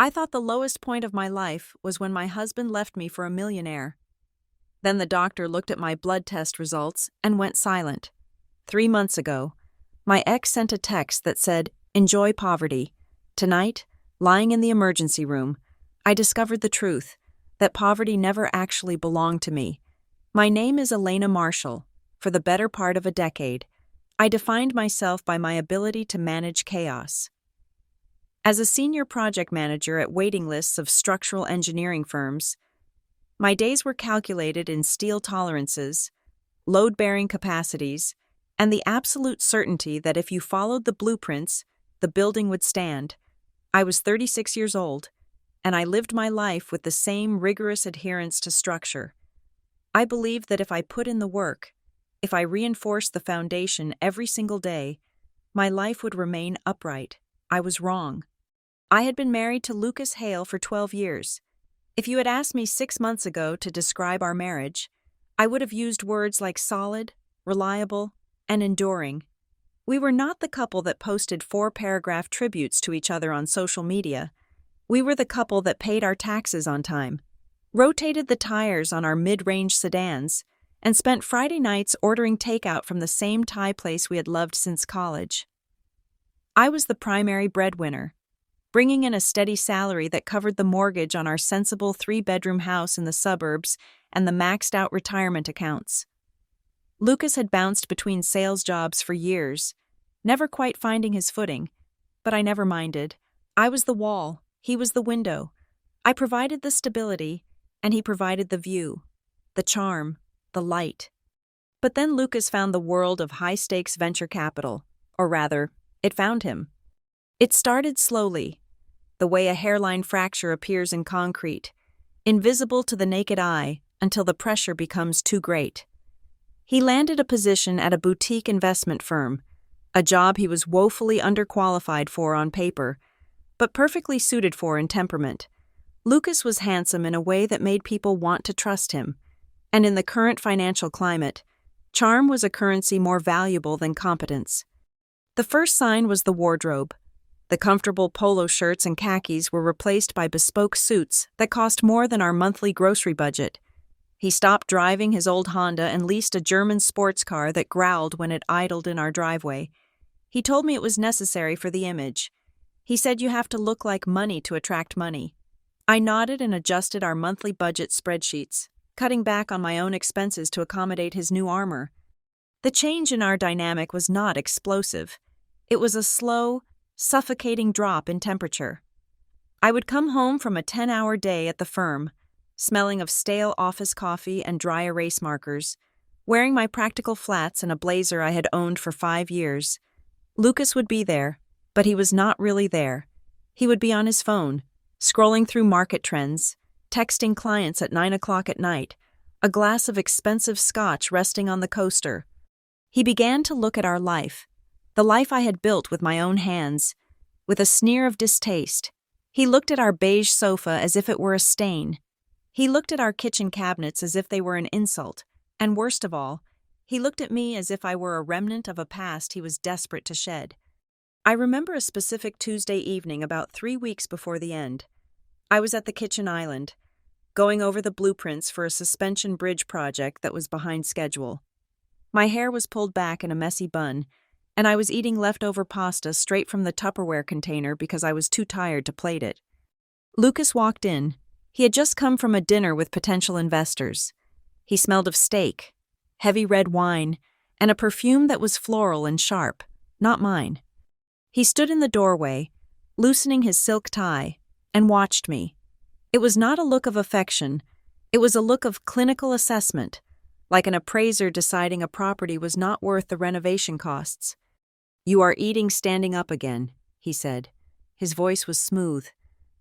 I thought the lowest point of my life was when my husband left me for a millionaire. Then the doctor looked at my blood test results and went silent. 3 months ago, my ex sent a text that said, "Enjoy poverty." Tonight, lying in the emergency room, I discovered the truth, that poverty never actually belonged to me. My name is Elena Marshall. For the better part of a decade, I defined myself by my ability to manage chaos. As a senior project manager at waiting lists of structural engineering firms, my days were calculated in steel tolerances, load-bearing capacities, and the absolute certainty that if you followed the blueprints, the building would stand. I was 36 years old, and I lived my life with the same rigorous adherence to structure. I believed that if I put in the work, if I reinforced the foundation every single day, my life would remain upright. I was wrong. I had been married to Lucas Hale for 12 years. If you had asked me 6 months ago to describe our marriage, I would have used words like solid, reliable, and enduring. We were not the couple that posted 4-paragraph tributes to each other on social media. We were the couple that paid our taxes on time, rotated the tires on our mid-range sedans, and spent Friday nights ordering takeout from the same Thai place we had loved since college. I was the primary breadwinner, bringing in a steady salary that covered the mortgage on our sensible 3-bedroom house in the suburbs and the maxed-out retirement accounts. Lucas had bounced between sales jobs for years, never quite finding his footing, but I never minded. I was the wall, he was the window. I provided the stability, and he provided the view, the charm, the light. But then Lucas found the world of high-stakes venture capital, or rather, it found him. It started slowly, the way a hairline fracture appears in concrete, invisible to the naked eye until the pressure becomes too great. He landed a position at a boutique investment firm, a job he was woefully underqualified for on paper, but perfectly suited for in temperament. Lucas was handsome in a way that made people want to trust him, and in the current financial climate, charm was a currency more valuable than competence. The first sign was the wardrobe. The comfortable polo shirts and khakis were replaced by bespoke suits that cost more than our monthly grocery budget. He stopped driving his old Honda and leased a German sports car that growled when it idled in our driveway. He told me it was necessary for the image. He said you have to look like money to attract money. I nodded and adjusted our monthly budget spreadsheets, cutting back on my own expenses to accommodate his new armor. The change in our dynamic was not explosive. It was a slow, suffocating drop in temperature. I would come home from a 10-hour day at the firm, smelling of stale office coffee and dry erase markers, wearing my practical flats and a blazer I had owned for 5 years. Lucas would be there, but he was not really there. He would be on his phone, scrolling through market trends, texting clients at 9 o'clock at night, a glass of expensive scotch resting on the coaster. He began to look at our life, the life I had built with my own hands, with a sneer of distaste. He looked at our beige sofa as if it were a stain. He looked at our kitchen cabinets as if they were an insult, and worst of all, he looked at me as if I were a remnant of a past he was desperate to shed. I remember a specific Tuesday evening about 3 weeks before the end. I was at the kitchen island, going over the blueprints for a suspension bridge project that was behind schedule. My hair was pulled back in a messy bun, and I was eating leftover pasta straight from the Tupperware container because I was too tired to plate it. Lucas walked in. He had just come from a dinner with potential investors. He smelled of steak, heavy red wine, and a perfume that was floral and sharp, not mine. He stood in the doorway, loosening his silk tie, and watched me. It was not a look of affection. It was a look of clinical assessment, like an appraiser deciding a property was not worth the renovation costs. "You are eating standing up again," he said. His voice was smooth,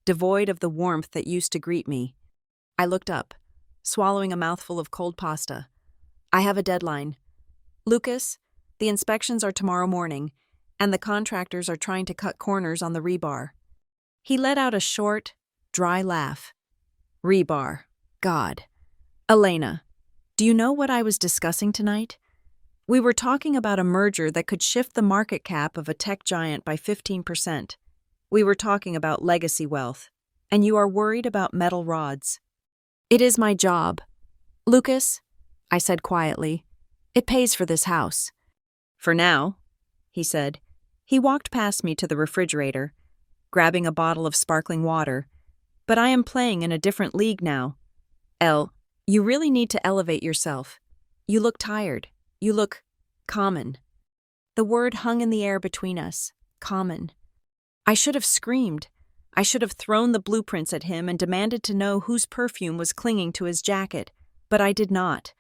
devoid of the warmth that used to greet me. I looked up, swallowing a mouthful of cold pasta. "I have a deadline. Lucas, the inspections are tomorrow morning, and the contractors are trying to cut corners on the rebar." He let out a short, dry laugh. "Rebar. God. Elena, do you know what I was discussing tonight? We were talking about a merger that could shift the market cap of a tech giant by 15%. We were talking about legacy wealth. and you are worried about metal rods. It is my job. Lucas, I said quietly, it pays for this house. For now, he said. He walked past me to the refrigerator, grabbing a bottle of sparkling water. But I am playing in a different league now. Elle, you really need to elevate yourself. You look tired. You look common. The word hung in the air between us. Common. I should have screamed. I should have thrown the blueprints at him and demanded to know whose perfume was clinging to his jacket, but I did not.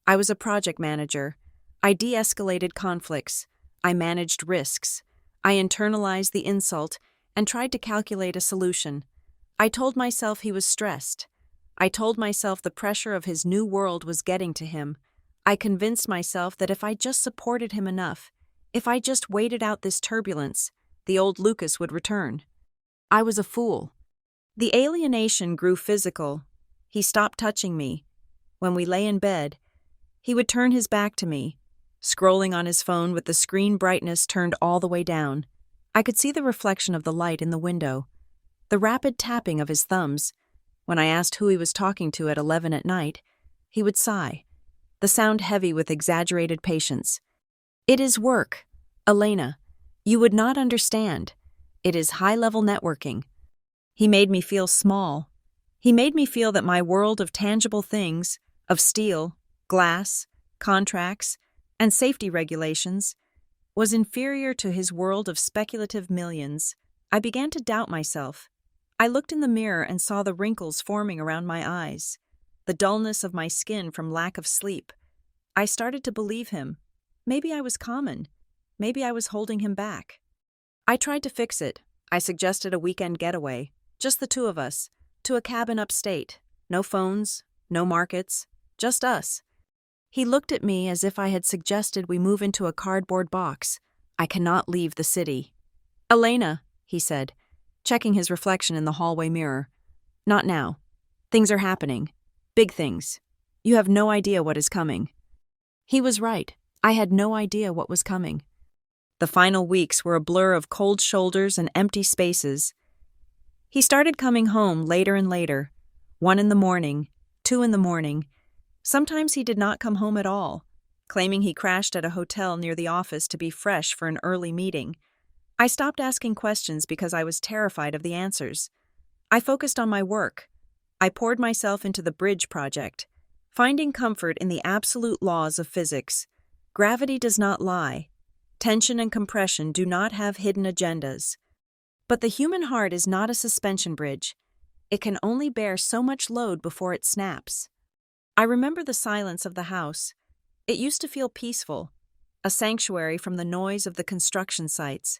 I was a project manager. I de-escalated conflicts. I managed risks. I internalized the insult and tried to calculate a solution. I told myself he was stressed. I told myself the pressure of his new world was getting to him. I convinced myself that if I just supported him enough, if I just waited out this turbulence, the old Lucas would return. I was a fool. The alienation grew physical. He stopped touching me. When we lay in bed, he would turn his back to me, scrolling on his phone with the screen brightness turned all the way down. I could see the reflection of the light in the window, the rapid tapping of his thumbs. When I asked who he was talking to at 11 at night, he would sigh, the sound heavy with exaggerated patience. It is work, Elena. You would not understand. It is high-level networking. He made me feel small. He made me feel that my world of tangible things, of steel, glass, contracts, and safety regulations, was inferior to his world of speculative millions. I began to doubt myself. I looked in the mirror and saw the wrinkles forming around my eyes, the dullness of my skin from lack of sleep. I started to believe him. Maybe I was common. Maybe I was holding him back. I tried to fix it. I suggested a weekend getaway, just the two of us, to a cabin upstate. No phones, no markets, just us. He looked at me as if I had suggested we move into a cardboard box. I cannot leave the city. Elena, he said, checking his reflection in the hallway mirror. Not now. Things are happening. Big things. You have no idea what is coming. He was right. I had no idea what was coming. The final weeks were a blur of cold shoulders and empty spaces. He started coming home later and later, 1 in the morning, 2 in the morning. Sometimes he did not come home at all, claiming he crashed at a hotel near the office to be fresh for an early meeting. I stopped asking questions because I was terrified of the answers. I focused on my work. I poured myself into the bridge project, finding comfort in the absolute laws of physics. Gravity does not lie. Tension and compression do not have hidden agendas. But the human heart is not a suspension bridge. It can only bear so much load before it snaps. I remember the silence of the house. It used to feel peaceful, a sanctuary from the noise of the construction sites.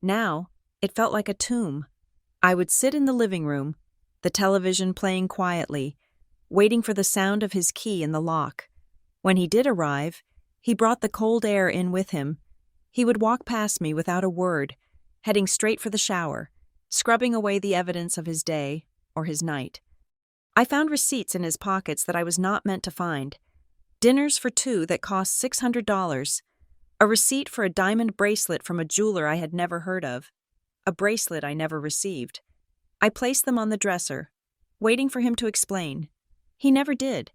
Now, it felt like a tomb. I would sit in the living room, the television playing quietly, waiting for the sound of his key in the lock. When he did arrive, he brought the cold air in with him. He would walk past me without a word, heading straight for the shower, scrubbing away the evidence of his day or his night. I found receipts in his pockets that I was not meant to find. Dinners for 2 that cost $600. A receipt for a diamond bracelet from a jeweler I had never heard of. A bracelet I never received. I placed them on the dresser, waiting for him to explain. He never did.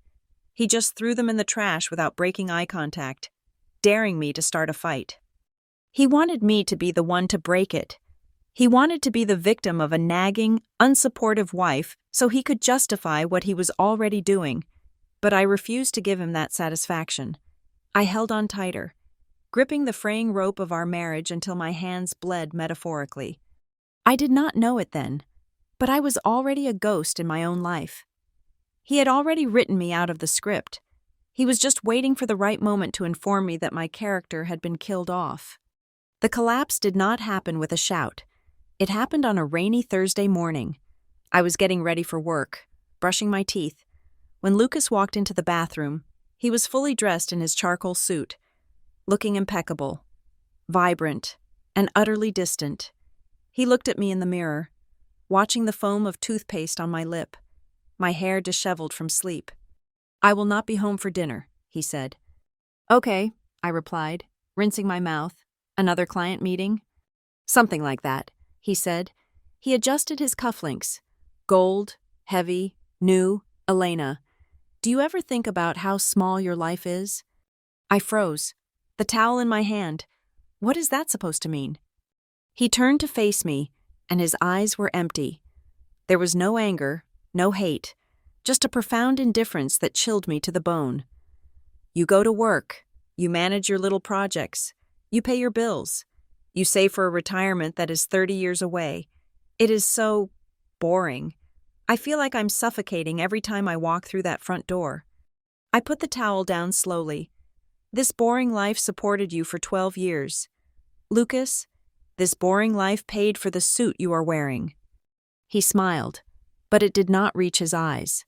He just threw them in the trash without breaking eye contact, daring me to start a fight. He wanted me to be the one to break it. He wanted to be the victim of a nagging, unsupportive wife so he could justify what he was already doing. But I refused to give him that satisfaction. I held on tighter, gripping the fraying rope of our marriage until my hands bled metaphorically. I did not know it then, but I was already a ghost in my own life. He had already written me out of the script. He was just waiting for the right moment to inform me that my character had been killed off. The collapse did not happen with a shout. It happened on a rainy Thursday morning. I was getting ready for work, brushing my teeth. When Lucas walked into the bathroom, he was fully dressed in his charcoal suit, looking impeccable, vibrant, and utterly distant. He looked at me in the mirror, watching the foam of toothpaste on my lip, my hair disheveled from sleep. "I will not be home for dinner," he said. "Okay," I replied, rinsing my mouth. "Another client meeting?" "Something like that," he said. He adjusted his cufflinks. Gold, heavy, new, Elena. Do you ever think about how small your life is? I froze, the towel in my hand. What is that supposed to mean? He turned to face me, and his eyes were empty. There was no anger, no hate, just a profound indifference that chilled me to the bone. You go to work, you manage your little projects, you pay your bills, you save for a retirement that is 30 years away. It is so boring. I feel like I'm suffocating every time I walk through that front door. I put the towel down slowly. This boring life supported you for 12 years. Lucas, this boring life paid for the suit you are wearing. He smiled, but it did not reach his eyes.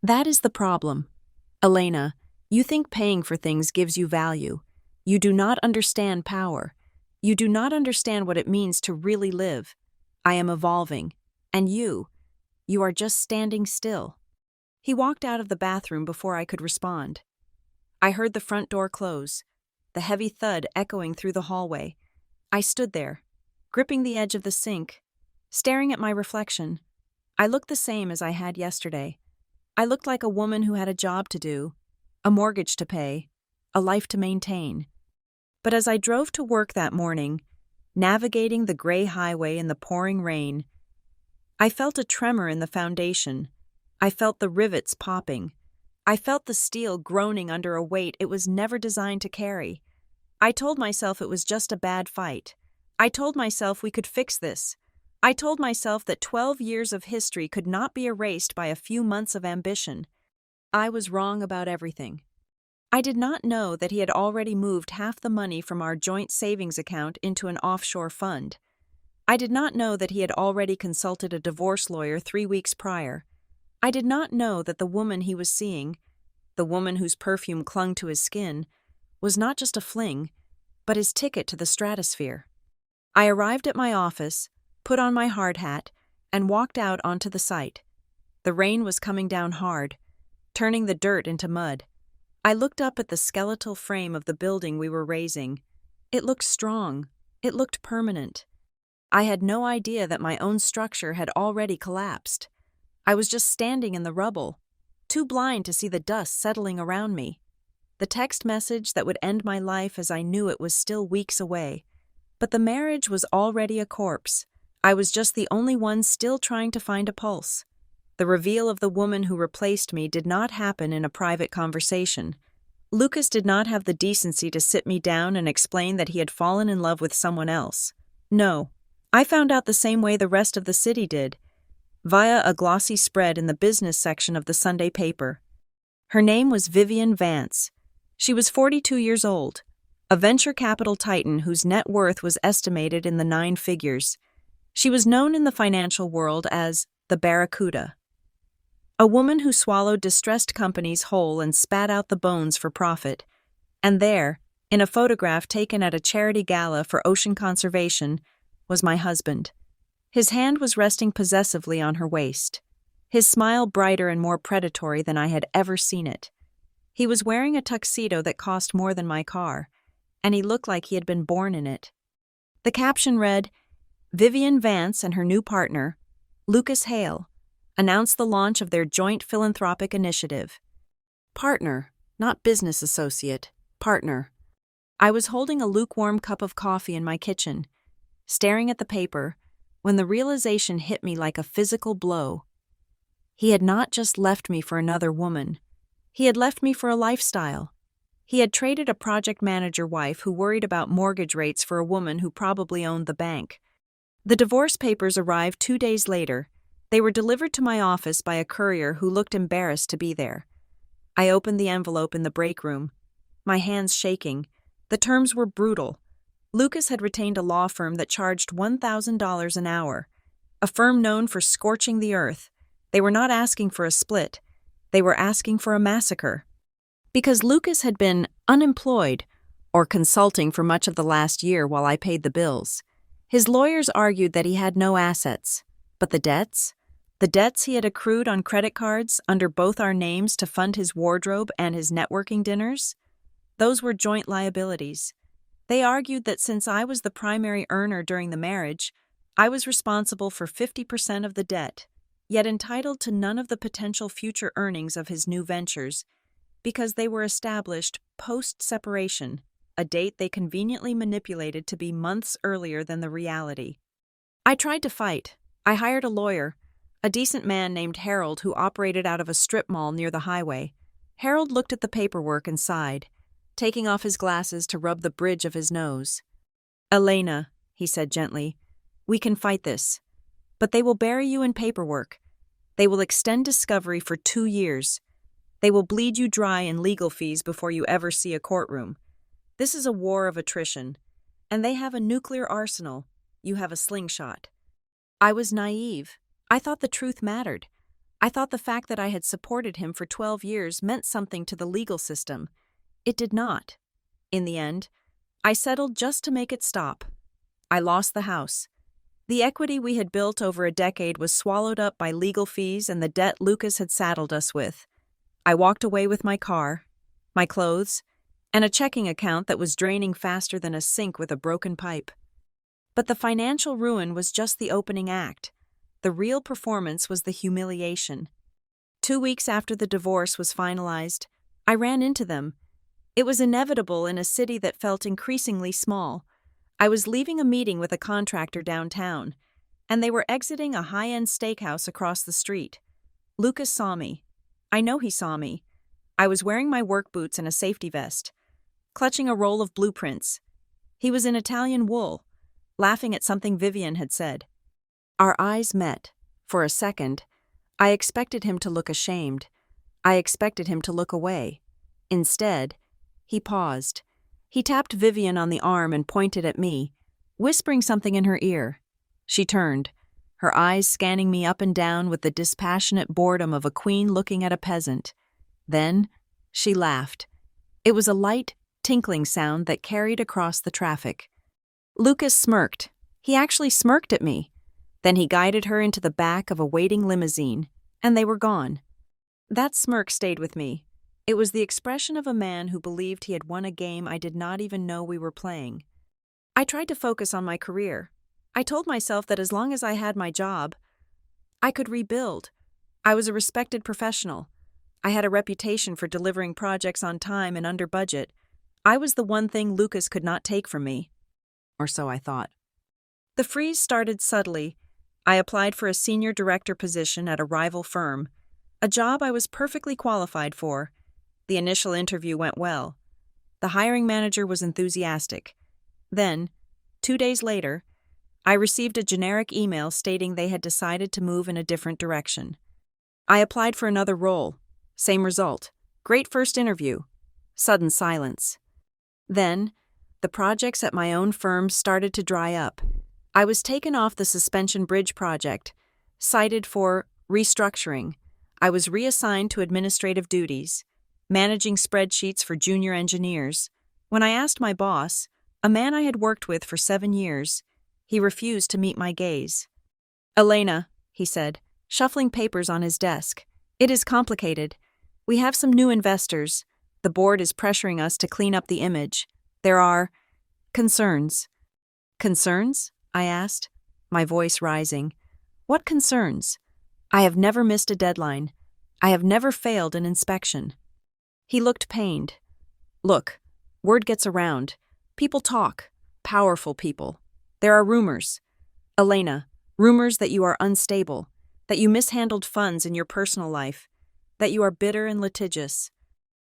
That is the problem. Elena, you think paying for things gives you value. You do not understand power. You do not understand what it means to really live. I am evolving. And you are just standing still. He walked out of the bathroom before I could respond. I heard the front door close, the heavy thud echoing through the hallway. I stood there, gripping the edge of the sink, staring at my reflection. I looked the same as I had yesterday. I looked like a woman who had a job to do, a mortgage to pay, a life to maintain. But as I drove to work that morning, navigating the gray highway in the pouring rain, I felt a tremor in the foundation. I felt the rivets popping. I felt the steel groaning under a weight it was never designed to carry. I told myself it was just a bad fight. I told myself we could fix this. I told myself that 12 years of history could not be erased by a few months of ambition. I was wrong about everything. I did not know that he had already moved half the money from our joint savings account into an offshore fund. I did not know that he had already consulted a divorce lawyer 3 weeks prior. I did not know that the woman he was seeing, the woman whose perfume clung to his skin, was not just a fling, but his ticket to the stratosphere. I arrived at my office, put on my hard hat, and walked out onto the site. The rain was coming down hard, turning the dirt into mud. I looked up at the skeletal frame of the building we were raising. It looked strong. It looked permanent. I had no idea that my own structure had already collapsed. I was just standing in the rubble, too blind to see the dust settling around me. The text message that would end my life as I knew it was still weeks away. But the marriage was already a corpse. I was just the only one still trying to find a pulse. The reveal of the woman who replaced me did not happen in a private conversation. Lucas did not have the decency to sit me down and explain that he had fallen in love with someone else. No, I found out the same way the rest of the city did, via a glossy spread in the business section of the Sunday paper. Her name was Vivian Vance. She was 42 years old, a venture capital titan whose net worth was estimated in the 9 figures. She was known in the financial world as the Barracuda, a woman who swallowed distressed companies whole and spat out the bones for profit. And there, in a photograph taken at a charity gala for ocean conservation, was my husband. His hand was resting possessively on her waist, his smile brighter and more predatory than I had ever seen it. He was wearing a tuxedo that cost more than my car, and he looked like he had been born in it. The caption read, "Vivian Vance and her new partner, Lucas Hale, announced the launch of their joint philanthropic initiative." Partner, not business associate, partner. I was holding a lukewarm cup of coffee in my kitchen, staring at the paper, when the realization hit me like a physical blow. He had not just left me for another woman. He had left me for a lifestyle. He had traded a project manager wife who worried about mortgage rates for a woman who probably owned the bank. The divorce papers arrived 2 days later. They were delivered to my office by a courier who looked embarrassed to be there. I opened the envelope in the break room, my hands shaking. The terms were brutal. Lucas had retained a law firm that charged $1,000 an hour, a firm known for scorching the earth. They were not asking for a split. They were asking for a massacre. Because Lucas had been unemployed or consulting for much of the last year while I paid the bills, his lawyers argued that he had no assets. But the debts? The debts he had accrued on credit cards under both our names to fund his wardrobe and his networking dinners? Those were joint liabilities. They argued that since I was the primary earner during the marriage, I was responsible for 50% of the debt. yet entitled to none of the potential future earnings of his new ventures because they were established post-separation, a date they conveniently manipulated to be months earlier than the reality. I tried to fight. I hired a lawyer, a decent man named Harold who operated out of a strip mall near the highway. Harold looked at the paperwork and sighed, taking off his glasses to rub the bridge of his nose. "Elena," he said gently, "we can fight this. But they will bury you in paperwork. They will extend discovery for 2 years. They will bleed you dry in legal fees before you ever see a courtroom. This is a war of attrition. And they have a nuclear arsenal. You have a slingshot." I was naive. I thought the truth mattered. I thought the fact that I had supported him for 12 years meant something to the legal system. It did not. In the end, I settled just to make it stop. I lost the house. The equity we had built over a decade was swallowed up by legal fees and the debt Lucas had saddled us with. I walked away with my car, my clothes, and a checking account that was draining faster than a sink with a broken pipe. But the financial ruin was just the opening act. The real performance was the humiliation. 2 weeks after the divorce was finalized, I ran into them. It was inevitable in a city that felt increasingly small. I was leaving a meeting with a contractor downtown, and they were exiting a high-end steakhouse across the street. Lucas saw me. I know he saw me. I was wearing my work boots and a safety vest, clutching a roll of blueprints. He was in Italian wool, laughing at something Vivian had said. Our eyes met. For a second, I expected him to look ashamed. I expected him to look away. Instead, he paused. He tapped Vivian on the arm and pointed at me, whispering something in her ear. She turned, her eyes scanning me up and down with the dispassionate boredom of a queen looking at a peasant. Then, she laughed. It was a light, tinkling sound that carried across the traffic. Lucas smirked. He actually smirked at me. Then he guided her into the back of a waiting limousine, and they were gone. That smirk stayed with me. It was the expression of a man who believed he had won a game I did not even know we were playing. I tried to focus on my career. I told myself that as long as I had my job, I could rebuild. I was a respected professional. I had a reputation for delivering projects on time and under budget. I was the one thing Lucas could not take from me. Or so I thought. The freeze started subtly. I applied for a senior director position at a rival firm, a job I was perfectly qualified for. The initial interview went well. The hiring manager was enthusiastic. Then, 2 days later, I received a generic email stating they had decided to move in a different direction. I applied for another role. Same result. Great first interview. Sudden silence. Then, the projects at my own firm started to dry up. I was taken off the suspension bridge project, cited for restructuring. I was reassigned to administrative duties, managing spreadsheets for junior engineers. When I asked my boss, a man I had worked with for 7 years, he refused to meet my gaze. "Elena," he said, shuffling papers on his desk, "it is complicated. We have some new investors. The board is pressuring us to clean up the image. There are concerns." "Concerns?" I asked, my voice rising. "What concerns? I have never missed a deadline. I have never failed an inspection." He looked pained. "Look, word gets around. People talk. Powerful people. There are rumors. Elena, rumors that you are unstable, that you mishandled funds in your personal life, that you are bitter and litigious."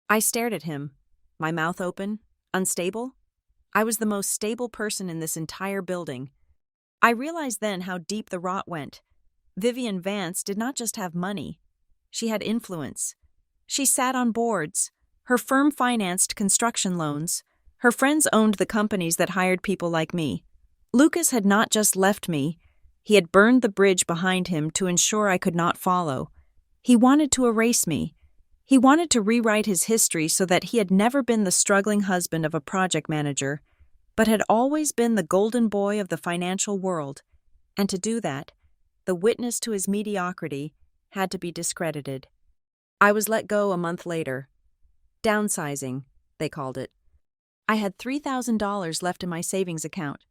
I stared at him, my mouth open. Unstable? I was the most stable person in this entire building. I realized then how deep the rot went. Vivian Vance did not just have money. She had influence. She sat on boards. Her firm financed construction loans. Her friends owned the companies that hired people like me. Lucas had not just left me. He had burned the bridge behind him to ensure I could not follow. He wanted to erase me. He wanted to rewrite his history so that he had never been the struggling husband of a project manager, but had always been the golden boy of the financial world. And to do that, the witness to his mediocrity had to be discredited. I was let go a month later. Downsizing, they called it. I had $3,000 left in my savings account.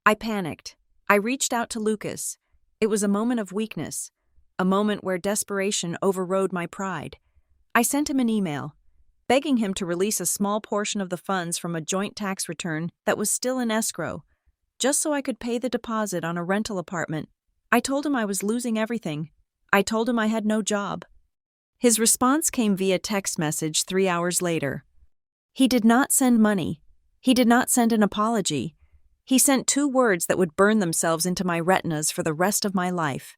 I panicked. I reached out to Lucas. It was a moment of weakness. a moment where desperation overrode my pride. I sent him an email, begging him to release a small portion of the funds from a joint tax return that was still in escrow, just so I could pay the deposit on a rental apartment. I told him I was losing everything. I told him I had no job. His response came via text message 3 hours later. He did not send money. He did not send an apology. He sent 2 words that would burn themselves into my retinas for the rest of my life.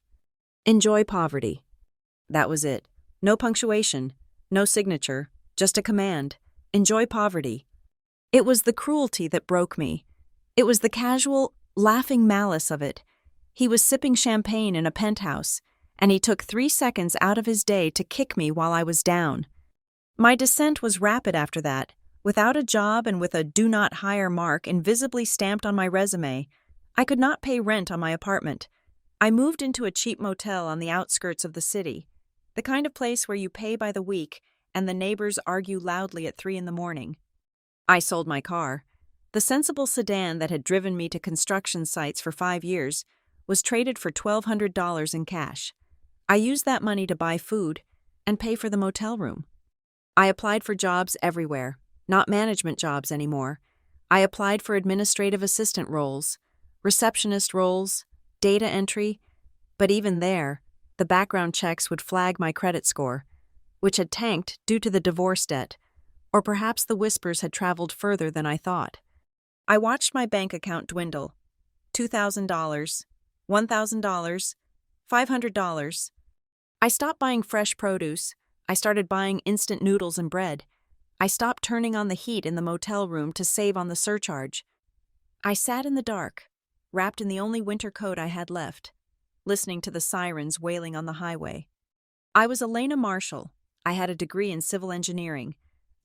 Enjoy poverty. That was it. No punctuation, no signature, just a command. Enjoy poverty. It was the cruelty that broke me. It was the casual, laughing malice of it. He was sipping champagne in a penthouse, and he took 3 seconds out of his day to kick me while I was down. My descent was rapid after that. Without a job and with a do not hire mark invisibly stamped on my resume, I could not pay rent on my apartment. I moved into a cheap motel on the outskirts of the city, the kind of place where you pay by the week and the neighbors argue loudly at 3 in the morning. I sold my car. The sensible sedan that had driven me to construction sites for 5 years was traded for $1,200 in cash. I used that money to buy food and pay for the motel room. I applied for jobs everywhere, not management jobs anymore. I applied for administrative assistant roles, receptionist roles, data entry, but even there, the background checks would flag my credit score, which had tanked due to the divorce debt, or perhaps the whispers had traveled further than I thought. I watched my bank account dwindle. $2,000, $1,000, $500. I stopped buying fresh produce. I started buying instant noodles and bread. I stopped turning on the heat in the motel room to save on the surcharge. I sat in the dark, wrapped in the only winter coat I had left, listening to the sirens wailing on the highway. I was Elena Marshall. I had a degree in civil engineering.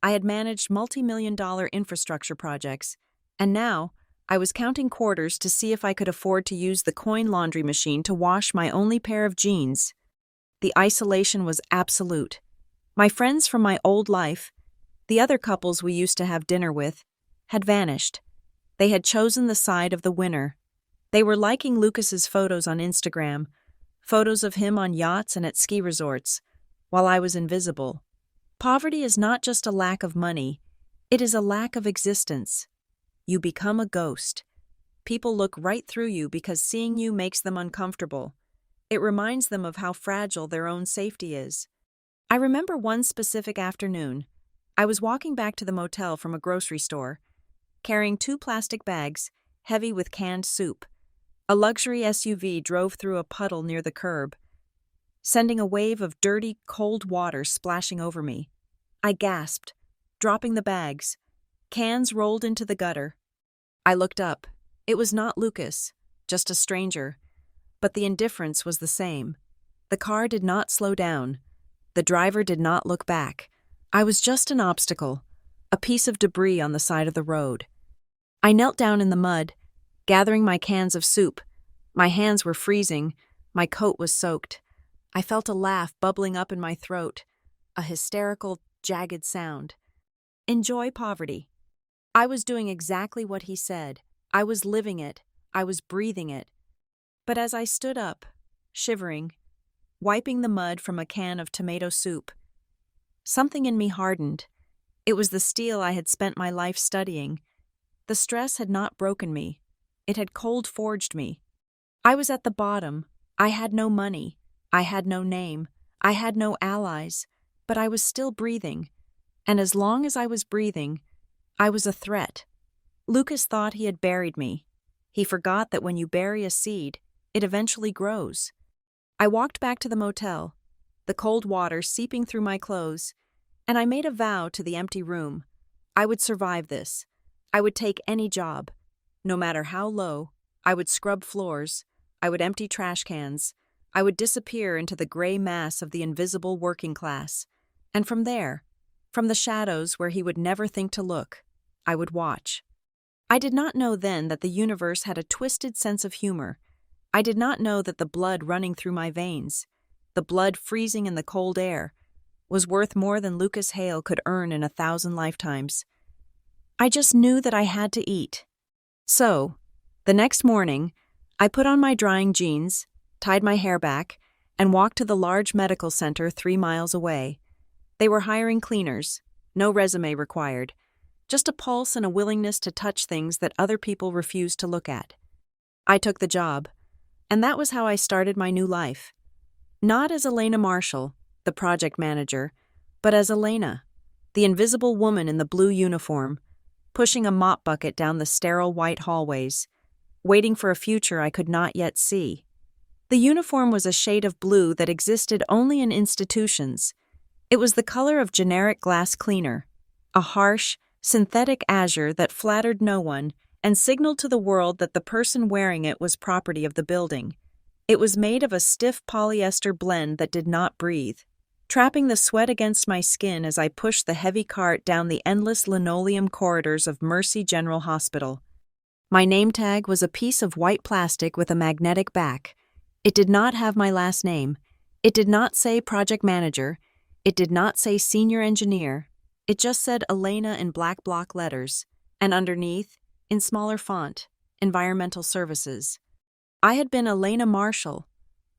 I had managed multi-million-dollar infrastructure projects, and now I was counting quarters to see if I could afford to use the coin laundry machine to wash my only pair of jeans. The isolation was absolute. My friends from my old life, the other couples we used to have dinner with, had vanished. They had chosen the side of the winner. They were liking Lucas's photos on Instagram, photos of him on yachts and at ski resorts, while I was invisible. Poverty is not just a lack of money, it is a lack of existence. You become a ghost. People look right through you because seeing you makes them uncomfortable. It reminds them of how fragile their own safety is. I remember one specific afternoon. I was walking back to the motel from a grocery store, carrying 2 plastic bags, heavy with canned soup. A luxury SUV drove through a puddle near the curb, sending a wave of dirty, cold water splashing over me. I gasped, dropping the bags. Cans rolled into the gutter. I looked up. It was not Lucas, just a stranger. But the indifference was the same. The car did not slow down. The driver did not look back. I was just an obstacle, a piece of debris on the side of the road. I knelt down in the mud, gathering my cans of soup. My hands were freezing. My coat was soaked. I felt a laugh bubbling up in my throat, a hysterical, jagged sound. Enjoy poverty. I was doing exactly what he said. I was living it. I was breathing it. But as I stood up, shivering, wiping the mud from a can of tomato soup, something in me hardened. It was the steel I had spent my life studying. The stress had not broken me. It had cold forged me. I was at the bottom. I had no money. I had no name. I had no allies. But I was still breathing. And as long as I was breathing, I was a threat. Lucas thought he had buried me. He forgot that when you bury a seed, it eventually grows. I walked back to the motel, the cold water seeping through my clothes, and I made a vow to the empty room. I would survive this. I would take any job. No matter how low, I would scrub floors. I would empty trash cans. I would disappear into the gray mass of the invisible working class. And from there, from the shadows where he would never think to look, I would watch. I did not know then that the universe had a twisted sense of humor. I did not know that the blood running through my veins, the blood freezing in the cold air, was worth more than Lucas Hale could earn in 1,000 lifetimes. I just knew that I had to eat. So, the next morning, I put on my drying jeans, tied my hair back, and walked to the large medical center 3 miles away. They were hiring cleaners, no resume required, just a pulse and a willingness to touch things that other people refused to look at. I took the job, and that was how I started my new life. Not as Elena Marshall, the project manager, but as Elena, the invisible woman in the blue uniform, pushing a mop bucket down the sterile white hallways, waiting for a future I could not yet see. The uniform was a shade of blue that existed only in institutions. It was the color of generic glass cleaner, a harsh, synthetic azure that flattered no one and signaled to the world that the person wearing it was property of the building. It was made of a stiff polyester blend that did not breathe, trapping the sweat against my skin as I pushed the heavy cart down the endless linoleum corridors of Mercy General Hospital. My name tag was a piece of white plastic with a magnetic back. It did not have my last name. It did not say project manager. It did not say senior engineer. It just said Elena in black block letters, and underneath, in smaller font, environmental services. I had been Elena Marshall,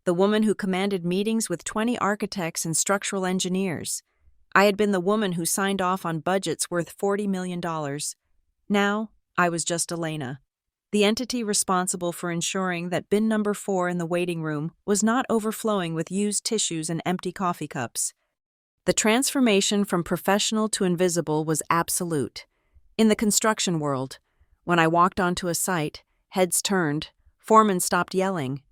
the woman who commanded meetings with 20 architects and structural engineers. I had been the woman who signed off on budgets worth $40 million. Now, I was just Elena, the entity responsible for ensuring that bin number 4 in the waiting room was not overflowing with used tissues and empty coffee cups. The transformation from professional to invisible was absolute. In the construction world, when I walked onto a site, heads turned, foremen stopped yelling.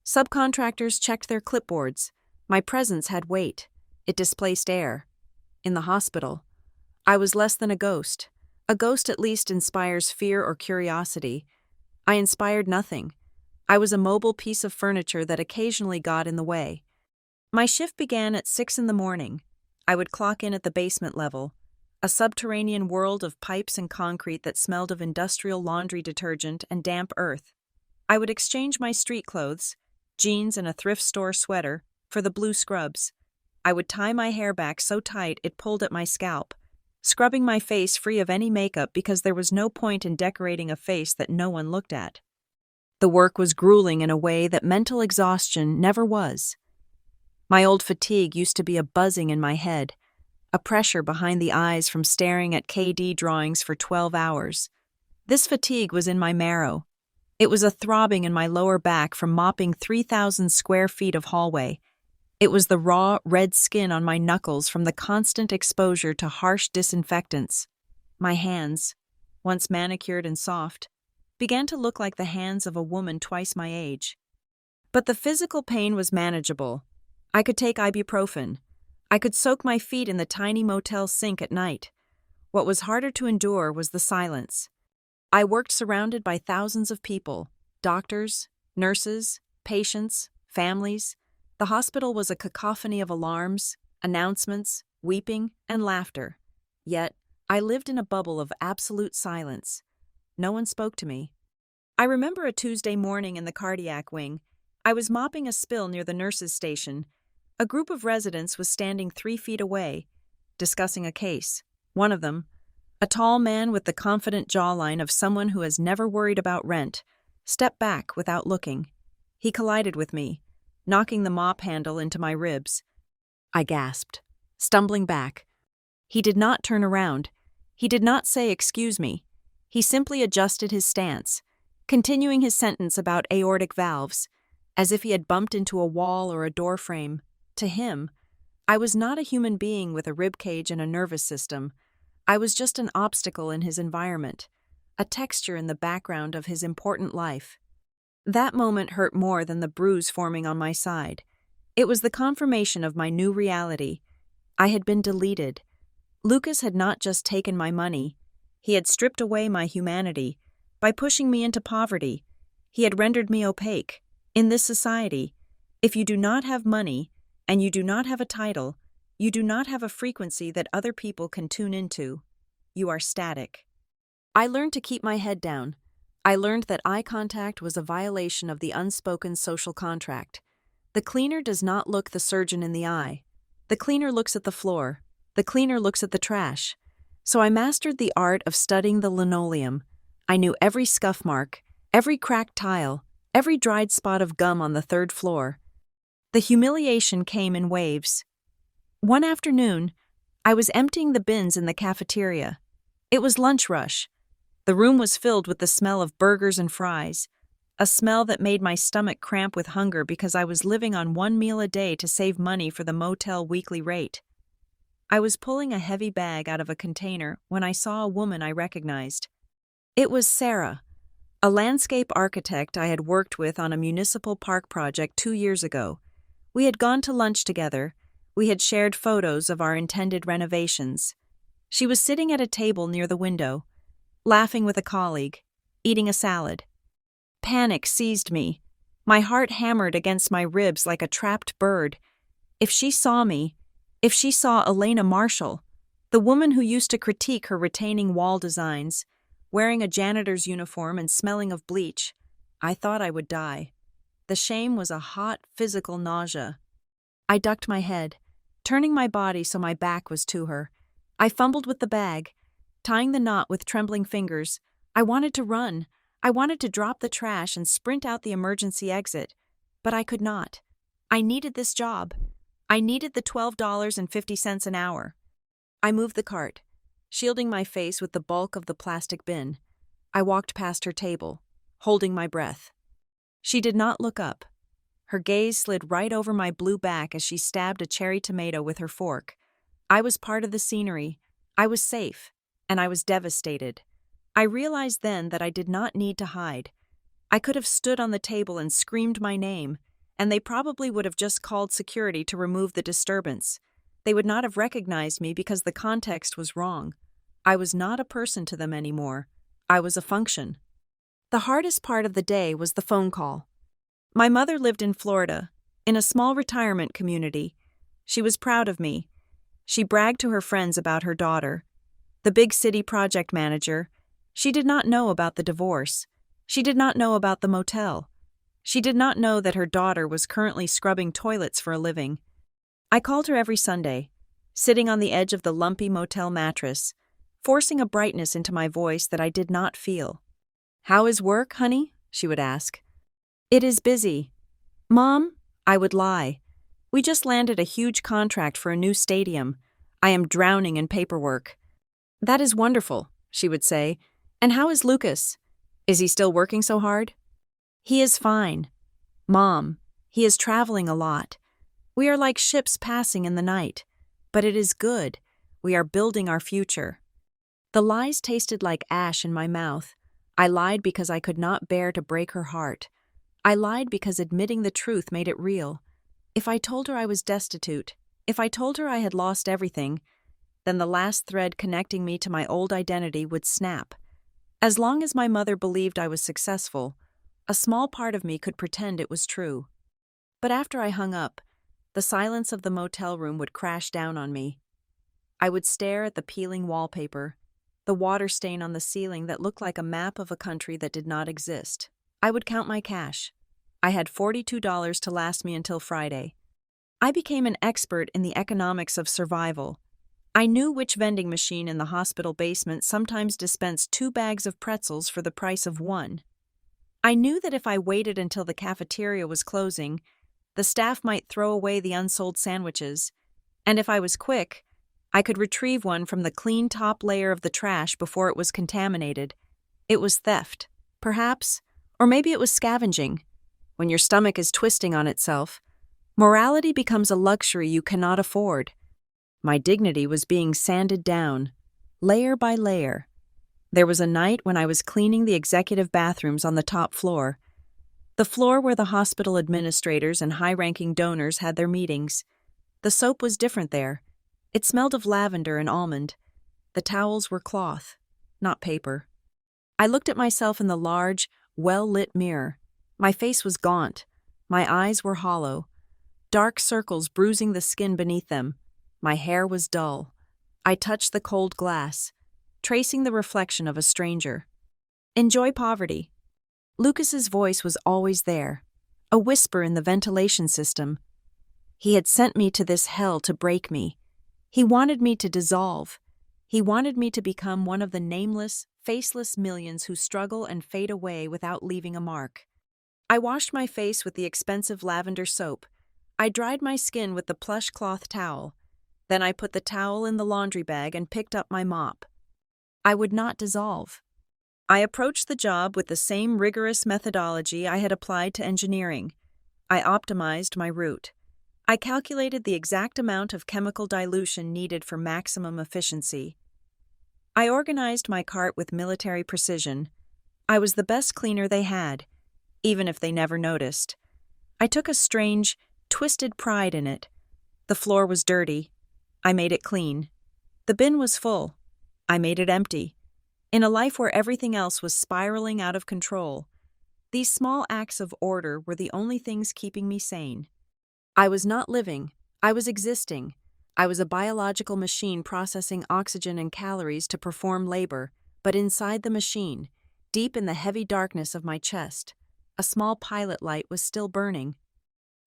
Subcontractors checked their clipboards. My presence had weight. It displaced air. In the hospital, I was less than a ghost. A ghost at least inspires fear or curiosity. I inspired nothing. I was a mobile piece of furniture that occasionally got in the way. My shift began at 6 in the morning. I would clock in at the basement level, a subterranean world of pipes and concrete that smelled of industrial laundry detergent and damp earth. I would exchange my street clothes, jeans and a thrift store sweater, for the blue scrubs. I would tie my hair back so tight it pulled at my scalp, scrubbing my face free of any makeup because there was no point in decorating a face that no one looked at. The work was grueling in a way that mental exhaustion never was. My old fatigue used to be a buzzing in my head, a pressure behind the eyes from staring at KD drawings for 12 hours. This fatigue was in my marrow. It was a throbbing in my lower back from mopping 3,000 square feet of hallway. It was the raw, red skin on my knuckles from the constant exposure to harsh disinfectants. My hands, once manicured and soft, began to look like the hands of a woman twice my age. But the physical pain was manageable. I could take ibuprofen. I could soak my feet in the tiny motel sink at night. What was harder to endure was the silence. I worked surrounded by thousands of people, doctors, nurses, patients, families. The hospital was a cacophony of alarms, announcements, weeping, and laughter. Yet, I lived in a bubble of absolute silence. No one spoke to me. I remember a Tuesday morning in the cardiac wing. I was mopping a spill near the nurses' station. A group of residents was standing 3 feet away, discussing a case. One of them, a tall man with the confident jawline of someone who has never worried about rent, stepped back without looking. He collided with me, knocking the mop handle into my ribs. I gasped, stumbling back. He did not turn around. He did not say, "Excuse me." He simply adjusted his stance, continuing his sentence about aortic valves, as if he had bumped into a wall or a door frame. To him, I was not a human being with a ribcage and a nervous system. I was just an obstacle in his environment, a texture in the background of his important life. That moment hurt more than the bruise forming on my side. It was the confirmation of my new reality. I had been deleted. Lucas had not just taken my money. He had stripped away my humanity. By pushing me into poverty, he had rendered me opaque. In this society, if you do not have money, and you do not have a title, you do not have a frequency that other people can tune into. You are static. I learned to keep my head down. I learned that eye contact was a violation of the unspoken social contract. The cleaner does not look the surgeon in the eye. The cleaner looks at the floor. The cleaner looks at the trash. So I mastered the art of studying the linoleum. I knew every scuff mark, every cracked tile, every dried spot of gum on the 3rd floor. The humiliation came in waves. One afternoon, I was emptying the bins in the cafeteria. It was lunch rush. The room was filled with the smell of burgers and fries, a smell that made my stomach cramp with hunger because I was living on one meal a day to save money for the motel weekly rate. I was pulling a heavy bag out of a container when I saw a woman I recognized. It was Sarah, a landscape architect I had worked with on a municipal park project 2 years ago. We had gone to lunch together. We had shared photos of our intended renovations. She was sitting at a table near the window, laughing with a colleague, eating a salad. Panic seized me. My heart hammered against my ribs like a trapped bird. If she saw me, if she saw Elena Marshall, the woman who used to critique her retaining wall designs, wearing a janitor's uniform and smelling of bleach, I thought I would die. The shame was a hot, physical nausea. I ducked my head, turning my body so my back was to her. I fumbled with the bag, tying the knot with trembling fingers. I wanted to run. I wanted to drop the trash and sprint out the emergency exit, but I could not. I needed this job. I needed the $12.50 an hour. I moved the cart, shielding my face with the bulk of the plastic bin. I walked past her table, holding my breath. She did not look up. Her gaze slid right over my blue back as she stabbed a cherry tomato with her fork. I was part of the scenery. I was safe, and I was devastated. I realized then that I did not need to hide. I could have stood on the table and screamed my name, and they probably would have just called security to remove the disturbance. They would not have recognized me because the context was wrong. I was not a person to them anymore. I was a function. The hardest part of the day was the phone call. My mother lived in Florida, in a small retirement community. She was proud of me. She bragged to her friends about her daughter, the big city project manager. She did not know about the divorce. She did not know about the motel. She did not know that her daughter was currently scrubbing toilets for a living. I called her every Sunday, sitting on the edge of the lumpy motel mattress, forcing a brightness into my voice that I did not feel. "How is work, honey?" she would ask. "It is busy." "Mom," I would lie. "We just landed a huge contract for a new stadium. I am drowning in paperwork." "That is wonderful," she would say. "And how is Lucas? Is he still working so hard?" "He is fine." "Mom, he is traveling a lot. We are like ships passing in the night. But it is good. We are building our future." The lies tasted like ash in my mouth. I lied because I could not bear to break her heart. I lied because admitting the truth made it real. If I told her I was destitute, if I told her I had lost everything, then the last thread connecting me to my old identity would snap. As long as my mother believed I was successful, a small part of me could pretend it was true. But after I hung up, the silence of the motel room would crash down on me. I would stare at the peeling wallpaper, the water stain on the ceiling that looked like a map of a country that did not exist. I would count my cash. I had $42 to last me until Friday. I became an expert in the economics of survival. I knew which vending machine in the hospital basement sometimes dispensed 2 bags of pretzels for the price of 1. I knew that if I waited until the cafeteria was closing, the staff might throw away the unsold sandwiches, and if I was quick, I could retrieve one from the clean top layer of the trash before it was contaminated. It was theft, perhaps, or maybe it was scavenging. When your stomach is twisting on itself, morality becomes a luxury you cannot afford. My dignity was being sanded down, layer by layer. There was a night when I was cleaning the executive bathrooms on the top floor, the floor where the hospital administrators and high-ranking donors had their meetings. The soap was different there. It smelled of lavender and almond. The towels were cloth, not paper. I looked at myself in the large, well-lit mirror. My face was gaunt. My eyes were hollow, dark circles bruising the skin beneath them. My hair was dull. I touched the cold glass, tracing the reflection of a stranger. "Enjoy poverty." Lucas's voice was always there, a whisper in the ventilation system. He had sent me to this hell to break me. He wanted me to dissolve. He wanted me to become one of the nameless, faceless millions who struggle and fade away without leaving a mark. I washed my face with the expensive lavender soap. I dried my skin with the plush cloth towel. Then I put the towel in the laundry bag and picked up my mop. I would not dissolve. I approached the job with the same rigorous methodology I had applied to engineering. I optimized my route. I calculated the exact amount of chemical dilution needed for maximum efficiency. I organized my cart with military precision. I was the best cleaner they had, even if they never noticed. I took a strange, twisted pride in it. The floor was dirty. I made it clean. The bin was full. I made it empty. In a life where everything else was spiraling out of control, these small acts of order were the only things keeping me sane. I was not living. I was existing. I was a biological machine processing oxygen and calories to perform labor, but inside the machine, deep in the heavy darkness of my chest, a small pilot light was still burning.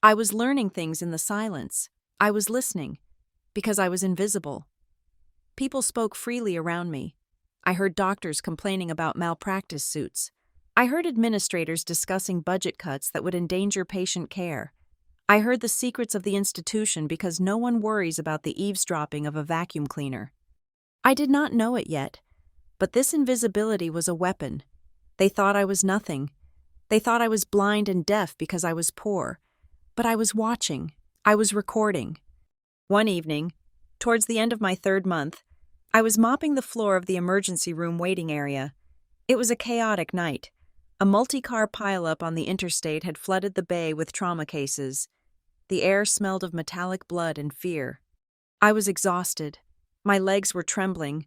I was learning things in the silence. I was listening, because I was invisible. People spoke freely around me. I heard doctors complaining about malpractice suits. I heard administrators discussing budget cuts that would endanger patient care. I heard the secrets of the institution because no one worries about the eavesdropping of a vacuum cleaner. I did not know it yet, but this invisibility was a weapon. They thought I was nothing. They thought I was blind and deaf because I was poor. But I was watching. I was recording. One evening, towards the end of my 3rd month, I was mopping the floor of the emergency room waiting area. It was a chaotic night. A multi-car pileup on the interstate had flooded the bay with trauma cases. The air smelled of metallic blood and fear. I was exhausted. My legs were trembling.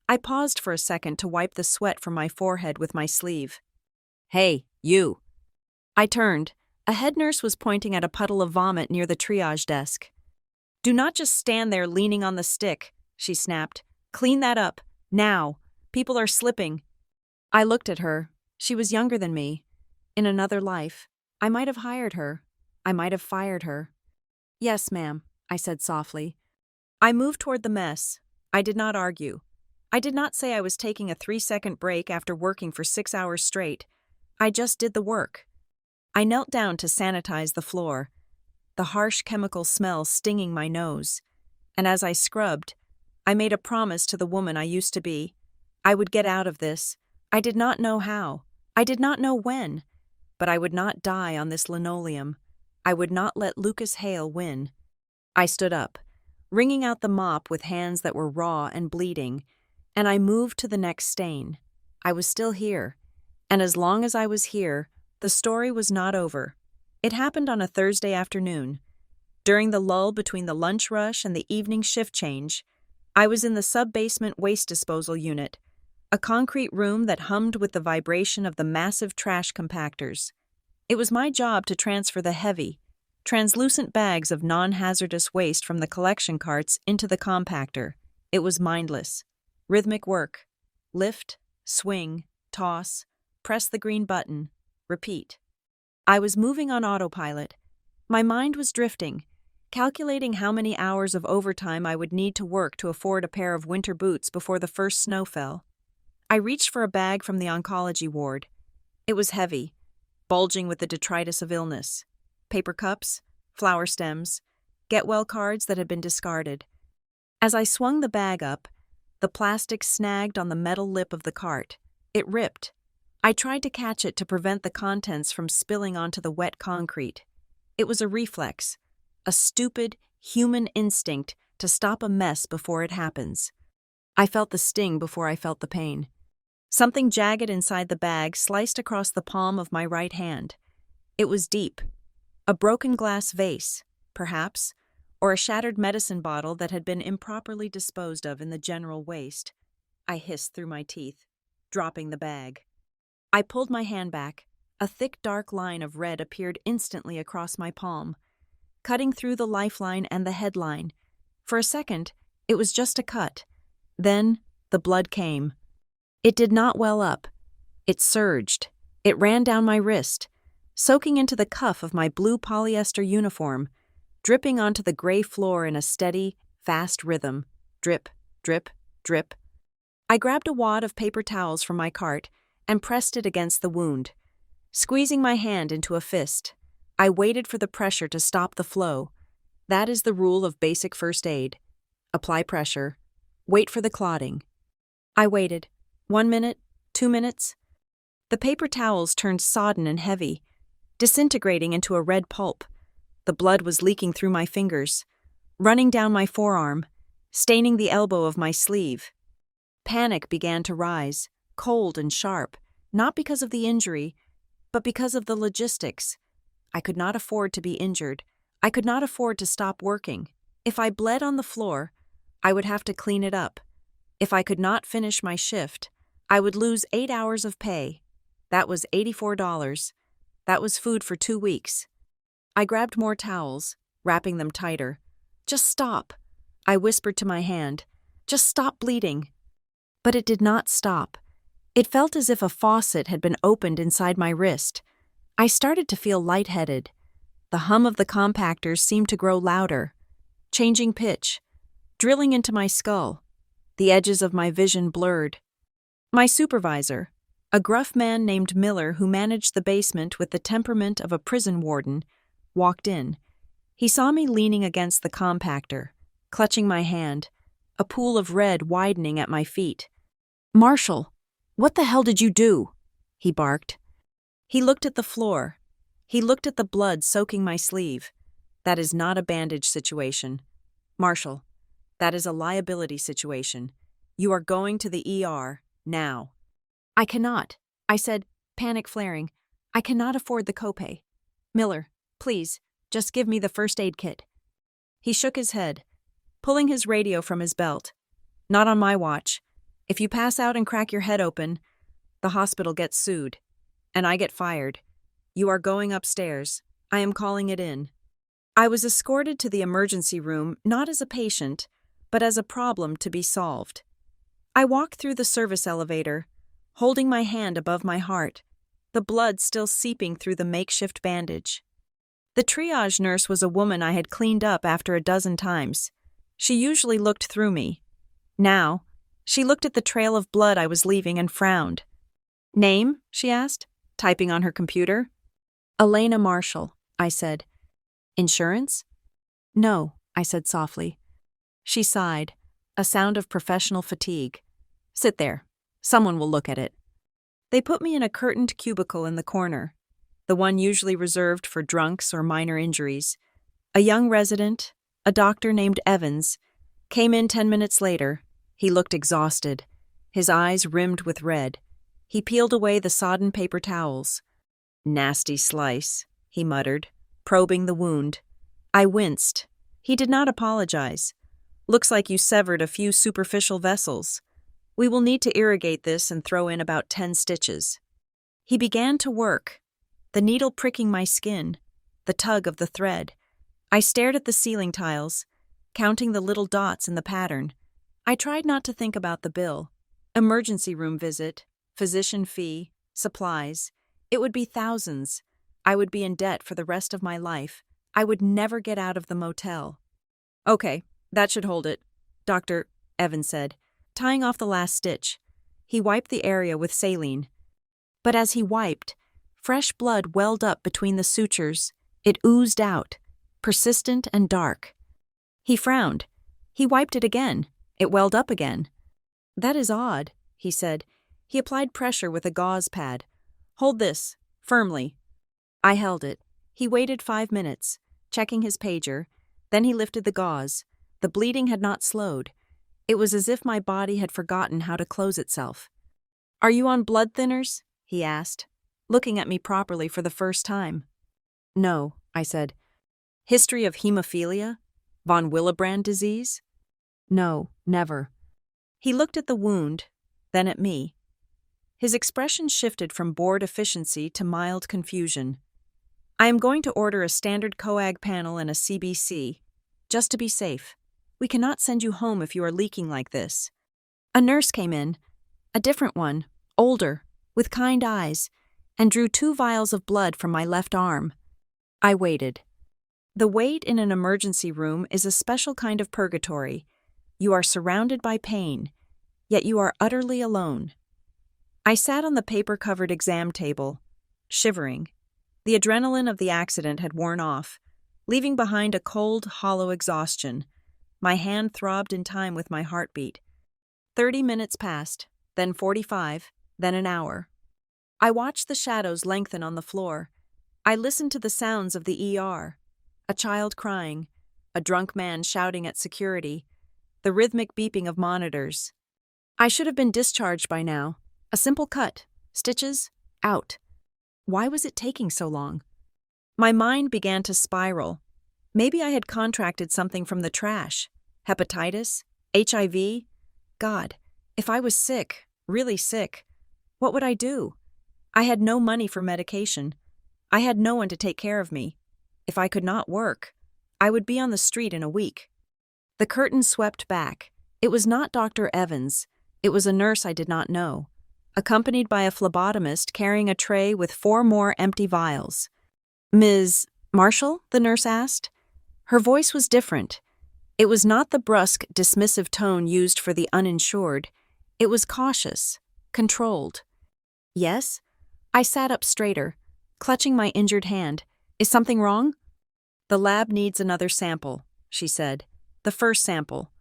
I paused for a second to wipe the sweat from my forehead with my sleeve. "Hey, you." I turned. A head nurse was pointing at a puddle of vomit near the triage desk. "Do not just stand there leaning on the stick," she snapped. "Clean that up. Now. People are slipping." I looked at her. She was younger than me. In another life, I might have hired her. I might have fired her. "Yes, ma'am," I said softly. I moved toward the mess. I did not argue. I did not say I was taking a 3-second break after working for 6 hours straight. I just did the work. I knelt down to sanitize the floor, the harsh chemical smell stinging my nose. And as I scrubbed, I made a promise to the woman I used to be. I would get out of this. I did not know how. I did not know when. But I would not die on this linoleum. I would not let Lucas Hale win. I stood up, wringing out the mop with hands that were raw and bleeding, and I moved to the next stain. I was still here. And as long as I was here, the story was not over. It happened on a Thursday afternoon. During the lull between the lunch rush and the evening shift change, I was in the sub-basement waste disposal unit, a concrete room that hummed with the vibration of the massive trash compactors. It was my job to transfer the heavy, translucent bags of non-hazardous waste from the collection carts into the compactor. It was mindless. Rhythmic work. Lift, swing, toss, press the green button, repeat. I was moving on autopilot. My mind was drifting, calculating how many hours of overtime I would need to work to afford a pair of winter boots before the first snow fell. I reached for a bag from the oncology ward. It was heavy, bulging with the detritus of illness. Paper cups, flower stems, get-well cards that had been discarded. As I swung the bag up, the plastic snagged on the metal lip of the cart. It ripped. I tried to catch it to prevent the contents from spilling onto the wet concrete. It was a reflex, a stupid, human instinct to stop a mess before it happens. I felt the sting before I felt the pain. Something jagged inside the bag sliced across the palm of my right hand. It was deep. A broken glass vase, perhaps, or a shattered medicine bottle that had been improperly disposed of in the general waste. I hissed through my teeth, dropping the bag. I pulled my hand back. A thick, dark line of red appeared instantly across my palm, cutting through the lifeline and the headline. For a second, it was just a cut. Then, the blood came. It did not well up. It surged. It ran down my wrist, soaking into the cuff of my blue polyester uniform, dripping onto the gray floor in a steady, fast rhythm. Drip, drip, drip. I grabbed a wad of paper towels from my cart and pressed it against the wound, squeezing my hand into a fist. I waited for the pressure to stop the flow. That is the rule of basic first aid. Apply pressure. Wait for the clotting. I waited. 1 minute, 2 minutes. The paper towels turned sodden and heavy, disintegrating into a red pulp. The blood was leaking through my fingers, running down my forearm, staining the elbow of my sleeve. Panic began to rise, cold and sharp, not because of the injury, but because of the logistics. I could not afford to be injured. I could not afford to stop working. If I bled on the floor, I would have to clean it up. If I could not finish my shift, I would lose 8 hours of pay. That was $84. That was food for 2 weeks. I grabbed more towels, wrapping them tighter. Just stop, I whispered to my hand. Just stop bleeding. But it did not stop. It felt as if a faucet had been opened inside my wrist. I started to feel lightheaded. The hum of the compactors seemed to grow louder, changing pitch, drilling into my skull. The edges of my vision blurred. My supervisor, a gruff man named Miller who managed the basement with the temperament of a prison warden, walked in. He saw me leaning against the compactor, clutching my hand, a pool of red widening at my feet. "Marshall, what the hell did you do?" he barked. He looked at the floor. He looked at the blood soaking my sleeve. "That is not a bandage situation. Marshall, that is a liability situation. You are going to the ER, now." "I cannot," I said, panic flaring. "I cannot afford the copay. Miller, please, just give me the first aid kit." He shook his head, pulling his radio from his belt. "Not on my watch. If you pass out and crack your head open, the hospital gets sued. And I get fired. You are going upstairs. I am calling it in." I was escorted to the emergency room not as a patient, but as a problem to be solved. I walked through the service elevator, holding my hand above my heart, the blood still seeping through the makeshift bandage. The triage nurse was a woman I had cleaned up after a dozen times. She usually looked through me. Now, she looked at the trail of blood I was leaving and frowned. "Name?" she asked, typing on her computer. "Elena Marshall," I said. "Insurance?" "No," I said softly. She sighed, a sound of professional fatigue. "Sit there. Someone will look at it." They put me in a curtained cubicle in the corner, the one usually reserved for drunks or minor injuries. A young resident, a doctor named Evans, came in 10 minutes later. He looked exhausted, his eyes rimmed with red. He peeled away the sodden paper towels. "Nasty slice," he muttered, probing the wound. I winced. He did not apologize. "Looks like you severed a few superficial vessels. We will need to irrigate this and throw in about 10 stitches." He began to work, the needle pricking my skin, the tug of the thread. I stared at the ceiling tiles, counting the little dots in the pattern. I tried not to think about the bill. Emergency room visit, physician fee, supplies. It would be thousands. I would be in debt for the rest of my life. I would never get out of the motel. "Okay, that should hold it," Dr. Evans said, tying off the last stitch. He wiped the area with saline. But as he wiped, fresh blood welled up between the sutures. It oozed out, persistent and dark. He frowned. He wiped it again. It welled up again. "That is odd," he said. He applied pressure with a gauze pad. "Hold this, firmly." I held it. He waited 5 minutes, checking his pager. Then he lifted the gauze. The bleeding had not slowed. It was as if my body had forgotten how to close itself. "Are you on blood thinners?" he asked, looking at me properly for the first time. "No," I said. "History of hemophilia? Von Willebrand disease?" "No, never." He looked at the wound, then at me. His expression shifted from bored efficiency to mild confusion. "I am going to order a standard coag panel and a CBC, just to be safe. We cannot send you home if you are leaking like this." A nurse came in, a different one, older, with kind eyes, and drew 2 vials of blood from my left arm. I waited. The wait in an emergency room is a special kind of purgatory. You are surrounded by pain, yet you are utterly alone. I sat on the paper-covered exam table, shivering. The adrenaline of the accident had worn off, leaving behind a cold, hollow exhaustion. My hand throbbed in time with my heartbeat. 30 minutes passed, then 45, then an hour. I watched the shadows lengthen on the floor. I listened to the sounds of the ER. A child crying, a drunk man shouting at security, the rhythmic beeping of monitors. I should have been discharged by now. A simple cut, stitches, out. Why was it taking so long? My mind began to spiral. Maybe I had contracted something from the trash. Hepatitis? HIV? God, if I was sick, really sick, what would I do? I had no money for medication. I had no one to take care of me. If I could not work, I would be on the street in a week. The curtain swept back. It was not Dr. Evans. It was a nurse I did not know, accompanied by a phlebotomist carrying a tray with 4 more empty vials. "Ms. Marshall?" the nurse asked. Her voice was different. It was not the brusque, dismissive tone used for the uninsured. It was cautious, controlled. "Yes?" I sat up straighter, clutching my injured hand. "Is something wrong?" "The lab needs another sample," she said. "The first sample.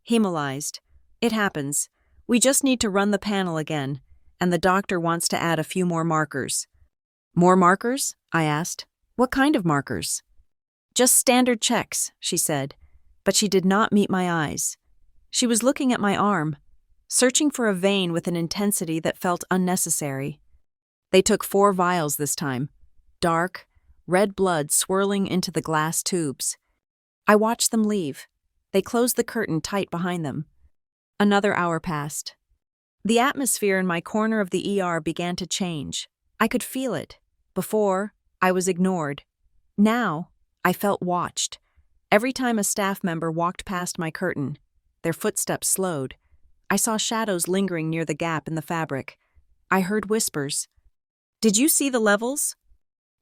Hemolyzed. It happens. We just need to run the panel again, and the doctor wants to add a few more markers." "More markers?" I asked. "What kind of markers?" "Just standard checks," she said, but she did not meet my eyes. She was looking at my arm, searching for a vein with an intensity that felt unnecessary. They took 4 vials this time, dark, red blood swirling into the glass tubes. I watched them leave. They closed the curtain tight behind them. Another hour passed. The atmosphere in my corner of the ER began to change. I could feel it. Before, I was ignored. Now, I felt watched. Every time a staff member walked past my curtain, their footsteps slowed. I saw shadows lingering near the gap in the fabric. I heard whispers. "Did you see the levels?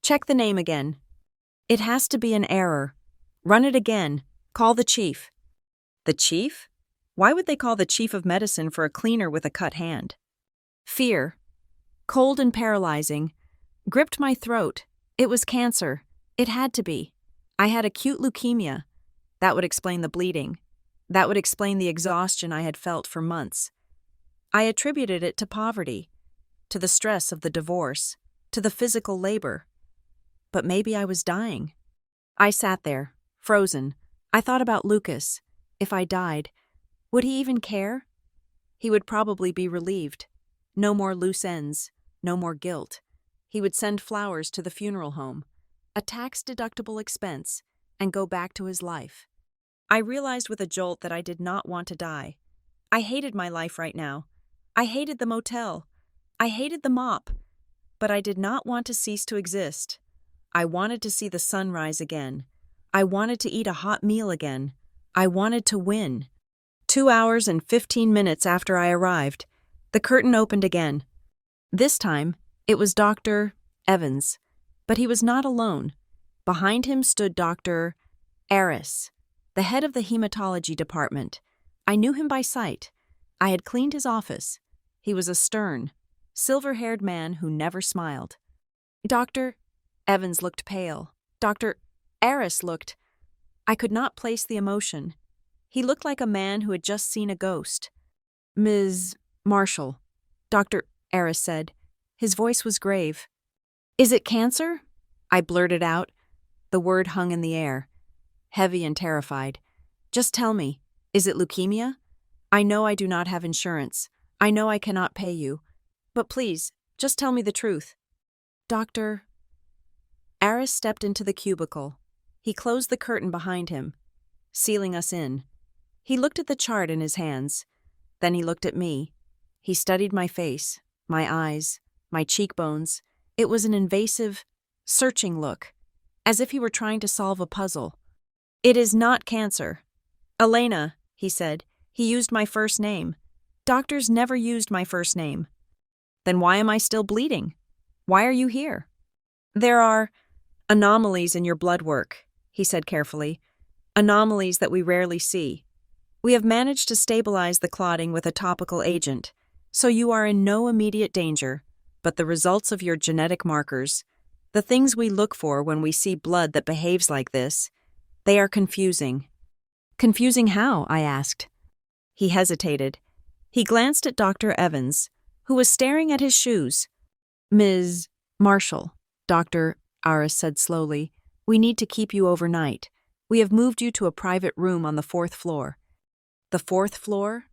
Check the name again. It has to be an error. Run it again. Call the chief." The chief? Why would they call the chief of medicine for a cleaner with a cut hand? Fear, cold and paralyzing, gripped my throat. It was cancer. It had to be. I had acute leukemia. That would explain the bleeding. That would explain the exhaustion I had felt for months. I attributed it to poverty, to the stress of the divorce, to the physical labor. But maybe I was dying. I sat there, frozen. I thought about Lucas. If I died, would he even care? He would probably be relieved. No more loose ends, no more guilt. He would send flowers to the funeral home, a tax-deductible expense, and go back to his life. I realized with a jolt that I did not want to die. I hated my life right now. I hated the motel. I hated the mop. But I did not want to cease to exist. I wanted to see the sun rise again. I wanted to eat a hot meal again. I wanted to win. 2 hours and 15 minutes after I arrived, the curtain opened again. This time, it was Dr. Evans, but he was not alone. Behind him stood Dr. Aris, the head of the hematology department. I knew him by sight. I had cleaned his office. He was a stern, silver-haired man who never smiled. Dr. Evans looked pale. Dr. Aris looked... I could not place the emotion. He looked like a man who had just seen a ghost. "Ms. Marshall," Dr. Aris said. His voice was grave. "Is it cancer?" I blurted out. The word hung in the air, heavy and terrified. "Just tell me, is it leukemia? I know I do not have insurance. I know I cannot pay you. But please, just tell me the truth." Dr. Aris stepped into the cubicle. He closed the curtain behind him, sealing us in. He looked at the chart in his hands. Then he looked at me. He studied my face, my eyes, my cheekbones. It was an invasive, searching look, as if he were trying to solve a puzzle. "It is not cancer." "Elena," he said. He used my first name. Doctors never used my first name. "Then why am I still bleeding? Why are you here?" "There are anomalies in your blood work," he said carefully. "Anomalies that we rarely see. We have managed to stabilize the clotting with a topical agent, so you are in no immediate danger, but the results of your genetic markers, The things we look for when we see blood that behaves like this, they are confusing. Confusing how? I asked. He hesitated. He glanced at Dr. Evans, who was staring at his shoes. Ms. Marshall, Dr. Aris said slowly, we need to keep you overnight. We have moved you to a private room on the 4th floor. The 4th floor?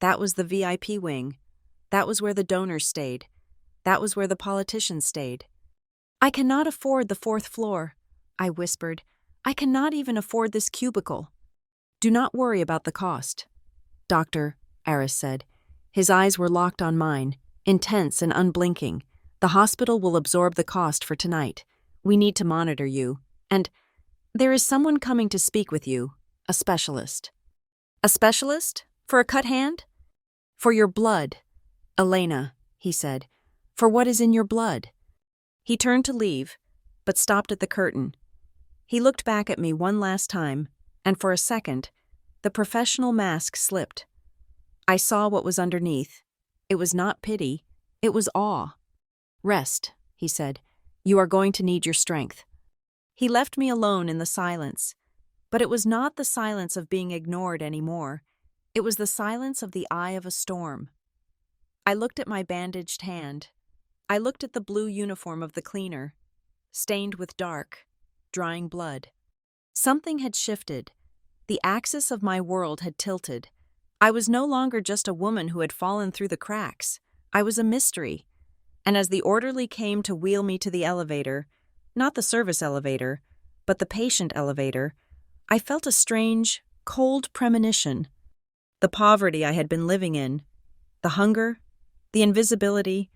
That was the VIP wing. That was where the donors stayed. That was where the politicians stayed. I cannot afford the 4th floor, I whispered. I cannot even afford this cubicle. Do not worry about the cost, Dr. Aris said. His eyes were locked on mine, intense and unblinking. The hospital will absorb the cost for tonight. We need to monitor you. And there is someone coming to speak with you, a specialist. A specialist? For a cut hand? For your blood. Elena, he said. For what is in your blood? He turned to leave, but stopped at the curtain. He looked back at me one last time, and for a second, the professional mask slipped. I saw what was underneath. It was not pity, it was awe. Rest, he said. You are going to need your strength. He left me alone in the silence, but it was not the silence of being ignored anymore. It was the silence of the eye of a storm. I looked at my bandaged hand. I looked at the blue uniform of the cleaner, stained with dark, drying blood. Something had shifted. The axis of my world had tilted. I was no longer just a woman who had fallen through the cracks. I was a mystery. And as the orderly came to wheel me to the elevator, not the service elevator, but the patient elevator, I felt a strange, cold premonition. The poverty I had been living in, the hunger, the invisibility.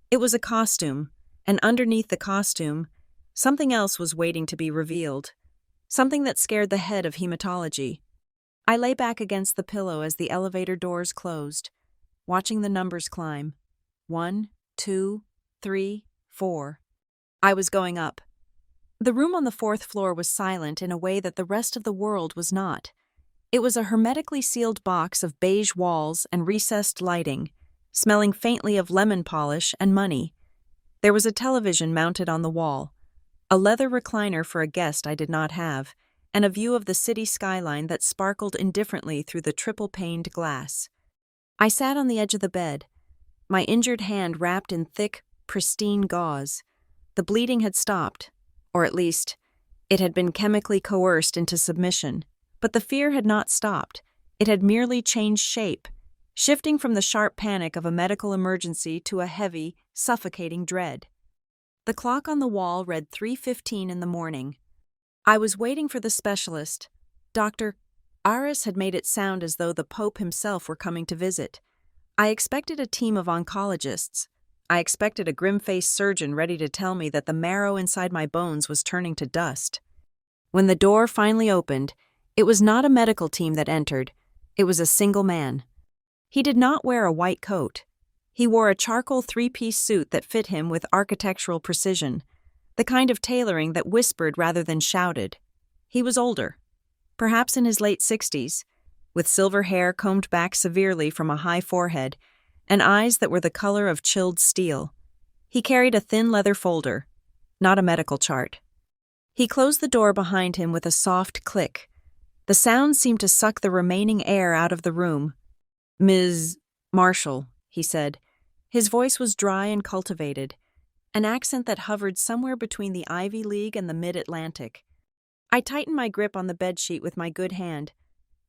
It was a costume, and underneath the costume, something else was waiting to be revealed, something that scared the head of hematology. I lay back against the pillow as the elevator doors closed, watching the numbers climb. 1, 2, 3, 4. I was going up. The room on the 4th floor was silent in a way that the rest of the world was not. It was a hermetically sealed box of beige walls and recessed lighting, smelling faintly of lemon polish and money. There was a television mounted on the wall, a leather recliner for a guest I did not have, and a view of the city skyline that sparkled indifferently through the triple-paned glass. I sat on the edge of the bed, my injured hand wrapped in thick, pristine gauze. The bleeding had stopped, or at least, it had been chemically coerced into submission. But the fear had not stopped. It had merely changed shape, shifting from the sharp panic of a medical emergency to a heavy, suffocating dread. The clock on the wall read 3:15 in the morning. I was waiting for the specialist. Dr. Aris had made it sound as though the Pope himself were coming to visit. I expected a team of oncologists. I expected a grim-faced surgeon ready to tell me that the marrow inside my bones was turning to dust. When the door finally opened, it was not a medical team that entered. It was a single man. He did not wear a white coat. He wore a charcoal 3-piece suit that fit him with architectural precision, the kind of tailoring that whispered rather than shouted. He was older, perhaps in his late 60s, with silver hair combed back severely from a high forehead and eyes that were the color of chilled steel. He carried a thin leather folder, not a medical chart. He closed the door behind him with a soft click. The sound seemed to suck the remaining air out of the room. Ms. Marshall, he said. His voice was dry and cultivated, an accent that hovered somewhere between the Ivy League and the Mid-Atlantic. I tightened my grip on the bedsheet with my good hand.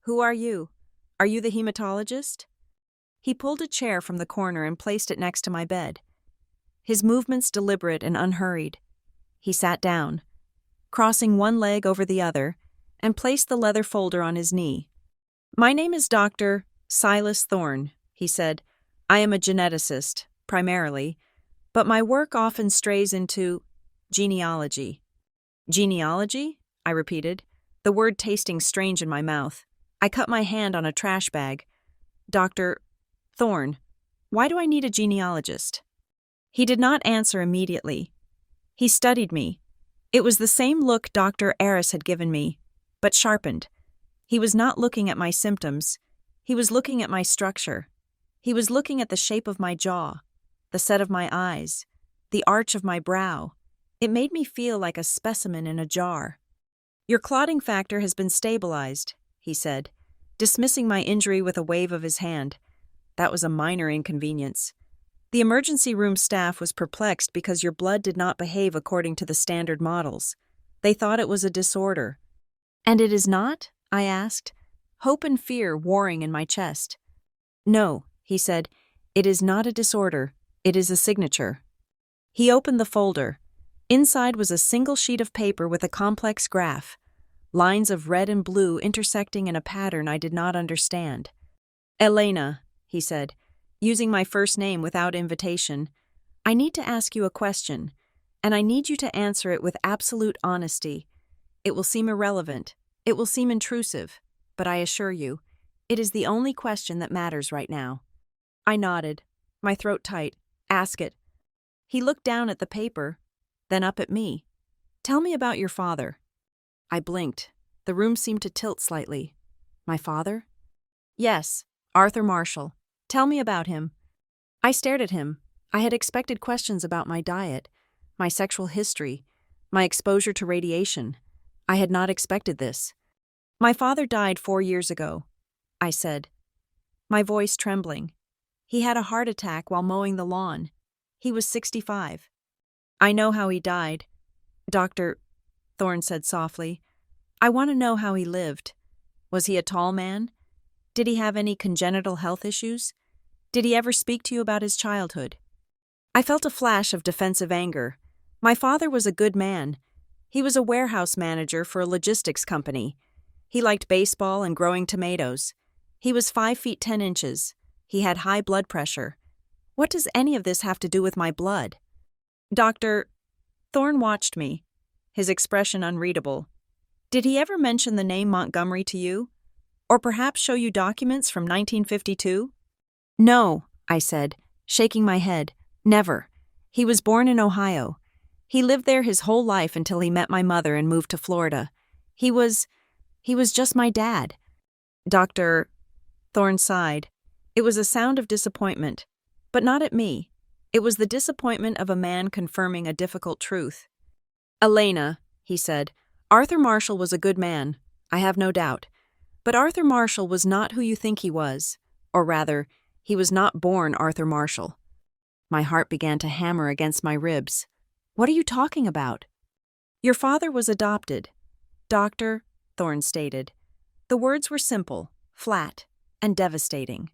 Who are you? Are you the hematologist? He pulled a chair from the corner and placed it next to my bed. His movements deliberate and unhurried. He sat down, crossing one leg over the other, and placed the leather folder on his knee. My name is Dr. Silas Thorne, he said. I am a geneticist, primarily, but my work often strays into genealogy. Genealogy? I repeated, the word tasting strange in my mouth. I cut my hand on a trash bag. Dr. Thorne, why do I need a genealogist? He did not answer immediately. He studied me. It was the same look Dr. Aris had given me, but sharpened. He was not looking at my symptoms. He was looking at my structure. He was looking at the shape of my jaw, the set of my eyes, the arch of my brow. It made me feel like a specimen in a jar. Your clotting factor has been stabilized, he said, dismissing my injury with a wave of his hand. That was a minor inconvenience. The emergency room staff was perplexed because your blood did not behave according to the standard models. They thought it was a disorder. And it is not? I asked, hope and fear warring in my chest. No, he said, it is not a disorder, it is a signature. He opened the folder. Inside was a single sheet of paper with a complex graph, lines of red and blue intersecting in a pattern I did not understand. Elena, he said, using my first name without invitation, I need to ask you a question, and I need you to answer it with absolute honesty. It will seem irrelevant, it will seem intrusive, but I assure you, it is the only question that matters right now. I nodded, my throat tight. Ask it. He looked down at the paper, then up at me. Tell me about your father. I blinked. The room seemed to tilt slightly. My father? Yes, Arthur Marshall. Tell me about him. I stared at him. I had expected questions about my diet, my sexual history, my exposure to radiation. I had not expected this. My father died 4 years ago, I said, my voice trembling. He had a heart attack while mowing the lawn. He was 65. I know how he died. Dr. Thorne said softly. I want to know how he lived. Was he a tall man? Did he have any congenital health issues? Did he ever speak to you about his childhood? I felt a flash of defensive anger. My father was a good man. He was a warehouse manager for a logistics company. He liked baseball and growing tomatoes. He was 5 feet 10 inches. He had high blood pressure. What does any of this have to do with my blood? Dr. Thorne watched me, his expression unreadable. Did he ever mention the name Montgomery to you? Or perhaps show you documents from 1952? No, I said, shaking my head. Never. He was born in Ohio. He lived there his whole life until he met my mother and moved to Florida. He was just my dad. Dr. Thorne sighed. It was a sound of disappointment, but not at me. It was the disappointment of a man confirming a difficult truth. Elena, he said, Arthur Marshall was a good man, I have no doubt. But Arthur Marshall was not who you think he was. Or rather, he was not born Arthur Marshall. My heart began to hammer against my ribs. What are you talking about? Your father was adopted. Dr. Thorne stated. The words were simple, flat, and devastating.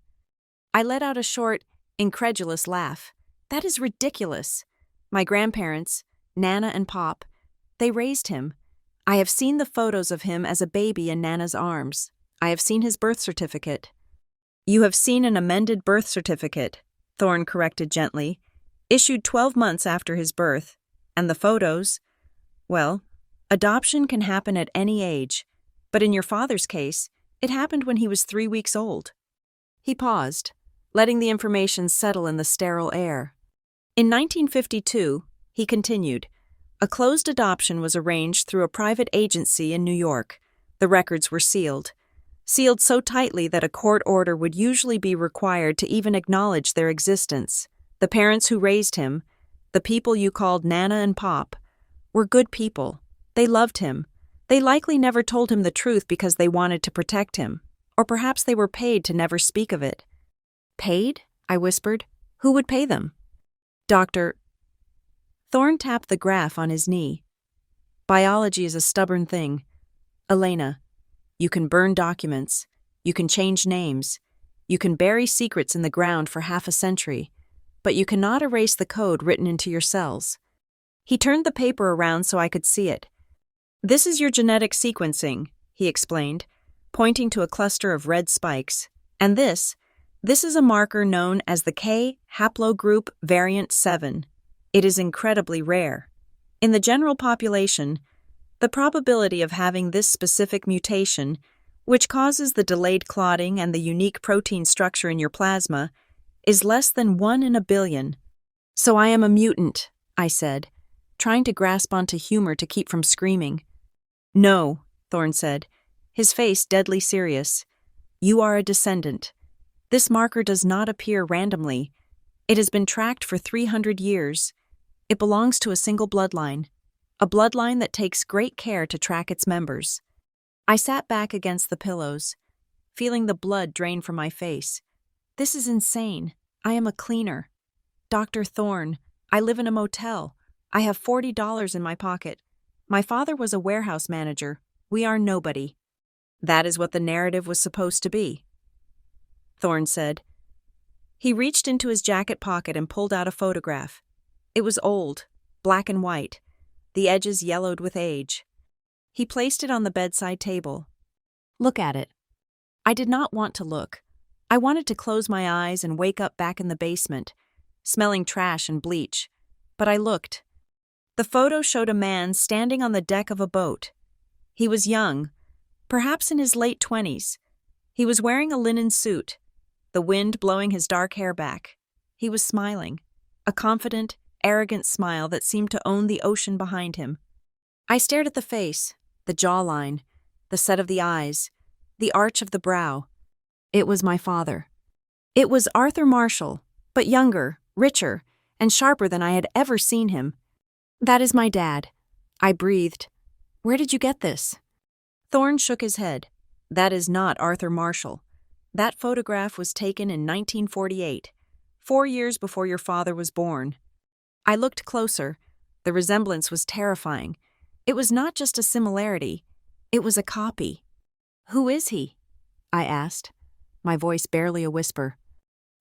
I let out a short, incredulous laugh. That is ridiculous. My grandparents, Nana and Pop, they raised him. I have seen the photos of him as a baby in Nana's arms. I have seen his birth certificate. You have seen an amended birth certificate, Thorne corrected gently, issued 12 months after his birth. And the photos? Well, adoption can happen at any age, but in your father's case, it happened when he was 3 weeks old. He paused, letting the information settle in the sterile air. In 1952, he continued, a closed adoption was arranged through a private agency in New York. The records were sealed so tightly that a court order would usually be required to even acknowledge their existence. The parents who raised him, the people you called Nana and Pop, were good people. They loved him. They likely never told him the truth because they wanted to protect him, or perhaps they were paid to never speak of it. Paid? I whispered. Who would pay them? Dr. Thorne tapped the graph on his knee. Biology is a stubborn thing. Elena, you can burn documents. You can change names. You can bury secrets in the ground for half a century, but you cannot erase the code written into your cells. He turned the paper around so I could see it. This is your genetic sequencing, he explained, pointing to a cluster of red spikes. And this is a marker known as the K haplogroup variant 7. It is incredibly rare. In the general population, the probability of having this specific mutation, which causes the delayed clotting and the unique protein structure in your plasma, is less than 1 in a billion. So I am a mutant, I said, trying to grasp onto humor to keep from screaming. No, Thorne said, his face deadly serious. You are a descendant. This marker does not appear randomly. It has been tracked for 300 years. It belongs to a single bloodline. a bloodline that takes great care to track its members. I sat back against the pillows, feeling the blood drain from my face. This is insane. I am a cleaner. Dr. Thorne, I live in a motel. I have $40 in my pocket. My father was a warehouse manager. We are nobody. That is what the narrative was supposed to be, Thorne said. He reached into his jacket pocket and pulled out a photograph. It was old, black and white, the edges yellowed with age. He placed it on the bedside table. Look at it. I did not want to look. I wanted to close my eyes and wake up back in the basement, smelling trash and bleach. But I looked. The photo showed a man standing on the deck of a boat. He was young, perhaps in his late 20s. He was wearing a linen suit, the wind blowing his dark hair back. He was smiling, a confident, arrogant smile that seemed to own the ocean behind him. I stared at the face, the jawline, the set of the eyes, the arch of the brow. It was my father. It was Arthur Marshall, but younger, richer, and sharper than I had ever seen him. That is my dad. I breathed. Where did you get this? Thorne shook his head. That is not Arthur Marshall. That photograph was taken in 1948, 4 years before your father was born. I looked closer. The resemblance was terrifying. It was not just a similarity. It was a copy. Who is he? I asked, my voice barely a whisper.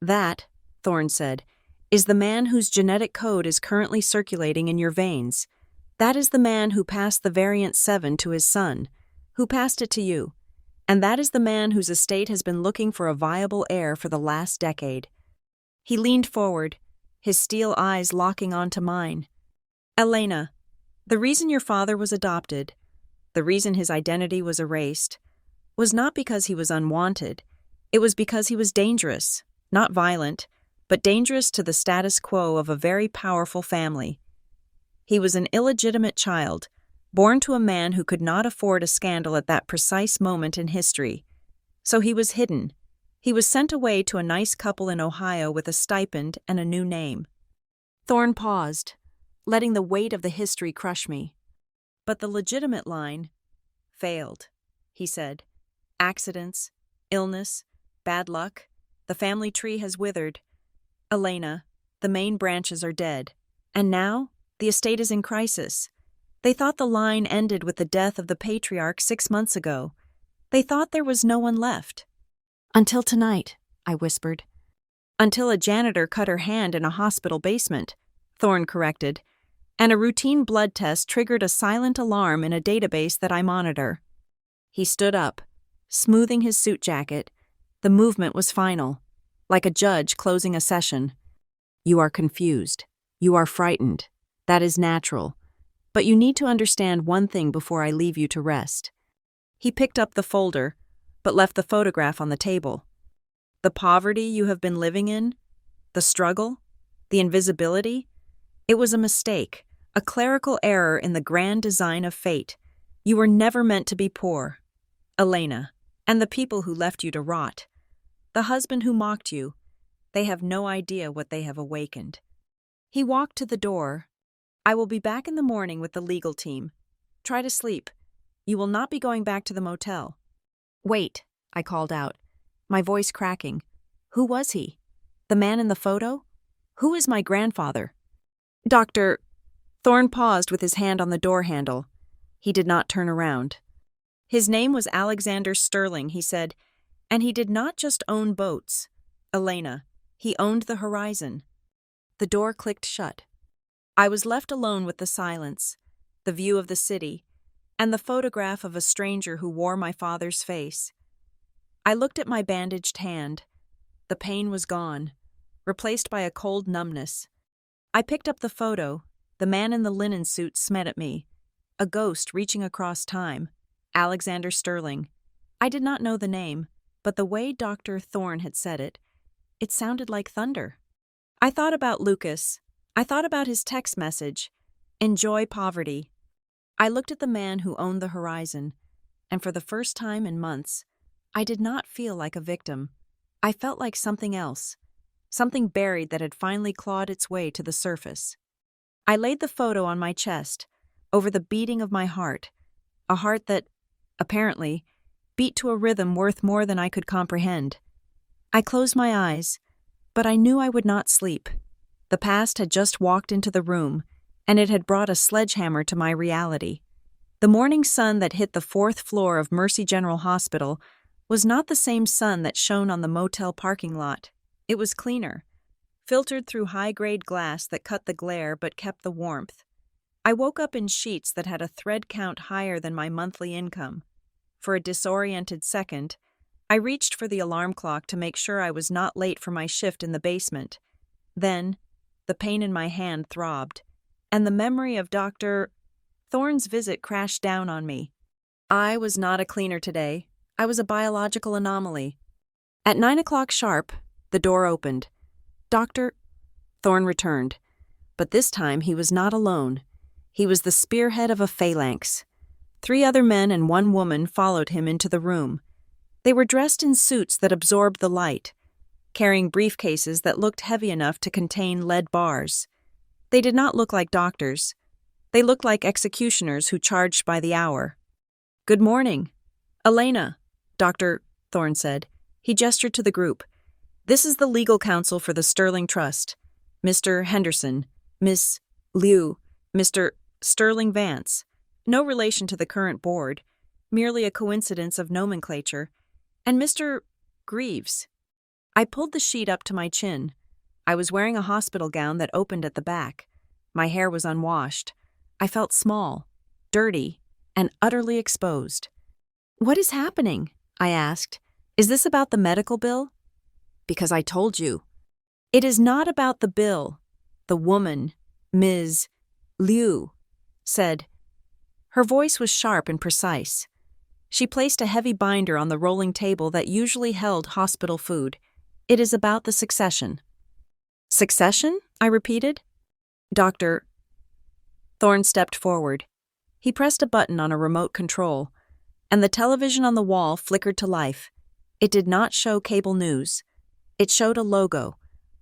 That, Thorne said, is the man whose genetic code is currently circulating in your veins. That is the man who passed the variant 7 to his son, who passed it to you. And that is the man whose estate has been looking for a viable heir for the last decade. He leaned forward, his steel eyes locking onto mine. Elena, the reason your father was adopted, the reason his identity was erased, was not because he was unwanted. It was because he was dangerous, not violent, but dangerous to the status quo of a very powerful family. He was an illegitimate child, born to a man who could not afford a scandal at that precise moment in history. So he was hidden. He was sent away to a nice couple in Ohio with a stipend and a new name. Thorne paused, letting the weight of the history crush me. But the legitimate line failed, he said. Accidents, illness, bad luck, the family tree has withered. Elena, the main branches are dead. And now, the estate is in crisis. They thought the line ended with the death of the patriarch 6 months ago. They thought there was no one left. Until tonight, I whispered. Until a janitor cut her hand in a hospital basement, Thorne corrected, and a routine blood test triggered a silent alarm in a database that I monitor. He stood up, smoothing his suit jacket. The movement was final, like a judge closing a session. You are confused. You are frightened. That is natural. But you need to understand one thing before I leave you to rest. He picked up the folder, but left the photograph on the table. The poverty you have been living in, the struggle, the invisibility, it was a mistake, a clerical error in the grand design of fate. You were never meant to be poor. Elena, and the people who left you to rot. The husband who mocked you, they have no idea what they have awakened. He walked to the door. I will be back in the morning with the legal team. Try to sleep. You will not be going back to the motel. Wait, I called out, my voice cracking. Who was he? The man in the photo? Who is my grandfather? Dr. Thorne paused with his hand on the door handle. He did not turn around. His name was Alexander Sterling, he said, and he did not just own boats. Elena, he owned the horizon. The door clicked shut. I was left alone with the silence, the view of the city, and the photograph of a stranger who wore my father's face. I looked at my bandaged hand. The pain was gone, replaced by a cold numbness. I picked up the photo. The man in the linen suit smiled at me, a ghost reaching across time. Alexander Sterling. I did not know the name, but the way Dr. Thorne had said it, it sounded like thunder. I thought about Lucas. I thought about his text message, enjoy poverty. I looked at the man who owned the horizon, and for the first time in months, I did not feel like a victim. I felt like something else, something buried that had finally clawed its way to the surface. I laid the photo on my chest, over the beating of my heart, a heart that, apparently, beat to a rhythm worth more than I could comprehend. I closed my eyes, but I knew I would not sleep. The past had just walked into the room, and it had brought a sledgehammer to my reality. The morning sun that hit the 4th floor of Mercy General Hospital was not the same sun that shone on the motel parking lot. It was cleaner, filtered through high-grade glass that cut the glare but kept the warmth. I woke up in sheets that had a thread count higher than my monthly income. For a disoriented second, I reached for the alarm clock to make sure I was not late for my shift in the basement. Then, the pain in my hand throbbed, and the memory of Dr. Thorne's visit crashed down on me. I was not a cleaner today. I was a biological anomaly. At 9 o'clock sharp, the door opened. Dr. Thorne returned, but this time he was not alone. He was the spearhead of a phalanx. 3 other men and 1 woman followed him into the room. They were dressed in suits that absorbed the light, carrying briefcases that looked heavy enough to contain lead bars. They did not look like doctors. They looked like executioners who charged by the hour. "Good morning. Elena," Dr. Thorne said. He gestured to the group. "This is the legal counsel for the Sterling Trust. Mr. Henderson, Miss Liu, Mr. Sterling Vance. No relation to the current board, merely a coincidence of nomenclature. And Mr. Greaves." I pulled the sheet up to my chin. I was wearing a hospital gown that opened at the back. My hair was unwashed. I felt small, dirty, and utterly exposed. "What is happening?" I asked. "Is this about the medical bill?" "Because I told you." "It is not about the bill," the woman, Ms. Liu, said. Her voice was sharp and precise. She placed a heavy binder on the rolling table that usually held hospital food. "It is about the succession." "Succession?" I repeated. Dr. Thorne stepped forward. He pressed a button on a remote control, and the television on the wall flickered to life. It did not show cable news. It showed a logo,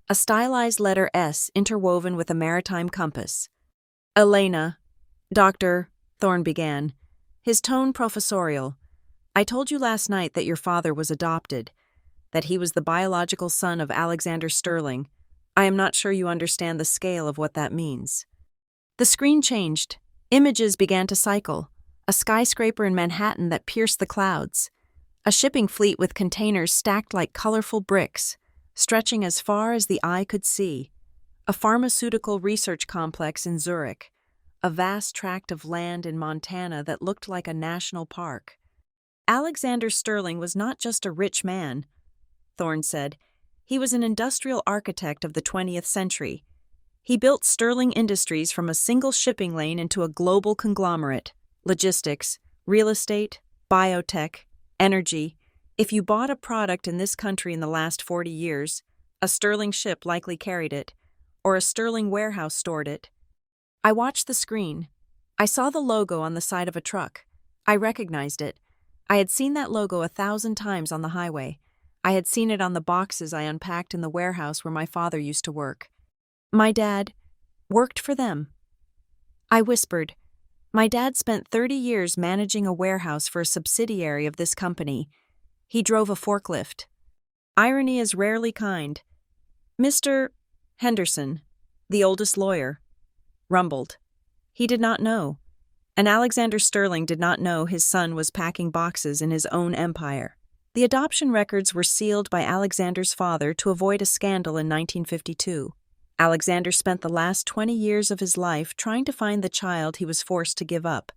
a stylized letter S interwoven with a maritime compass. "Elena," Dr. Thorne began, his tone professorial, "I told you last night that your father was adopted, that he was the biological son of Alexander Sterling. I am not sure you understand the scale of what that means." The screen changed. Images began to cycle. A skyscraper in Manhattan that pierced the clouds. A shipping fleet with containers stacked like colorful bricks, stretching as far as the eye could see. A pharmaceutical research complex in Zurich. A vast tract of land in Montana that looked like a national park. Alexander Sterling was not just a rich man, Thorne said. He was an industrial architect of the 20th century. He built Sterling Industries from a single shipping lane into a global conglomerate. Logistics, real estate, biotech, energy. If you bought a product in this country in the last 40 years, a Sterling ship likely carried it, or a Sterling warehouse stored it. I watched the screen. I saw the logo on the side of a truck. I recognized it. I had seen that logo 1,000 times on the highway. I had seen it on the boxes I unpacked in the warehouse where my father used to work. My dad worked for them. I whispered. My dad spent 30 years managing a warehouse for a subsidiary of this company. He drove a forklift. Irony is rarely kind. Mr. Henderson, the oldest lawyer, rumbled. He did not know. And Alexander Sterling did not know his son was packing boxes in his own empire. The adoption records were sealed by Alexander's father to avoid a scandal in 1952. Alexander spent the last 20 years of his life trying to find the child he was forced to give up.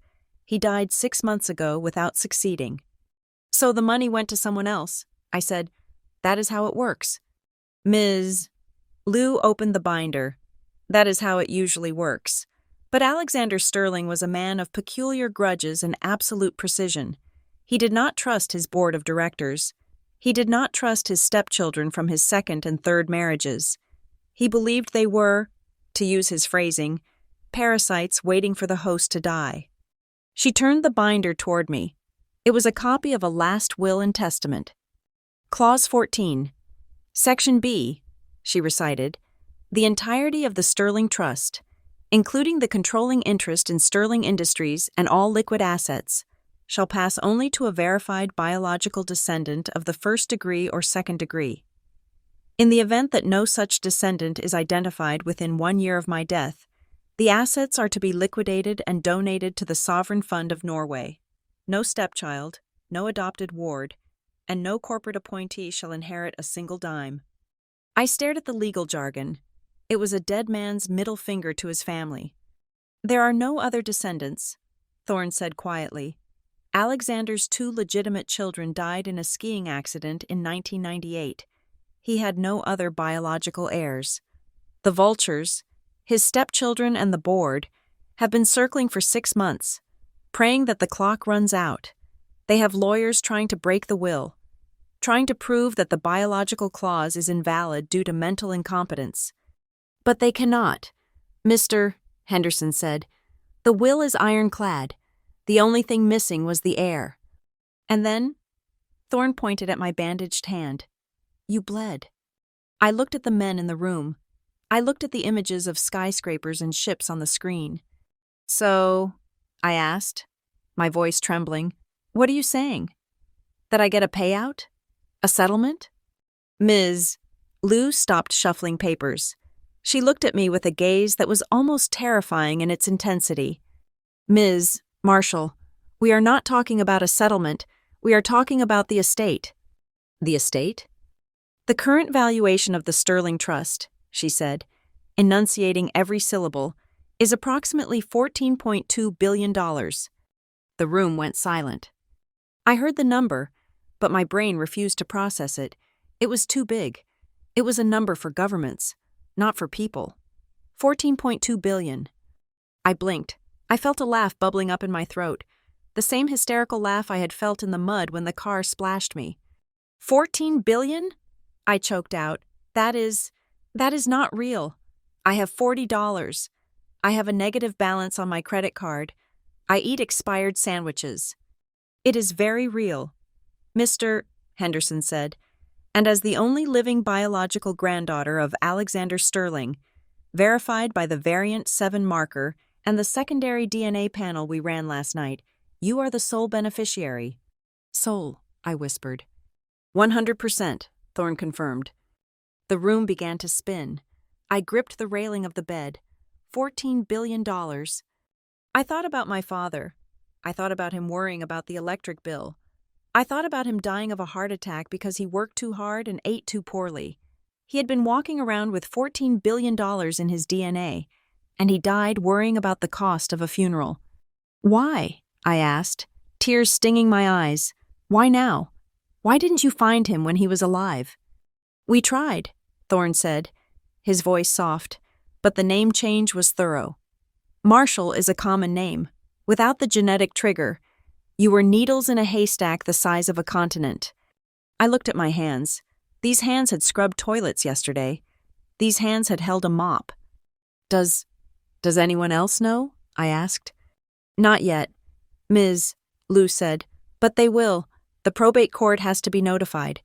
He died 6 months ago without succeeding. So the money went to someone else, I said. That is how it works. Ms. Liu opened the binder. That is how it usually works. But Alexander Sterling was a man of peculiar grudges and absolute precision. He did not trust his board of directors. He did not trust his stepchildren from his second and third marriages. He believed they were, to use his phrasing, parasites waiting for the host to die. She turned the binder toward me. It was a copy of a last will and testament. Clause 14. Section B, she recited, the entirety of the Sterling Trust, including the controlling interest in Sterling Industries and all liquid assets, shall pass only to a verified biological descendant of the first degree or second degree. In the event that no such descendant is identified within 1 year of my death, the assets are to be liquidated and donated to the Sovereign Fund of Norway. No stepchild, no adopted ward, and no corporate appointee shall inherit a single dime. I stared at the legal jargon. It was a dead man's middle finger to his family. There are no other descendants, Thorne said quietly. Alexander's 2 legitimate children died in a skiing accident in 1998. He had no other biological heirs. The vultures, his stepchildren and the board, have been circling for 6 months, praying that the clock runs out. They have lawyers trying to break the will, trying to prove that the biological clause is invalid due to mental incompetence. But they cannot. Mr. Henderson said, the will is ironclad. The only thing missing was the heir. And then, Thorne pointed at my bandaged hand. You bled. I looked at the men in the room. I looked at the images of skyscrapers and ships on the screen. So, I asked, my voice trembling, what are you saying? That I get a payout? A settlement? Ms. Lou stopped shuffling papers. She looked at me with a gaze that was almost terrifying in its intensity. Ms. Marshall, we are not talking about a settlement. We are talking about the estate. The estate? The current valuation of the Sterling Trust, she said, enunciating every syllable, is approximately $14.2 billion. The room went silent. I heard the number, but my brain refused to process it. It was too big. It was a number for governments, not for people. 14.2 billion. I blinked. I felt a laugh bubbling up in my throat, the same hysterical laugh I had felt in the mud when the car splashed me. 14 billion? I choked out. That is not real. I have $40. I have a negative balance on my credit card. I eat expired sandwiches. It is very real, Mr. Henderson said, and as the only living biological granddaughter of Alexander Sterling, verified by the variant 7 marker and the secondary DNA panel we ran last night, you are the sole beneficiary. Sole, I whispered. 100%, Thorne confirmed. The room began to spin. I gripped the railing of the bed. $14 billion. I thought about my father. I thought about him worrying about the electric bill. I thought about him dying of a heart attack because he worked too hard and ate too poorly. He had been walking around with $14 billion in his DNA, and he died worrying about the cost of a funeral. Why? I asked, tears stinging my eyes. Why now? Why didn't you find him when he was alive? We tried, Thorne said, his voice soft, but the name change was thorough. Marshall is a common name. Without the genetic trigger, you were needles in a haystack the size of a continent. I looked at my hands. These hands had scrubbed toilets yesterday. These hands had held a mop. Does anyone else know? I asked. Not yet, Ms. Lou said, but they will. The probate court has to be notified.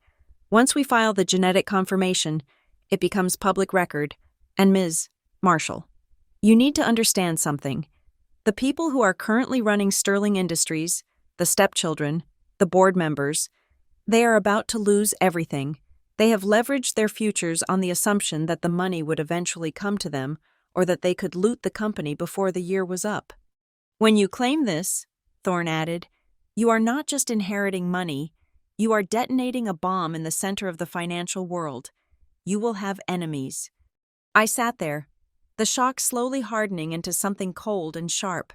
Once we file the genetic confirmation, it becomes public record. And Ms. Marshall, you need to understand something. The people who are currently running Sterling Industries, the stepchildren, the board members, they are about to lose everything. They have leveraged their futures on the assumption that the money would eventually come to them or that they could loot the company before the year was up. When you claim this, Thorne added, you are not just inheriting money, you are detonating a bomb in the center of the financial world. You will have enemies. I sat there, the shock slowly hardening into something cold and sharp.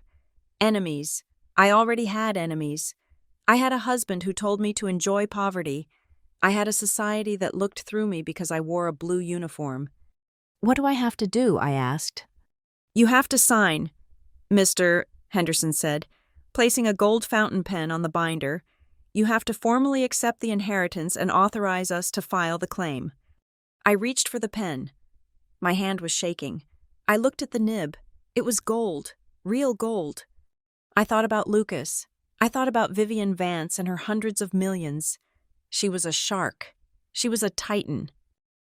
Enemies. I already had enemies. I had a husband who told me to enjoy poverty. I had a society that looked through me because I wore a blue uniform. What do I have to do? I asked. You have to sign, Mr. Henderson said, placing a gold fountain pen on the binder. You have to formally accept the inheritance and authorize us to file the claim. I reached for the pen. My hand was shaking. I looked at the nib. It was gold, real gold. I thought about Lucas. I thought about Vivian Vance and her hundreds of millions. She was a shark. She was a titan.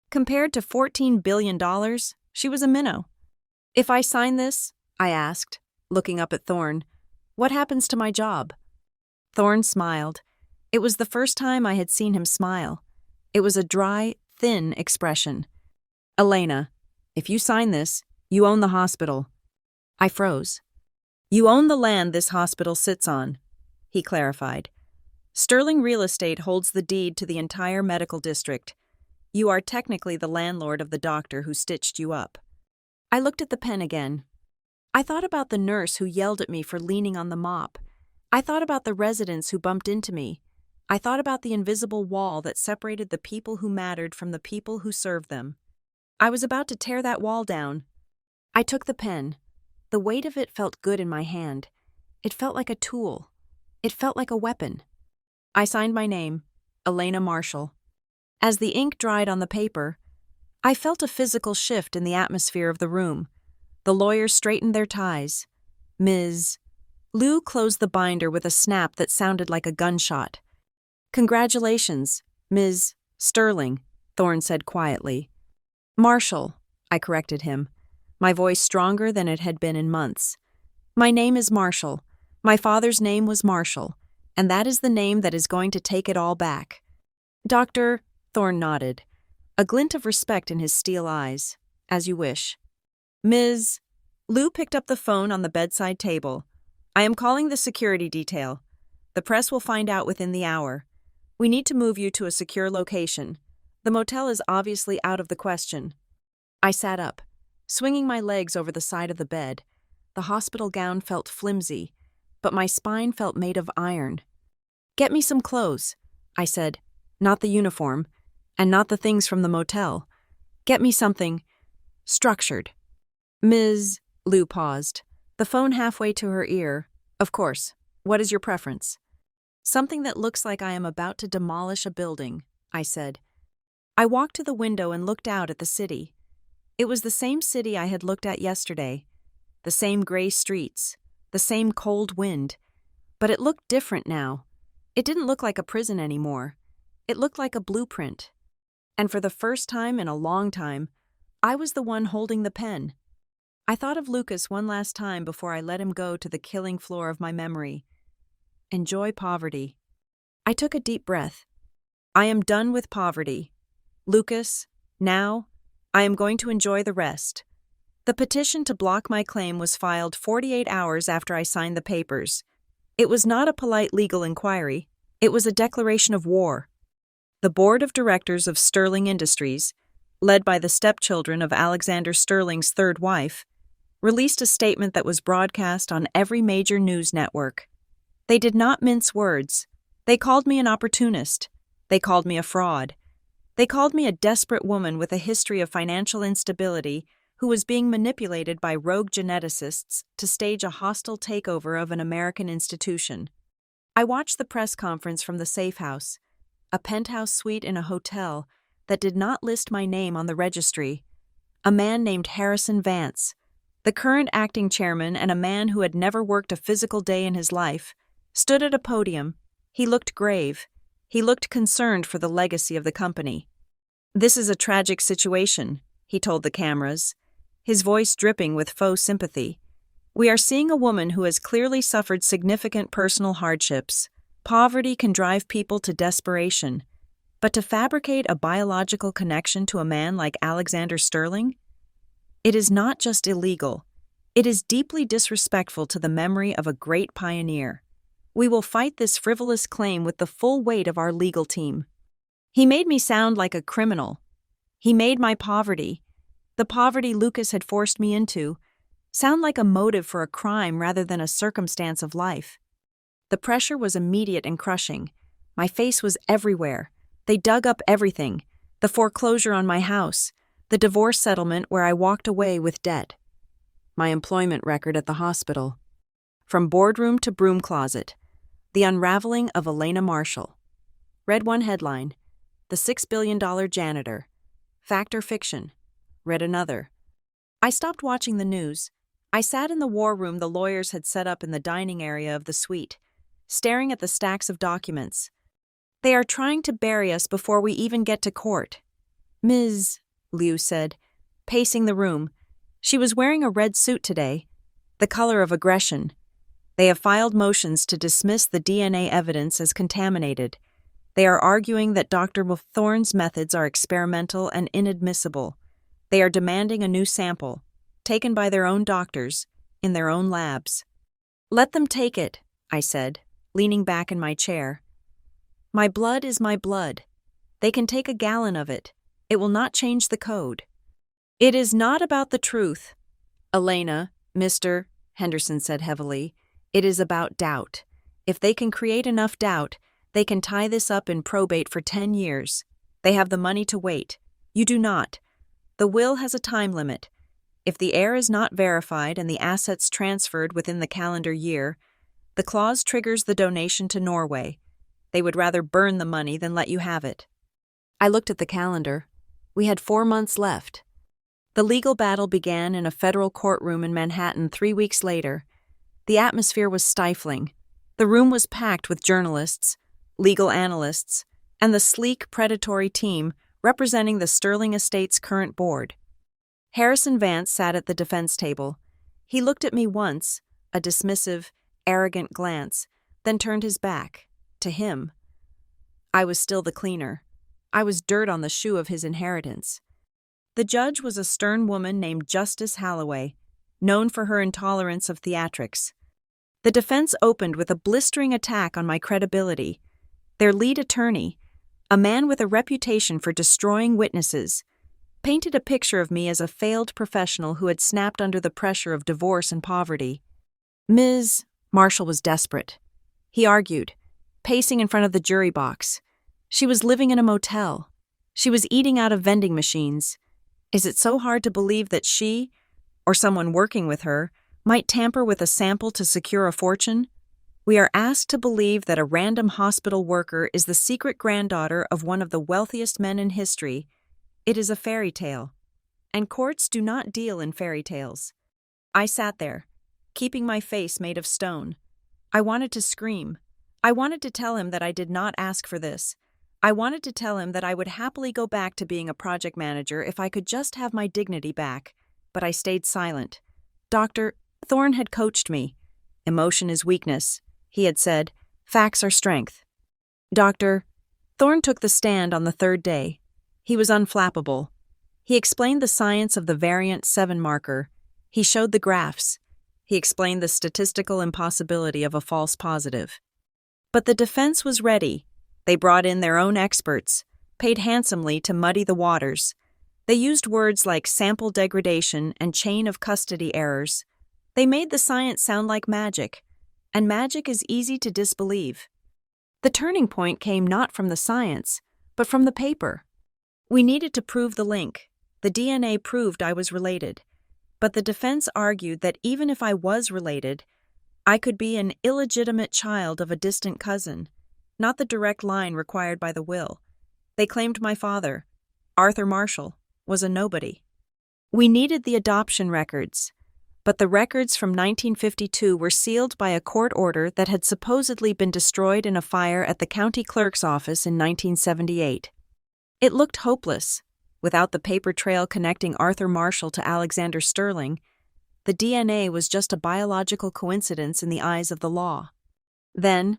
Compared to $14 billion, she was a minnow. If I sign this, I asked, looking up at Thorne, what happens to my job? Thorne smiled. It was the first time I had seen him smile. It was a dry, thin expression. Elena, if you sign this, you own the hospital. I froze. You own the land this hospital sits on, he clarified. Sterling Real Estate holds the deed to the entire medical district. You are technically the landlord of the doctor who stitched you up. I looked at the pen again. I thought about the nurse who yelled at me for leaning on the mop. I thought about the residents who bumped into me. I thought about the invisible wall that separated the people who mattered from the people who served them. I was about to tear that wall down. I took the pen. The weight of it felt good in my hand. It felt like a tool. It felt like a weapon. I signed my name, Elena Marshall. As the ink dried on the paper, I felt a physical shift in the atmosphere of the room. The lawyers straightened their ties. Ms. Lou closed the binder with a snap that sounded like a gunshot. Congratulations, Ms. Sterling, Thorne said quietly. Marshall, I corrected him, my voice stronger than it had been in months. My name is Marshall. My father's name was Marshall, and that is the name that is going to take it all back. Doctor, Thorne nodded, a glint of respect in his steel eyes. As you wish. Ms. Lou picked up the phone on the bedside table. I am calling the security detail. The press will find out within the hour. We need to move you to a secure location. The motel is obviously out of the question. I sat up, swinging my legs over the side of the bed. The hospital gown felt flimsy, but my spine felt made of iron. Get me some clothes, I said, not the uniform, and not the things from the motel. Get me something structured. Ms. Lou paused, the phone halfway to her ear. Of course. What is your preference? Something that looks like I am about to demolish a building, I said. I walked to the window and looked out at the city. It was the same city I had looked at yesterday, the same gray streets, the same cold wind, but it looked different now. It didn't look like a prison anymore. It looked like a blueprint. And for the first time in a long time, I was the one holding the pen. I thought of Lucas one last time before I let him go to the killing floor of my memory. Enjoy poverty. I took a deep breath. I am done with poverty. Lucas, now, I am going to enjoy the rest. The petition to block my claim was filed 48 hours after I signed the papers. It was not a polite legal inquiry. It was a declaration of war. The board of directors of Sterling Industries, led by the stepchildren of Alexander Sterling's third wife, released a statement that was broadcast on every major news network. They did not mince words. They called me an opportunist. They called me a fraud. They called me a desperate woman with a history of financial instability who was being manipulated by rogue geneticists to stage a hostile takeover of an American institution. I watched the press conference from the safe house, a penthouse suite in a hotel that did not list my name on the registry. A man named Harrison Vance, the current acting chairman and a man who had never worked a physical day in his life, stood at a podium. He looked grave. He looked concerned for the legacy of the company. This is a tragic situation, he told the cameras, his voice dripping with faux sympathy. We are seeing a woman who has clearly suffered significant personal hardships. Poverty can drive people to desperation. But to fabricate a biological connection to a man like Alexander Sterling? It is not just illegal. It is deeply disrespectful to the memory of a great pioneer. We will fight this frivolous claim with the full weight of our legal team. He made me sound like a criminal. He made my poverty, the poverty Lucas had forced me into, sound like a motive for a crime rather than a circumstance of life. The pressure was immediate and crushing. My face was everywhere. They dug up everything, the foreclosure on my house, the divorce settlement where I walked away with debt, my employment record at the hospital, from boardroom to broom closet, the unraveling of Elena Marshall. Read one headline, The $6 billion Janitor, Fact or Fiction. Read another. I stopped watching the news. I sat in the war room the lawyers had set up in the dining area of the suite, staring at the stacks of documents. They are trying to bury us before we even get to court. Ms. Liu said, pacing the room. She was wearing a red suit today, the color of aggression. They have filed motions to dismiss the DNA evidence as contaminated. They are arguing that Dr. Thorne's methods are experimental and inadmissible. They are demanding a new sample, taken by their own doctors, in their own labs. Let them take it, I said, leaning back in my chair. My blood is my blood. They can take a gallon of it. It will not change the code. It is not about the truth. Elena, Mr. Henderson said heavily, it is about doubt. If they can create enough doubt, they can tie this up in probate for 10 years. They have the money to wait. You do not. The will has a time limit. If the heir is not verified and the assets transferred within the calendar year, the clause triggers the donation to Norway. They would rather burn the money than let you have it. I looked at the calendar. We had 4 months left. The legal battle began in a federal courtroom in Manhattan 3 weeks later. The atmosphere was stifling. The room was packed with journalists, legal analysts, and the sleek, predatory team representing the Sterling Estate's current board. Harrison Vance sat at the defense table. He looked at me once, a dismissive, arrogant glance, then turned his back, to him. I was still the cleaner. I was dirt on the shoe of his inheritance. The judge was a stern woman named Justice Halloway, known for her intolerance of theatrics. The defense opened with a blistering attack on my credibility. Their lead attorney, a man with a reputation for destroying witnesses, painted a picture of me as a failed professional who had snapped under the pressure of divorce and poverty. Ms. Marshall was desperate. He argued, pacing in front of the jury box. She was living in a motel. She was eating out of vending machines. Is it so hard to believe that she, or someone working with her, might tamper with a sample to secure a fortune? We are asked to believe that a random hospital worker is the secret granddaughter of one of the wealthiest men in history. It is a fairy tale, and courts do not deal in fairy tales. I sat there, keeping my face made of stone. I wanted to scream. I wanted to tell him that I did not ask for this. I wanted to tell him that I would happily go back to being a project manager if I could just have my dignity back, but I stayed silent. Dr. Thorne had coached me. Emotion is weakness, he had said. Facts are strength. Dr. Thorne took the stand on the third day. He was unflappable. He explained the science of the variant 7 marker. He showed the graphs. He explained the statistical impossibility of a false positive. But the defense was ready. They brought in their own experts, paid handsomely to muddy the waters. They used words like sample degradation and chain of custody errors. They made the science sound like magic, and magic is easy to disbelieve. The turning point came not from the science, but from the paper. We needed to prove the link. The DNA proved I was related. But the defense argued that even if I was related, I could be an illegitimate child of a distant cousin, not the direct line required by the will. They claimed my father, Arthur Marshall, was a nobody. We needed the adoption records, but the records from 1952 were sealed by a court order that had supposedly been destroyed in a fire at the county clerk's office in 1978. It looked hopeless. Without the paper trail connecting Arthur Marshall to Alexander Sterling, the DNA was just a biological coincidence in the eyes of the law. Then,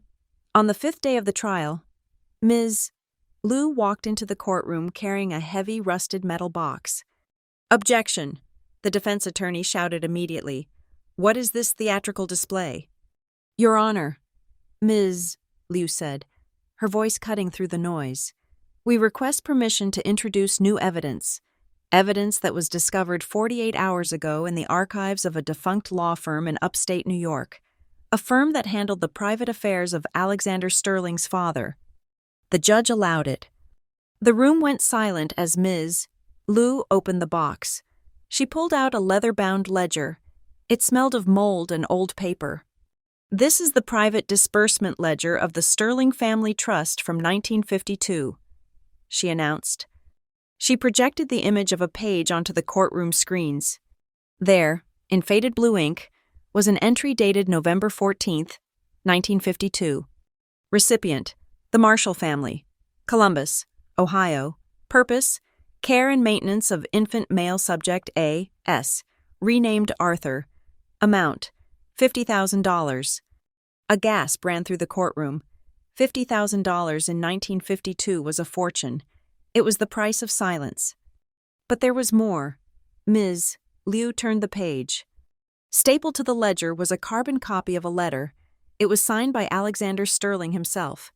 on the 5th day of the trial, Ms. Liu walked into the courtroom carrying a heavy, rusted metal box. Objection, the defense attorney shouted immediately. What is this theatrical display? Your Honor, Ms. Liu said, her voice cutting through the noise. We request permission to introduce new evidence that was discovered 48 hours ago in the archives of a defunct law firm in upstate New York, a firm that handled the private affairs of Alexander Sterling's father. The judge allowed it. The room went silent as Ms. Liu opened the box. She pulled out a leather-bound ledger. It smelled of mold and old paper. This is the private disbursement ledger of the Sterling Family Trust from 1952, she announced. She projected the image of a page onto the courtroom screens. There, in faded blue ink, was an entry dated November 14th, 1952. Recipient, the Marshall family, Columbus, Ohio. Purpose, care and maintenance of infant male subject A.S., renamed Arthur. Amount, $50,000. A gasp ran through the courtroom. $50,000 in 1952 was a fortune. It was the price of silence. But there was more. Ms. Liu turned the page. Stapled to the ledger was a carbon copy of a letter. It was signed by Alexander Sterling himself.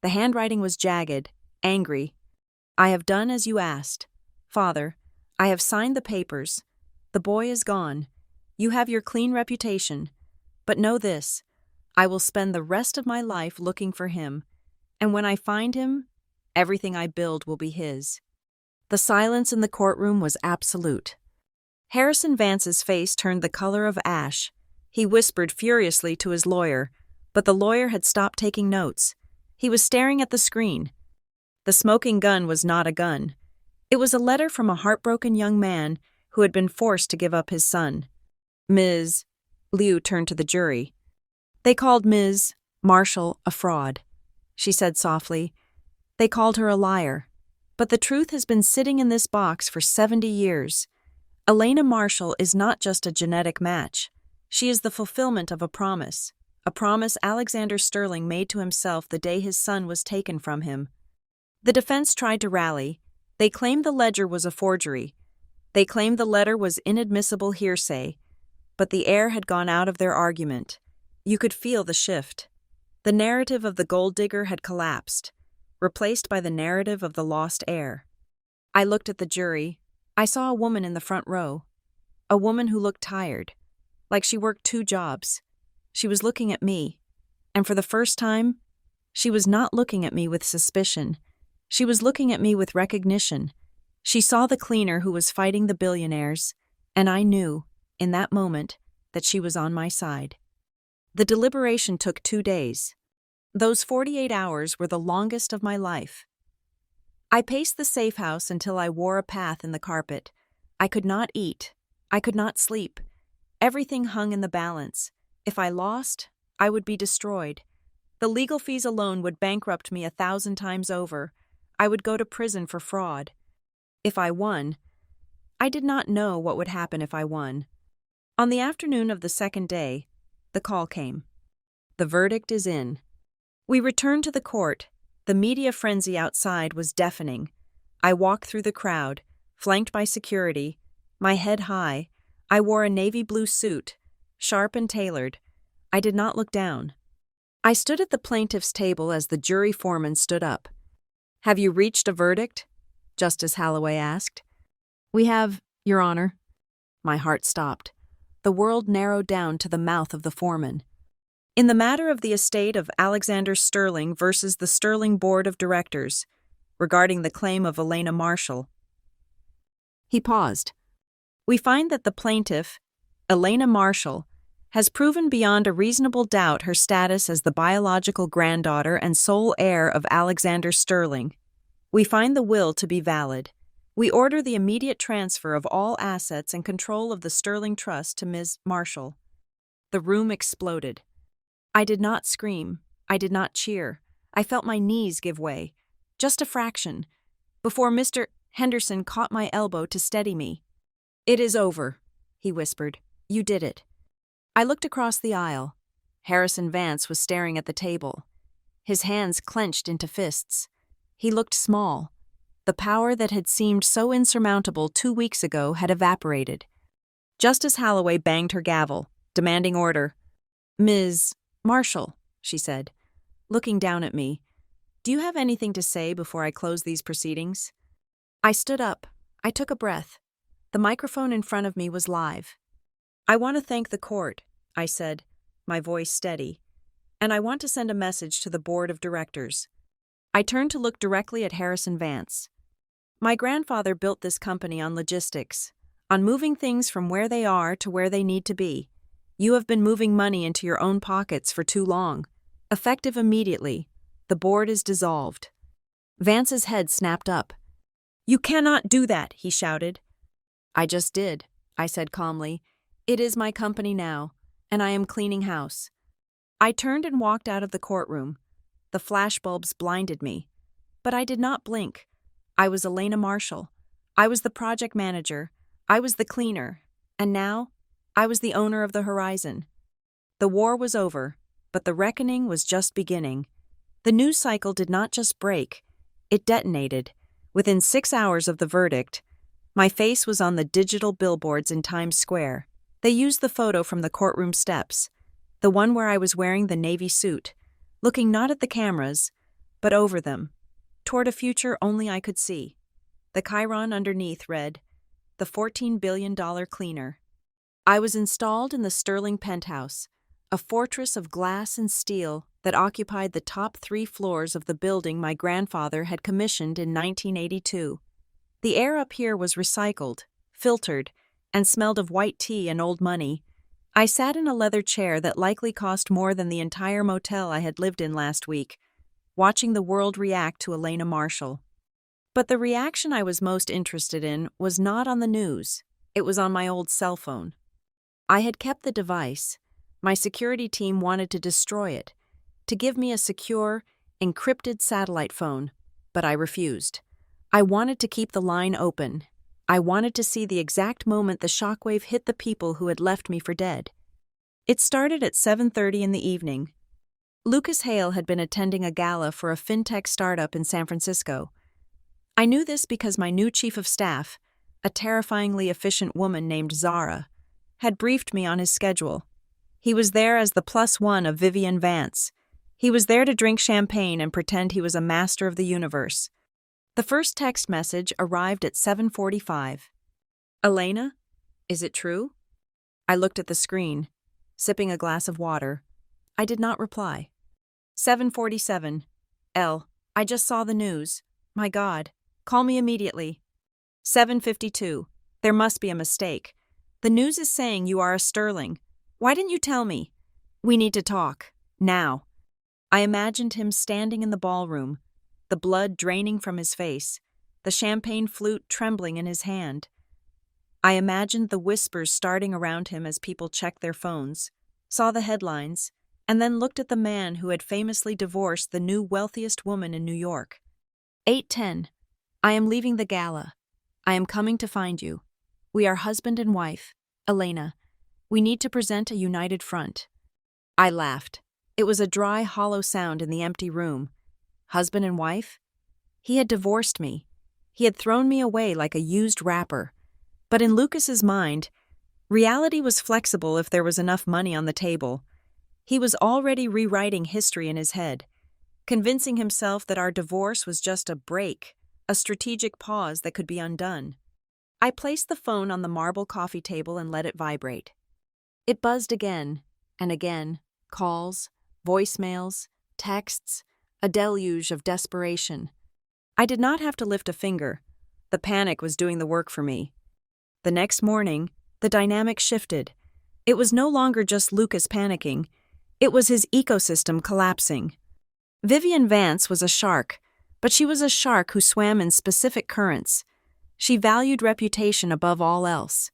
The handwriting was jagged, angry. I have done as you asked. Father, I have signed the papers. The boy is gone. You have your clean reputation. But know this, I will spend the rest of my life looking for him. And when I find him, everything I build will be his. The silence in the courtroom was absolute. Harrison Vance's face turned the color of ash. He whispered furiously to his lawyer, but the lawyer had stopped taking notes. He was staring at the screen. The smoking gun was not a gun. It was a letter from a heartbroken young man who had been forced to give up his son. Ms. Liu turned to the jury. They called Ms. Marshall a fraud. She said softly. They called her a liar. But the truth has been sitting in this box for 70 years. Elena Marshall is not just a genetic match. She is the fulfillment of a promise Alexander Sterling made to himself the day his son was taken from him. The defense tried to rally. They claimed the ledger was a forgery. They claimed the letter was inadmissible hearsay. But the air had gone out of their argument. You could feel the shift. The narrative of the gold digger had collapsed, replaced by the narrative of the lost heir. I looked at the jury. I saw a woman in the front row. A woman who looked tired, like she worked 2 jobs. She was looking at me, and for the first time, she was not looking at me with suspicion. She was looking at me with recognition. She saw the cleaner who was fighting the billionaires, and I knew, in that moment, that she was on my side. The deliberation took 2 days. Those 48 hours were the longest of my life. I paced the safe house until I wore a path in the carpet. I could not eat. I could not sleep. Everything hung in the balance. If I lost, I would be destroyed. The legal fees alone would bankrupt me 1,000 times over. I would go to prison for fraud. If I won, I did not know what would happen if I won. On the afternoon of the second day, the call came. The verdict is in. We returned to the court. The media frenzy outside was deafening. I walked through the crowd, flanked by security, my head high. I wore a navy blue suit, sharp and tailored. I did not look down. I stood at the plaintiff's table as the jury foreman stood up. Have you reached a verdict? Justice Holloway asked. We have, Your Honor. My heart stopped. The world narrowed down to the mouth of the foreman. In the matter of the estate of Alexander Sterling versus the Sterling Board of Directors, regarding the claim of Elena Marshall. He paused. We find that the plaintiff, Elena Marshall, has proven beyond a reasonable doubt her status as the biological granddaughter and sole heir of Alexander Sterling. We find the will to be valid. We order the immediate transfer of all assets and control of the Sterling Trust to Ms. Marshall. The room exploded. I did not scream. I did not cheer. I felt my knees give way, just a fraction, before Mr. Henderson caught my elbow to steady me. It is over, he whispered. You did it. I looked across the aisle. Harrison Vance was staring at the table. His hands clenched into fists. He looked small. The power that had seemed so insurmountable 2 weeks ago had evaporated. Justice Holloway banged her gavel, demanding order. Ms. Marshall, she said, looking down at me, do you have anything to say before I close these proceedings? I stood up. I took a breath. The microphone in front of me was live. I want to thank the court, I said, my voice steady, and I want to send a message to the board of directors. I turned to look directly at Harrison Vance. My grandfather built this company on logistics, on moving things from where they are to where they need to be. You have been moving money into your own pockets for too long. Effective immediately. The board is dissolved. Vance's head snapped up. You cannot do that, he shouted. I just did, I said calmly. It is my company now, and I am cleaning house. I turned and walked out of the courtroom. The flashbulbs blinded me. But I did not blink. I was Elena Marshall. I was the project manager. I was the cleaner. And now, I was the owner of the horizon. The war was over, but the reckoning was just beginning. The news cycle did not just break, it detonated. Within 6 hours of the verdict, my face was on the digital billboards in Times Square. They used the photo from the courtroom steps, the one where I was wearing the navy suit, looking not at the cameras, but over them, toward a future only I could see. The chyron underneath read, "The $14 billion cleaner." I was installed in the Sterling penthouse, a fortress of glass and steel that occupied the top 3 floors of the building my grandfather had commissioned in 1982. The air up here was recycled, filtered, and smelled of white tea and old money. I sat in a leather chair that likely cost more than the entire motel I had lived in last week, watching the world react to Elena Marshall. But the reaction I was most interested in was not on the news. It was on my old cell phone. I had kept the device. My security team wanted to destroy it, to give me a secure, encrypted satellite phone, but I refused. I wanted to keep the line open. I wanted to see the exact moment the shockwave hit the people who had left me for dead. It started at 7:30 in the evening. Lucas Hale had been attending a gala for a fintech startup in San Francisco. I knew this because my new chief of staff, a terrifyingly efficient woman named Zara, had briefed me on his schedule. He was there as the +1 of Vivian Vance. He was there to drink champagne and pretend he was a master of the universe. The first text message arrived at 7:45. "Elena, is it true?" I looked at the screen, sipping a glass of water. I did not reply. 7:47. I just saw the news. My God, call me immediately. 7:52. There must be a mistake. The news is saying you are a Sterling. Why didn't you tell me? We need to talk. Now. I imagined him standing in the ballroom, the blood draining from his face, the champagne flute trembling in his hand. I imagined the whispers starting around him as people checked their phones, saw the headlines, and then looked at the man who had famously divorced the new wealthiest woman in New York. 8:10. I am leaving the gala. I am coming to find you. We are husband and wife. Elena, we need to present a united front. I laughed. It was a dry, hollow sound in the empty room. Husband and wife? He had divorced me. He had thrown me away like a used wrapper. But in Lucas's mind, reality was flexible if there was enough money on the table. He was already rewriting history in his head, convincing himself that our divorce was just a break, a strategic pause that could be undone. I placed the phone on the marble coffee table and let it vibrate. It buzzed again and again, calls, voicemails, texts, a deluge of desperation. I did not have to lift a finger. The panic was doing the work for me. The next morning, the dynamic shifted. It was no longer just Lucas panicking. It was his ecosystem collapsing. Vivian Vance was a shark, but she was a shark who swam in specific currents. She valued reputation above all else.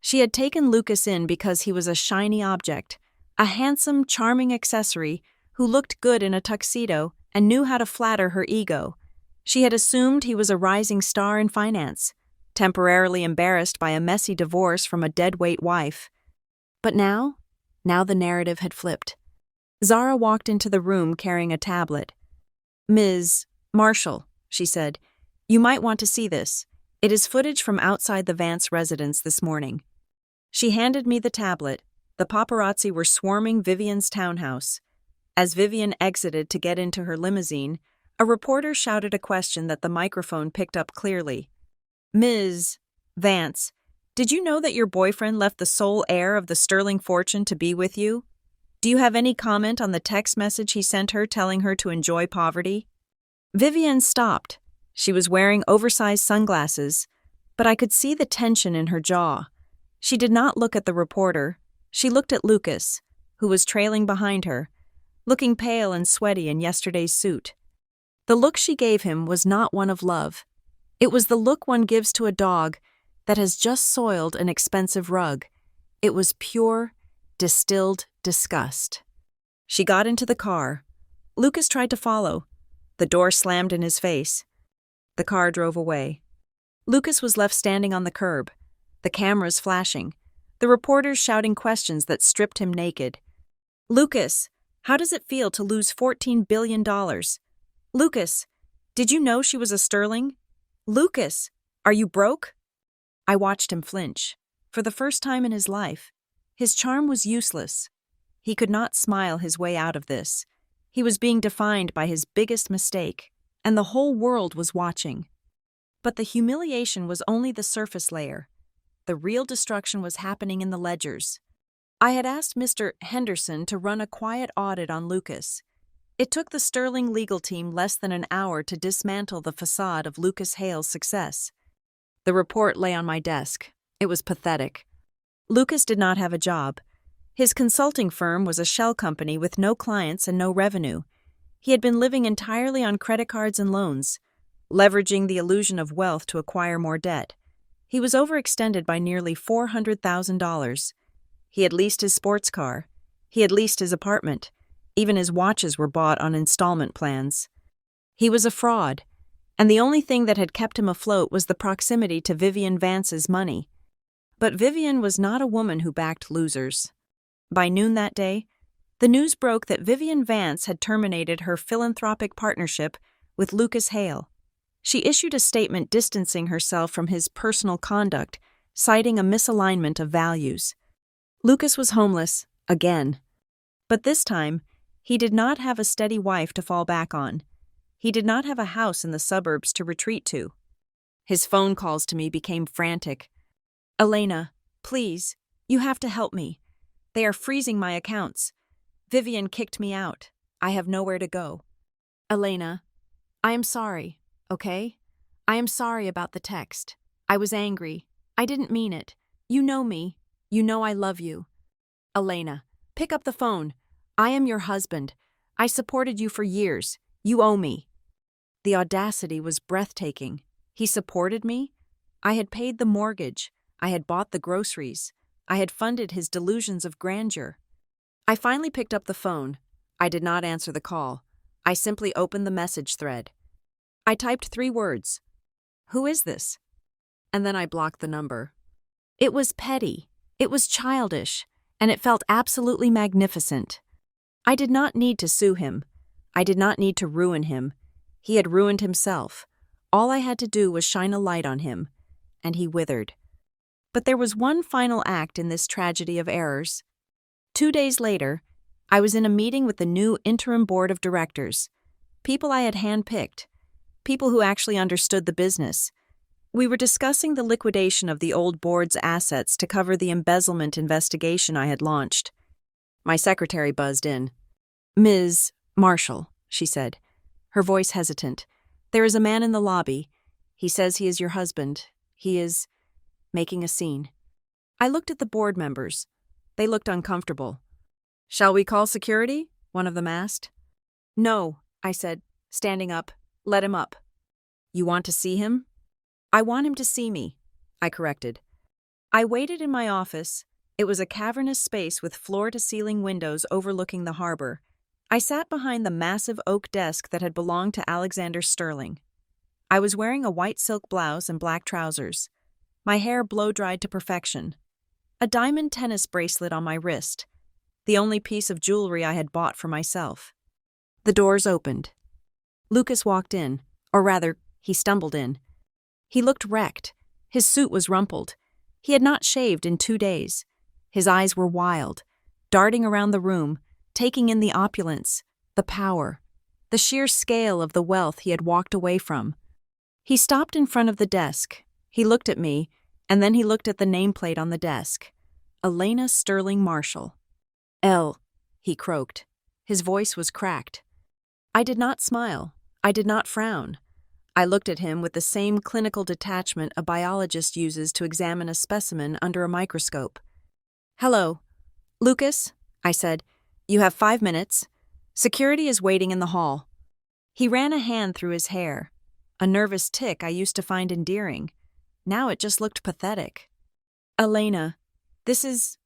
She had taken Lucas in because he was a shiny object, a handsome, charming accessory who looked good in a tuxedo and knew how to flatter her ego. She had assumed he was a rising star in finance, temporarily embarrassed by a messy divorce from a deadweight wife. But now the narrative had flipped. Zara walked into the room carrying a tablet. "Ms. Marshall," she said, "you might want to see this. It is footage from outside the Vance residence this morning." She handed me the tablet. The paparazzi were swarming Vivian's townhouse. As Vivian exited to get into her limousine, a reporter shouted a question that the microphone picked up clearly. "Ms. Vance, did you know that your boyfriend left the sole heir of the Sterling fortune to be with you? Do you have any comment on the text message he sent her telling her to enjoy poverty?" Vivian stopped. She was wearing oversized sunglasses, but I could see the tension in her jaw. She did not look at the reporter. She looked at Lucas, who was trailing behind her, looking pale and sweaty in yesterday's suit. The look she gave him was not one of love. It was the look one gives to a dog that has just soiled an expensive rug. It was pure, distilled disgust. She got into the car. Lucas tried to follow. The door slammed in his face. The car drove away. Lucas was left standing on the curb, the cameras flashing, the reporters shouting questions that stripped him naked. Lucas, how does it feel to lose $14 billion? Lucas, did you know she was a sterling? Lucas, are you broke? I watched him flinch. For the first time in his life, his charm was useless. He could not smile his way out of this. He was being defined by his biggest mistake, and the whole world was watching. But the humiliation was only the surface layer. The real destruction was happening in the ledgers. I had asked Mr. Henderson to run a quiet audit on Lucas. It took the Sterling legal team less than an hour to dismantle the facade of Lucas Hale's success. The report lay on my desk. It was pathetic. Lucas did not have a job. His consulting firm was a shell company with no clients and no revenue. He had been living entirely on credit cards and loans, leveraging the illusion of wealth to acquire more debt. He was overextended by nearly $400,000. He had leased his sports car. He had leased his apartment. Even his watches were bought on installment plans. He was a fraud, and the only thing that had kept him afloat was the proximity to Vivian Vance's money. But Vivian was not a woman who backed losers. By noon that day, the news broke that Vivian Vance had terminated her philanthropic partnership with Lucas Hale. She issued a statement distancing herself from his personal conduct, citing a misalignment of values. Lucas was homeless, again. But this time, he did not have a steady wife to fall back on. He did not have a house in the suburbs to retreat to. His phone calls to me became frantic. Elena, please, you have to help me. They are freezing my accounts. Vivian kicked me out. I have nowhere to go. Elena, I am sorry, okay? I am sorry about the text. I was angry. I didn't mean it. You know me. You know I love you. Elena, pick up the phone. I am your husband. I supported you for years. You owe me. The audacity was breathtaking. He supported me? I had paid the mortgage. I had bought the groceries. I had funded his delusions of grandeur. I finally picked up the phone. I did not answer the call. I simply opened the message thread. I typed 3 words. Who is this? And then I blocked the number. It was petty. It was childish. And it felt absolutely magnificent. I did not need to sue him. I did not need to ruin him. He had ruined himself. All I had to do was shine a light on him. And he withered. But there was one final act in this tragedy of errors. 2 days later, I was in a meeting with the new interim board of directors, people I had handpicked, people who actually understood the business. We were discussing the liquidation of the old board's assets to cover the embezzlement investigation I had launched. My secretary buzzed in. Ms. Marshall, she said, her voice hesitant. There is a man in the lobby. He says he is your husband. He is making a scene. I looked at the board members. They looked uncomfortable. Shall we call security? One of them asked. No, I said, standing up. Let him up. You want to see him? I want him to see me, I corrected. I waited in my office. It was a cavernous space with floor-to-ceiling windows overlooking the harbor. I sat behind the massive oak desk that had belonged to Alexander Sterling. I was wearing a white silk blouse and black trousers. My hair blow-dried to perfection. A diamond tennis bracelet on my wrist, the only piece of jewelry I had bought for myself. The doors opened. Lucas walked in, or rather, he stumbled in. He looked wrecked. His suit was rumpled. He had not shaved in 2 days. His eyes were wild, darting around the room, taking in the opulence, the power, the sheer scale of the wealth he had walked away from. He stopped in front of the desk. He looked at me, and then he looked at the nameplate on the desk. Elena Sterling Marshall. L, he croaked. His voice was cracked. I did not smile. I did not frown. I looked at him with the same clinical detachment a biologist uses to examine a specimen under a microscope. Hello. Lucas, I said, you have 5 minutes. Security is waiting in the hall. He ran a hand through his hair. A nervous tic I used to find endearing. Now it just looked pathetic. Elena, this is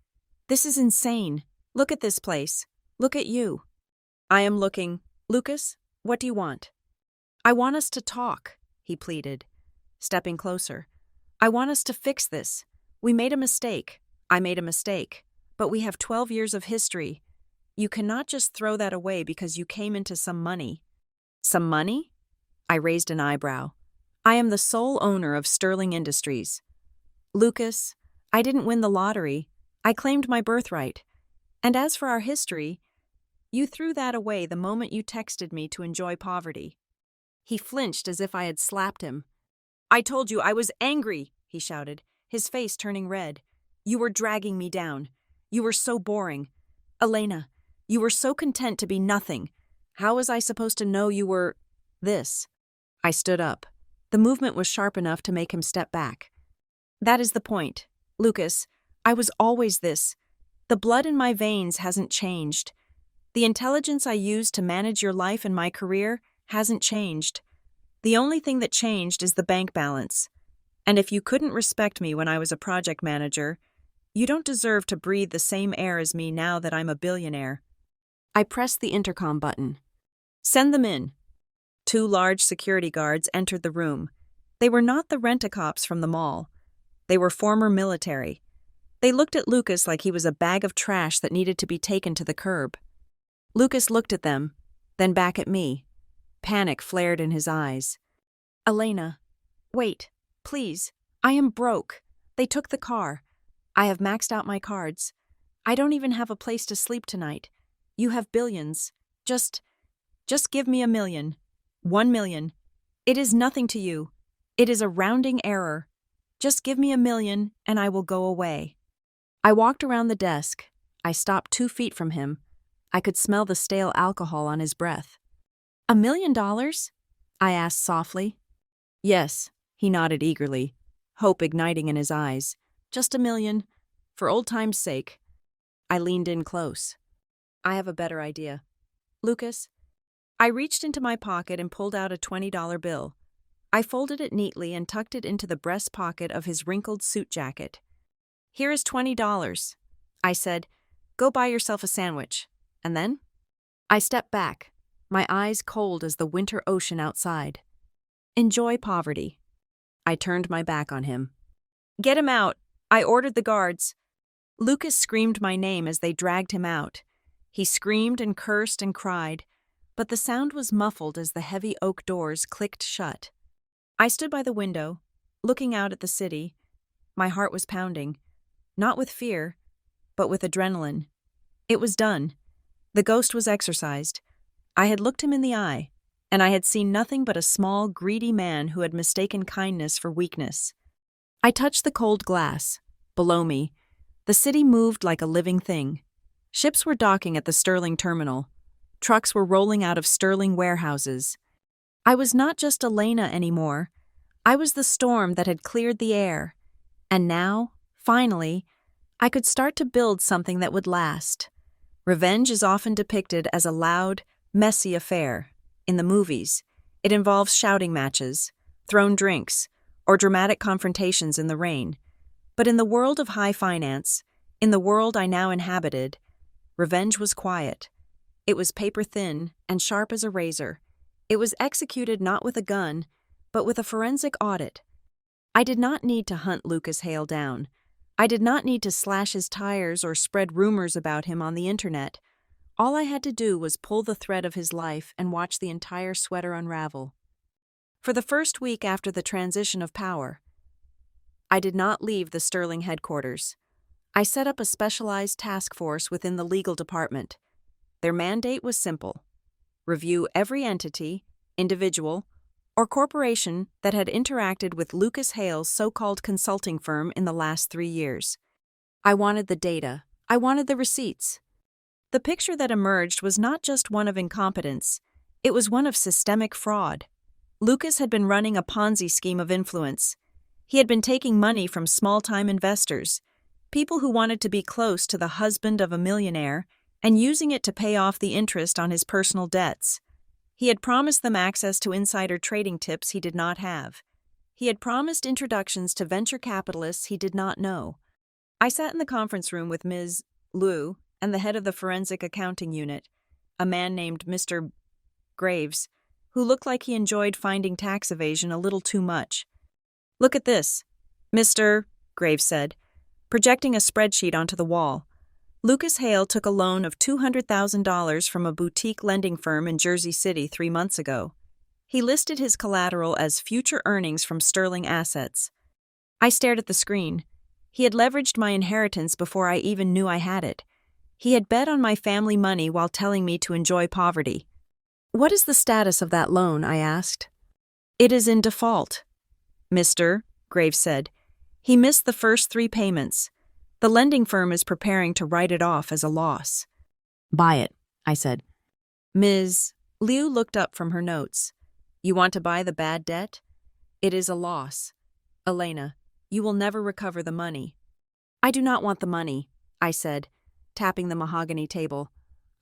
insane. Look at this place. Look at you. I am looking. Lucas, what do you want? I want us to talk, he pleaded, stepping closer. I want us to fix this. We made a mistake. I made a mistake, but we have 12 years of history. You cannot just throw that away because you came into some money. Some money? I raised an eyebrow. I am the sole owner of Sterling Industries. Lucas, I didn't win the lottery. I claimed my birthright. And as for our history, you threw that away the moment you texted me to enjoy poverty. He flinched as if I had slapped him. I told you I was angry, he shouted, his face turning red. You were dragging me down. You were so boring. Elena, you were so content to be nothing. How was I supposed to know you were this? I stood up. The movement was sharp enough to make him step back. That is the point. Lucas, I was always this. The blood in my veins hasn't changed. The intelligence I used to manage your life and my career hasn't changed. The only thing that changed is the bank balance. And if you couldn't respect me when I was a project manager, you don't deserve to breathe the same air as me now that I'm a billionaire. I pressed the intercom button. Send them in. 2 large security guards entered the room. They were not the rent-a-cops from the mall. They were former military. They looked at Lucas like he was a bag of trash that needed to be taken to the curb. Lucas looked at them, then back at me. Panic flared in his eyes. Elena, wait, please. I am broke. They took the car. I have maxed out my cards. I don't even have a place to sleep tonight. You have billions. Just give me $1 million. 1 million. It is nothing to you. It is a rounding error. Just give me $1 million and I will go away. I walked around the desk. I stopped 2 feet from him. I could smell the stale alcohol on his breath. $1 million? I asked softly. Yes, he nodded eagerly, hope igniting in his eyes. Just $1 million, for old time's sake. I leaned in close. I have a better idea. Lucas? I reached into my pocket and pulled out a $20 bill. I folded it neatly and tucked it into the breast pocket of his wrinkled suit jacket. Here is $20. I said, go buy yourself a sandwich. And then? I stepped back, my eyes cold as the winter ocean outside. Enjoy poverty. I turned my back on him. Get him out. I ordered the guards. Lucas screamed my name as they dragged him out. He screamed and cursed and cried, but the sound was muffled as the heavy oak doors clicked shut. I stood by the window, looking out at the city. My heart was pounding, not with fear, but with adrenaline. It was done. The ghost was exorcised. I had looked him in the eye, and I had seen nothing but a small, greedy man who had mistaken kindness for weakness. I touched the cold glass. Below me, the city moved like a living thing. Ships were docking at the Sterling terminal. Trucks were rolling out of Sterling warehouses. I was not just Elena anymore. I was the storm that had cleared the air. And now, finally, I could start to build something that would last. Revenge is often depicted as a loud, messy affair. In the movies, it involves shouting matches, thrown drinks, or dramatic confrontations in the rain. But in the world of high finance, in the world I now inhabited, revenge was quiet. It was paper thin and sharp as a razor. It was executed not with a gun, but with a forensic audit. I did not need to hunt Lucas Hale down. I did not need to slash his tires or spread rumors about him on the internet. All I had to do was pull the thread of his life and watch the entire sweater unravel. For the first week after the transition of power, I did not leave the Sterling headquarters. I set up a specialized task force within the legal department. Their mandate was simple: review every entity, individual, or corporation that had interacted with Lucas Hale's so-called consulting firm in the last 3 years. I wanted the data. I wanted the receipts. The picture that emerged was not just one of incompetence. It was one of systemic fraud. Lucas had been running a Ponzi scheme of influence. He had been taking money from small-time investors, people who wanted to be close to the husband of a millionaire, and using it to pay off the interest on his personal debts. He had promised them access to insider trading tips he did not have. He had promised introductions to venture capitalists he did not know. I sat in the conference room with Ms. Liu and the head of the forensic accounting unit, a man named Mr. Graves, who looked like he enjoyed finding tax evasion a little too much. "Look at this," Mr. Graves said. projecting a spreadsheet onto the wall. Lucas Hale took a loan of $200,000 from a boutique lending firm in Jersey City 3 months ago. He listed his collateral as future earnings from sterling assets. I stared at the screen. He had leveraged my inheritance before I even knew I had it. He had bet on my family money while telling me to enjoy poverty. "What is the status of that loan?" I asked. "It is in default, Mr. Graves said. "He missed the first 3 payments. The lending firm is preparing to write it off as a loss." "Buy it," I said. Ms. Liu looked up from her notes. "You want to buy the bad debt? It is a loss. Elena, you will never recover the money." "I do not want the money," I said, tapping the mahogany table.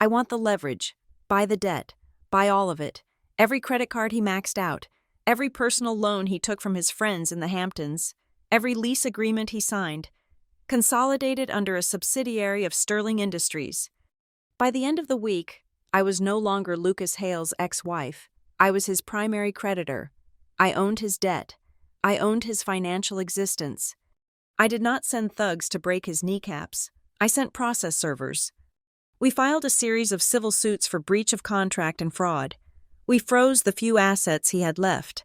"I want the leverage. Buy the debt. Buy all of it. Every credit card he maxed out. Every personal loan he took from his friends in the Hamptons. Every lease agreement he signed. Consolidated under a subsidiary of Sterling Industries." By the end of the week, I was no longer Lucas Hale's ex-wife. I was his primary creditor. I owned his debt. I owned his financial existence. I did not send thugs to break his kneecaps. I sent process servers. We filed a series of civil suits for breach of contract and fraud. We froze the few assets he had left.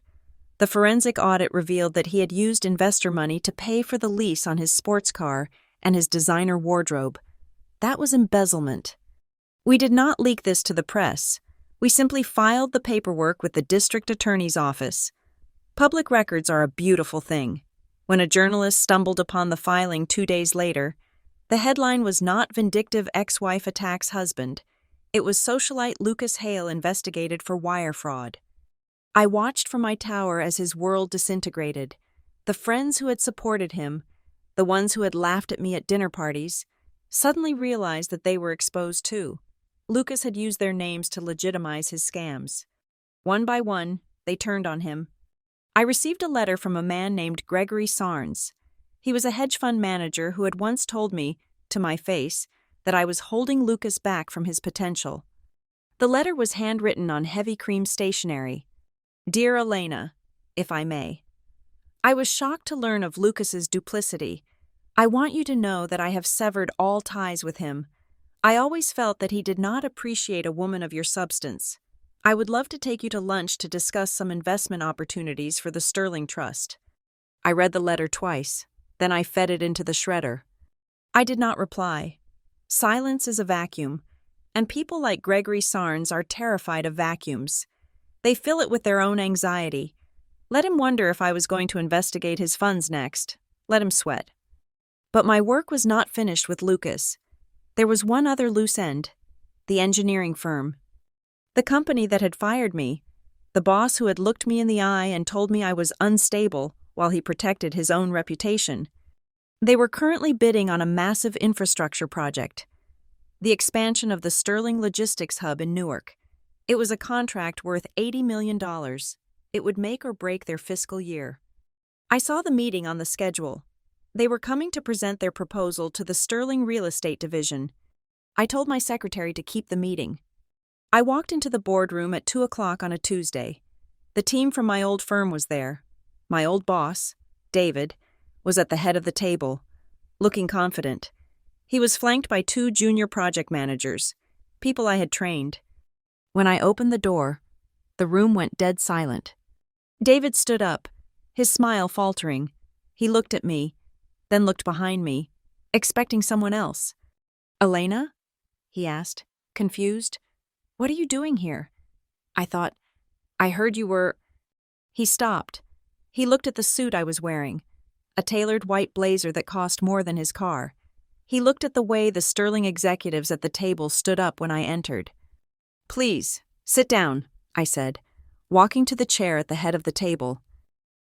The forensic audit revealed that he had used investor money to pay for the lease on his sports car and his designer wardrobe. That was embezzlement. We did not leak this to the press. We simply filed the paperwork with the district attorney's office. Public records are a beautiful thing. When a journalist stumbled upon the filing 2 days later, the headline was not "Vindictive Ex-Wife Attacks Husband." It was "Socialite Lucas Hale Investigated for Wire Fraud." I watched from my tower as his world disintegrated. The friends who had supported him, the ones who had laughed at me at dinner parties, suddenly realized that they were exposed too. Lucas had used their names to legitimize his scams. One by one, they turned on him. I received a letter from a man named Gregory Sarnes. He was a hedge fund manager who had once told me, to my face, that I was holding Lucas back from his potential. The letter was handwritten on heavy cream stationery. "Dear Elena, if I may. I was shocked to learn of Lucas's duplicity. I want you to know that I have severed all ties with him. I always felt that he did not appreciate a woman of your substance. I would love to take you to lunch to discuss some investment opportunities for the Sterling Trust." I read the letter twice, then I fed it into the shredder. I did not reply. Silence is a vacuum, and people like Gregory Sarnes are terrified of vacuums. They fill it with their own anxiety. Let him wonder if I was going to investigate his funds next. Let him sweat. But my work was not finished with Lucas. There was one other loose end: the engineering firm. The company that had fired me, the boss who had looked me in the eye and told me I was unstable while he protected his own reputation. They were currently bidding on a massive infrastructure project, the expansion of the Sterling Logistics Hub in Newark. It was a contract worth $80 million. It would make or break their fiscal year. I saw the meeting on the schedule. They were coming to present their proposal to the Sterling Real Estate Division. I told my secretary to keep the meeting. I walked into the boardroom at 2 o'clock on a Tuesday. The team from my old firm was there. My old boss, David, was at the head of the table, looking confident. He was flanked by 2 junior project managers, people I had trained. When I opened the door, the room went dead silent. David stood up, his smile faltering. He looked at me, then looked behind me, expecting someone else. "Elena?" he asked, confused. "What are you doing here?" I thought, "I heard you were—" He stopped. He looked at the suit I was wearing, a tailored white blazer that cost more than his car. He looked at the way the Sterling executives at the table stood up when I entered. "Please, sit down," I said, walking to the chair at the head of the table.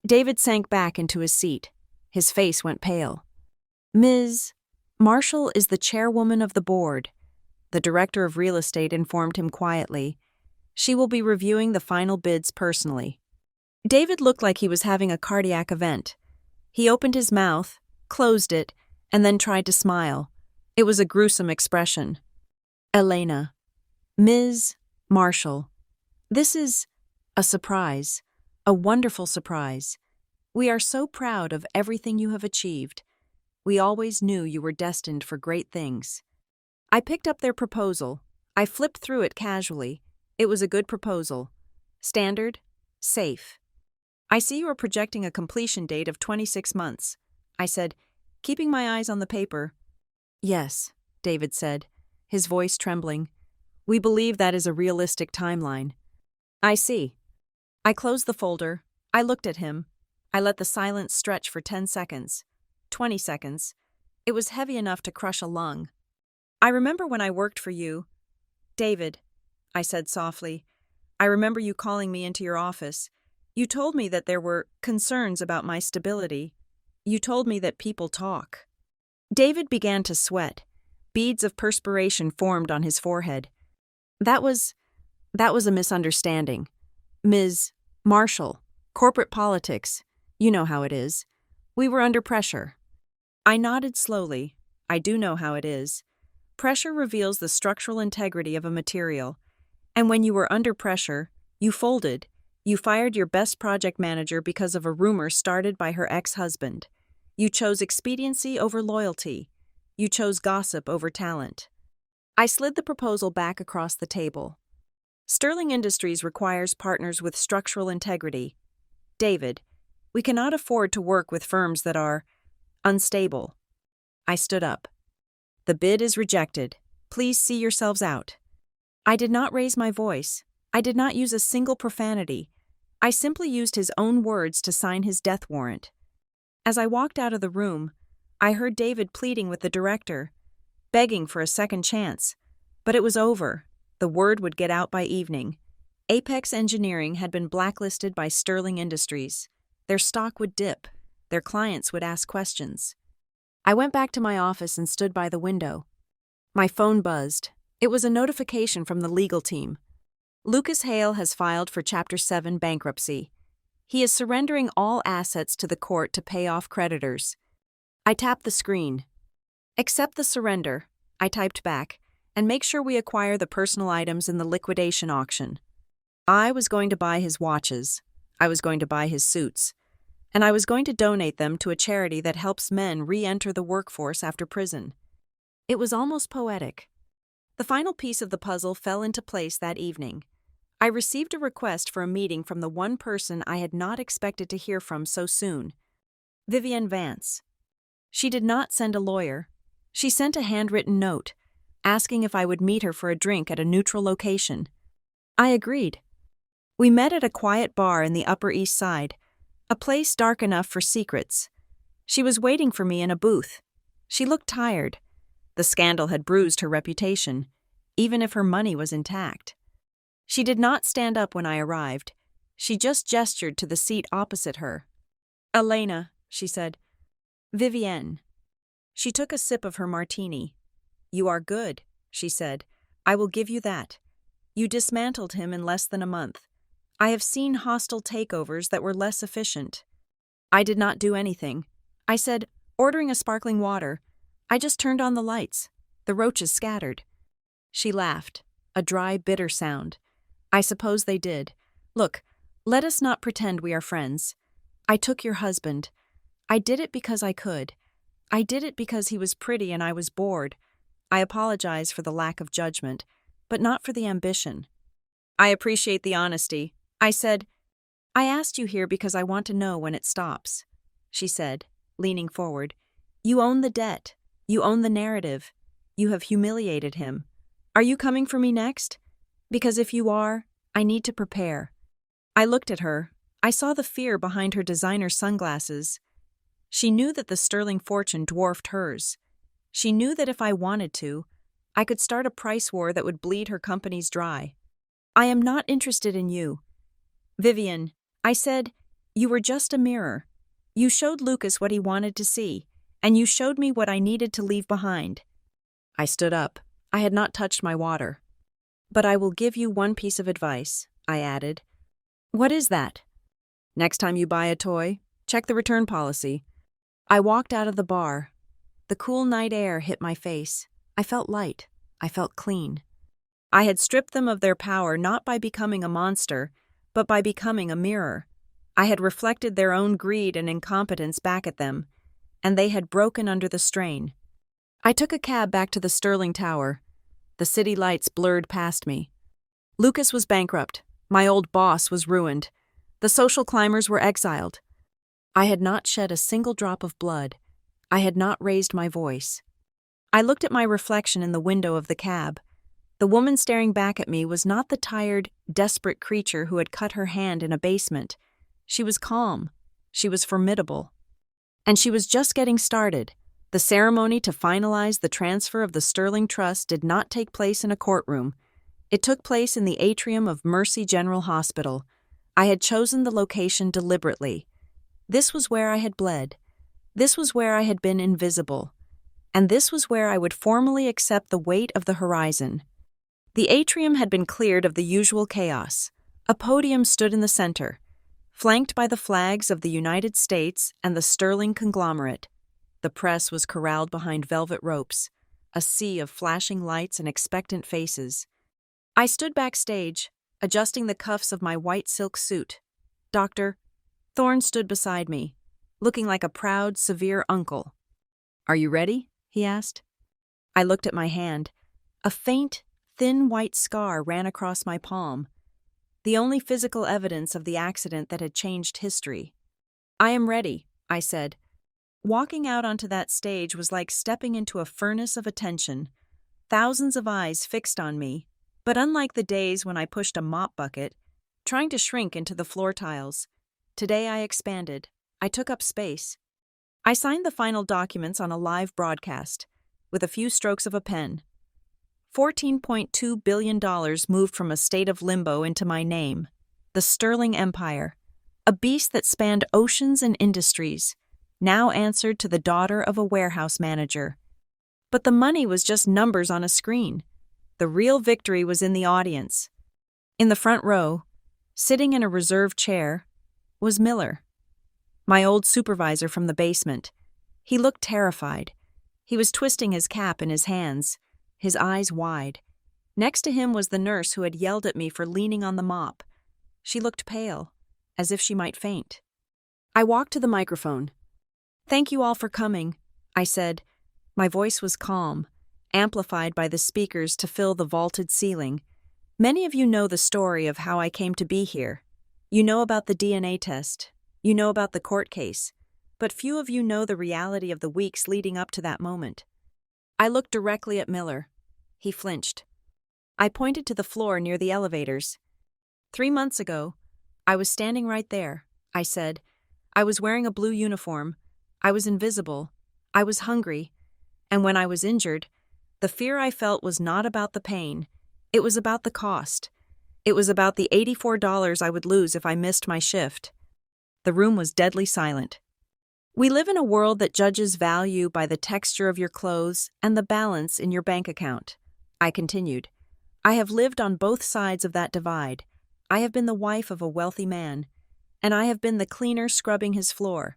David sank back into his seat. His face went pale. "Ms. Marshall is the chairwoman of the board," the director of real estate informed him quietly. "She will be reviewing the final bids personally." David looked like he was having a cardiac event. He opened his mouth, closed it, and then tried to smile. It was a gruesome expression. "Elena, Ms. Marshall, this is a surprise, a wonderful surprise. We are so proud of everything you have achieved. We always knew you were destined for great things." I picked up their proposal. I flipped through it casually. It was a good proposal. Standard, safe. "I see you are projecting a completion date of 26 months, I said, keeping my eyes on the paper. "Yes," David said, his voice trembling. "We believe that is a realistic timeline." "I see." I closed the folder. I looked at him. I let the silence stretch for 10 seconds. 20 seconds. It was heavy enough to crush a lung. "I remember when I worked for you, David," I said softly. "I remember you calling me into your office. You told me that there were concerns about my stability. You told me that people talk." David began to sweat. Beads of perspiration formed on his forehead. That was a misunderstanding. Ms. Marshall, corporate politics. You know how it is. We were under pressure." I nodded slowly. I do know how it is. Pressure reveals the structural integrity of a material. And when you were under pressure, you folded. You fired your best project manager because of a rumor started by her ex-husband. You chose expediency over loyalty. You chose gossip over talent. I slid the proposal back across the table. Sterling Industries requires partners with structural integrity. David, we cannot afford to work with firms that are unstable. I stood up. "The bid is rejected. Please see yourselves out." I did not raise my voice. I did not use a single profanity. I simply used his own words to sign his death warrant. As I walked out of the room, I heard David pleading with the director, begging for a second chance. But it was over. The word would get out by evening. Apex Engineering had been blacklisted by Sterling Industries. Their stock would dip. Their clients would ask questions. I went back to my office and stood by the window. My phone buzzed. It was a notification from the legal team. Lucas Hale has filed for Chapter 7 bankruptcy. He is surrendering all assets to the court to pay off creditors. I tapped the screen. "Accept the surrender," I typed back, "and make sure we acquire the personal items in the liquidation auction." I was going to buy his watches. I was going to buy his suits. And I was going to donate them to a charity that helps men re-enter the workforce after prison. It was almost poetic. The final piece of the puzzle fell into place that evening. I received a request for a meeting from the one person I had not expected to hear from so soon. Vivienne Vance. She did not send a lawyer. She sent a handwritten note, asking if I would meet her for a drink at a neutral location. I agreed. We met at a quiet bar in the Upper East Side, a place dark enough for secrets. She was waiting for me in a booth. She looked tired. The scandal had bruised her reputation, even if her money was intact. She did not stand up when I arrived. She just gestured to the seat opposite her. "Elena," she said. "Vivienne." She took a sip of her martini. "You are good," she said. "I will give you that. You dismantled him in less than a month. I have seen hostile takeovers that were less efficient." I did not do anything. I said, ordering a sparkling water. "I just turned on the lights. The roaches scattered." She laughed, a dry, bitter sound. "I suppose they did. Look, let us not pretend we are friends. I took your husband. I did it because I could. I did it because he was pretty and I was bored. I apologize for the lack of judgment, but not for the ambition." "I appreciate the honesty." I said, "I asked you here because I want to know when it stops." She said, leaning forward, "You own the debt. You own the narrative. You have humiliated him. Are you coming for me next? Because if you are, I need to prepare." I looked at her. I saw the fear behind her designer sunglasses. She knew that the sterling fortune dwarfed hers. She knew that if I wanted to, I could start a price war that would bleed her companies dry. "I am not interested in you. Vivienne," I said, "you were just a mirror. You showed Lucas what he wanted to see, and you showed me what I needed to leave behind." I stood up. I had not touched my water. "But I will give you one piece of advice," I added. "What is that?" "Next time you buy a toy, check the return policy." I walked out of the bar. The cool night air hit my face. I felt light. I felt clean. I had stripped them of their power not by becoming a monster, but by becoming a mirror. I had reflected their own greed and incompetence back at them, and they had broken under the strain. I took a cab back to the Sterling Tower. The city lights blurred past me. Lucas was bankrupt. My old boss was ruined. The social climbers were exiled. I had not shed a single drop of blood. I had not raised my voice. I looked at my reflection in the window of the cab. The woman staring back at me was not the tired, desperate creature who had cut her hand in a basement. She was calm. She was formidable. And she was just getting started. The ceremony to finalize the transfer of the Sterling Trust did not take place in a courtroom. It took place in the atrium of Mercy General Hospital. I had chosen the location deliberately. This was where I had bled. This was where I had been invisible. And this was where I would formally accept the weight of the horizon. The atrium had been cleared of the usual chaos. A podium stood in the center, flanked by the flags of the United States and the Sterling conglomerate. The press was corralled behind velvet ropes, a sea of flashing lights and expectant faces. I stood backstage, adjusting the cuffs of my white silk suit. Dr. Thorne stood beside me, looking like a proud, severe uncle. "Are you ready?" he asked. I looked at my hand. A faint, thin white scar ran across my palm, the only physical evidence of the accident that had changed history. "I am ready," I said. Walking out onto that stage was like stepping into a furnace of attention. Thousands of eyes fixed on me, but unlike the days when I pushed a mop bucket, trying to shrink into the floor tiles, today I expanded. I took up space. I signed the final documents on a live broadcast, with a few strokes of a pen. $14.2 billion moved from a state of limbo into my name, the Sterling Empire, a beast that spanned oceans and industries, now answered to the daughter of a warehouse manager. But the money was just numbers on a screen. The real victory was in the audience. In the front row, sitting in a reserved chair, was Miller, my old supervisor from the basement. He looked terrified. He was twisting his cap in his hands, his eyes wide. Next to him was the nurse who had yelled at me for leaning on the mop. She looked pale, as if she might faint. I walked to the microphone. "Thank you all for coming," I said. My voice was calm, amplified by the speakers to fill the vaulted ceiling. Many of you know the story of how I came to be here. You know about the DNA test. You know about the court case. But few of you know the reality of the weeks leading up to that moment. I looked directly at Miller. He flinched. I pointed to the floor near the elevators. 3 months ago, I was standing right there, I said. I was wearing a blue uniform. I was invisible. I was hungry. And when I was injured, the fear I felt was not about the pain. It was about the cost. It was about the $84 I would lose if I missed my shift. The room was deadly silent. We live in a world that judges value by the texture of your clothes and the balance in your bank account. I continued. I have lived on both sides of that divide. I have been the wife of a wealthy man, and I have been the cleaner scrubbing his floor.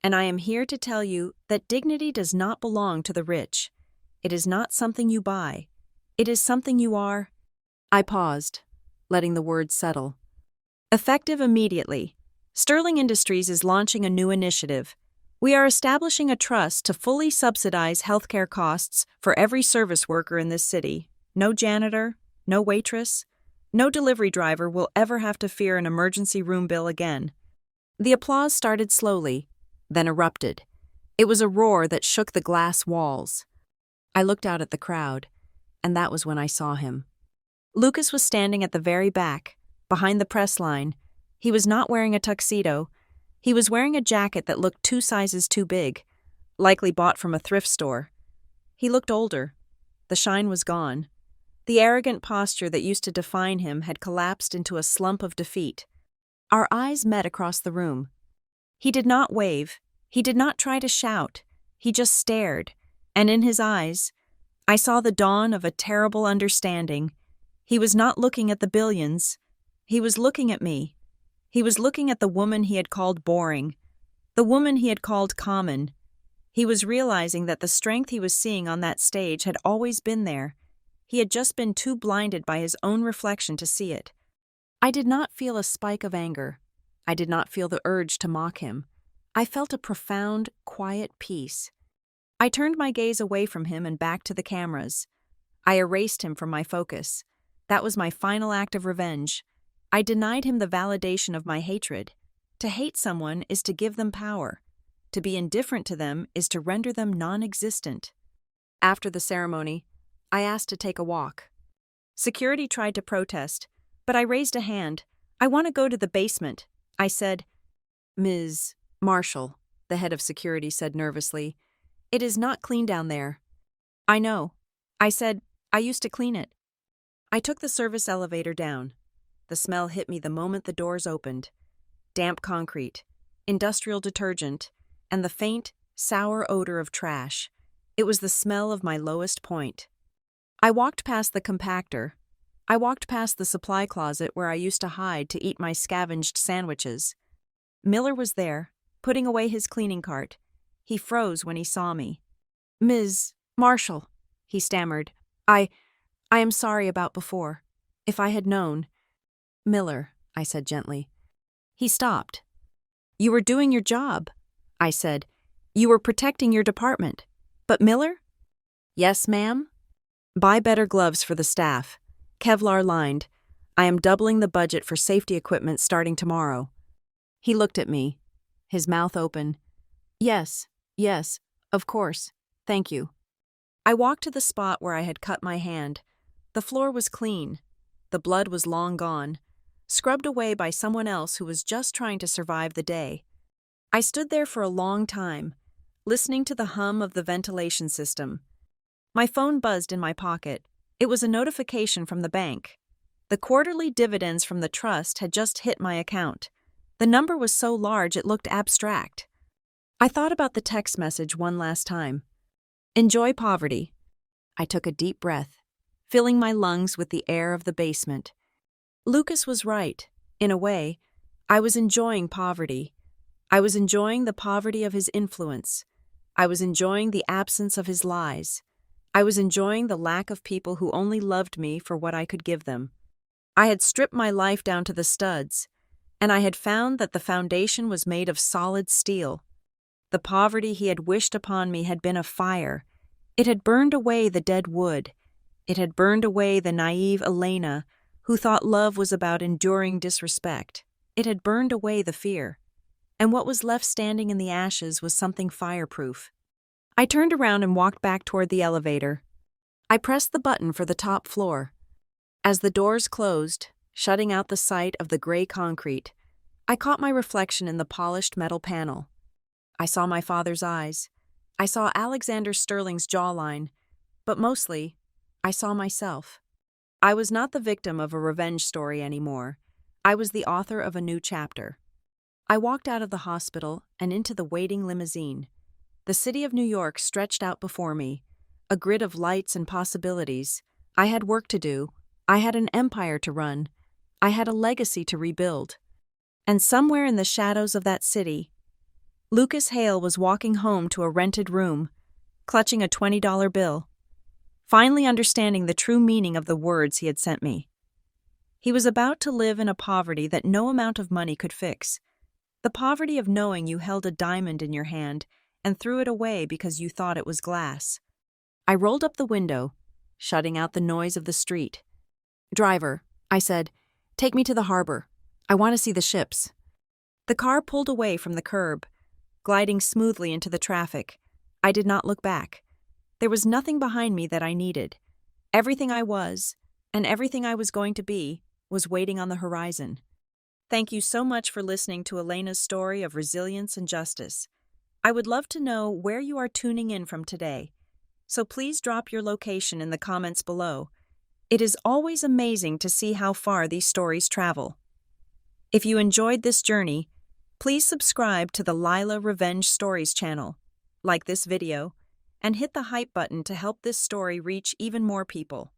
And I am here to tell you that dignity does not belong to the rich. It is not something you buy. It is something you are. I paused, letting the words settle. Effective immediately, Sterling Industries is launching a new initiative. We are establishing a trust to fully subsidize healthcare costs for every service worker in this city. No janitor, no waitress, no delivery driver will ever have to fear an emergency room bill again. The applause started slowly, then erupted. It was a roar that shook the glass walls. I looked out at the crowd, and that was when I saw him. Lucas was standing at the very back, behind the press line. He was not wearing a tuxedo. He was wearing a jacket that looked 2 sizes too big, likely bought from a thrift store. He looked older. The shine was gone. The arrogant posture that used to define him had collapsed into a slump of defeat. Our eyes met across the room. He did not wave. He did not try to shout. He just stared, and in his eyes, I saw the dawn of a terrible understanding. He was not looking at the billions. He was looking at me. He was looking at the woman he had called boring, the woman he had called common. He was realizing that the strength he was seeing on that stage had always been there. He had just been too blinded by his own reflection to see it. I did not feel a spike of anger. I did not feel the urge to mock him. I felt a profound, quiet peace. I turned my gaze away from him and back to the cameras. I erased him from my focus. That was my final act of revenge. I denied him the validation of my hatred. To hate someone is to give them power. To be indifferent to them is to render them non-existent. After the ceremony, I asked to take a walk. Security tried to protest, but I raised a hand. "I want to go to the basement," I said. "Ms. Marshall," the head of security said nervously, "it is not clean down there." "I know," I said. "I used to clean it." I took the service elevator down. The smell hit me the moment the doors opened. Damp concrete, industrial detergent, and the faint, sour odor of trash. It was the smell of my lowest point. I walked past the compactor. I walked past the supply closet where I used to hide to eat my scavenged sandwiches. Miller was there, putting away his cleaning cart. He froze when he saw me. "Ms. Marshall," he stammered. I am sorry about before. If I had known." "Miller," I said gently. He stopped. "You were doing your job," I said. "You were protecting your department. But Miller?" "Yes, ma'am?" "Buy better gloves for the staff. Kevlar lined. I am doubling the budget for safety equipment starting tomorrow." He looked at me, his mouth open. Yes, of course. Thank you." I walked to the spot where I had cut my hand. The floor was clean. The blood was long gone, scrubbed away by someone else who was just trying to survive the day. I stood there for a long time, listening to the hum of the ventilation system. My phone buzzed in my pocket. It was a notification from the bank. The quarterly dividends from the trust had just hit my account. The number was so large it looked abstract. I thought about the text message one last time. "Enjoy poverty." I took a deep breath, filling my lungs with the air of the basement. Lucas was right. In a way, I was enjoying poverty. I was enjoying the poverty of his influence. I was enjoying the absence of his lies. I was enjoying the lack of people who only loved me for what I could give them. I had stripped my life down to the studs, and I had found that the foundation was made of solid steel. The poverty he had wished upon me had been a fire. It had burned away the dead wood. It had burned away the naive Elena, who thought love was about enduring disrespect. It had burned away the fear. And what was left standing in the ashes was something fireproof. I turned around and walked back toward the elevator. I pressed the button for the top floor. As the doors closed, shutting out the sight of the gray concrete, I caught my reflection in the polished metal panel. I saw my father's eyes. I saw Alexander Sterling's jawline. But mostly, I saw myself. I was not the victim of a revenge story anymore. I was the author of a new chapter. I walked out of the hospital and into the waiting limousine. The city of New York stretched out before me, a grid of lights and possibilities. I had work to do. I had an empire to run. I had a legacy to rebuild. And somewhere in the shadows of that city, Lucas Hale was walking home to a rented room, clutching a $20 bill, finally understanding the true meaning of the words he had sent me. He was about to live in a poverty that no amount of money could fix. The poverty of knowing you held a diamond in your hand and threw it away because you thought it was glass. I rolled up the window, shutting out the noise of the street. "Driver," I said, "take me to the harbor. I want to see the ships." The car pulled away from the curb, gliding smoothly into the traffic. I did not look back. There was nothing behind me that I needed. Everything I was, and everything I was going to be, was waiting on the horizon. Thank you so much for listening to Elena's story of resilience and justice. I would love to know where you are tuning in from today, so please drop your location in the comments below. It is always amazing to see how far these stories travel. If you enjoyed this journey, please subscribe to the Lila Revenge Stories channel, like this video, and hit the hype button to help this story reach even more people.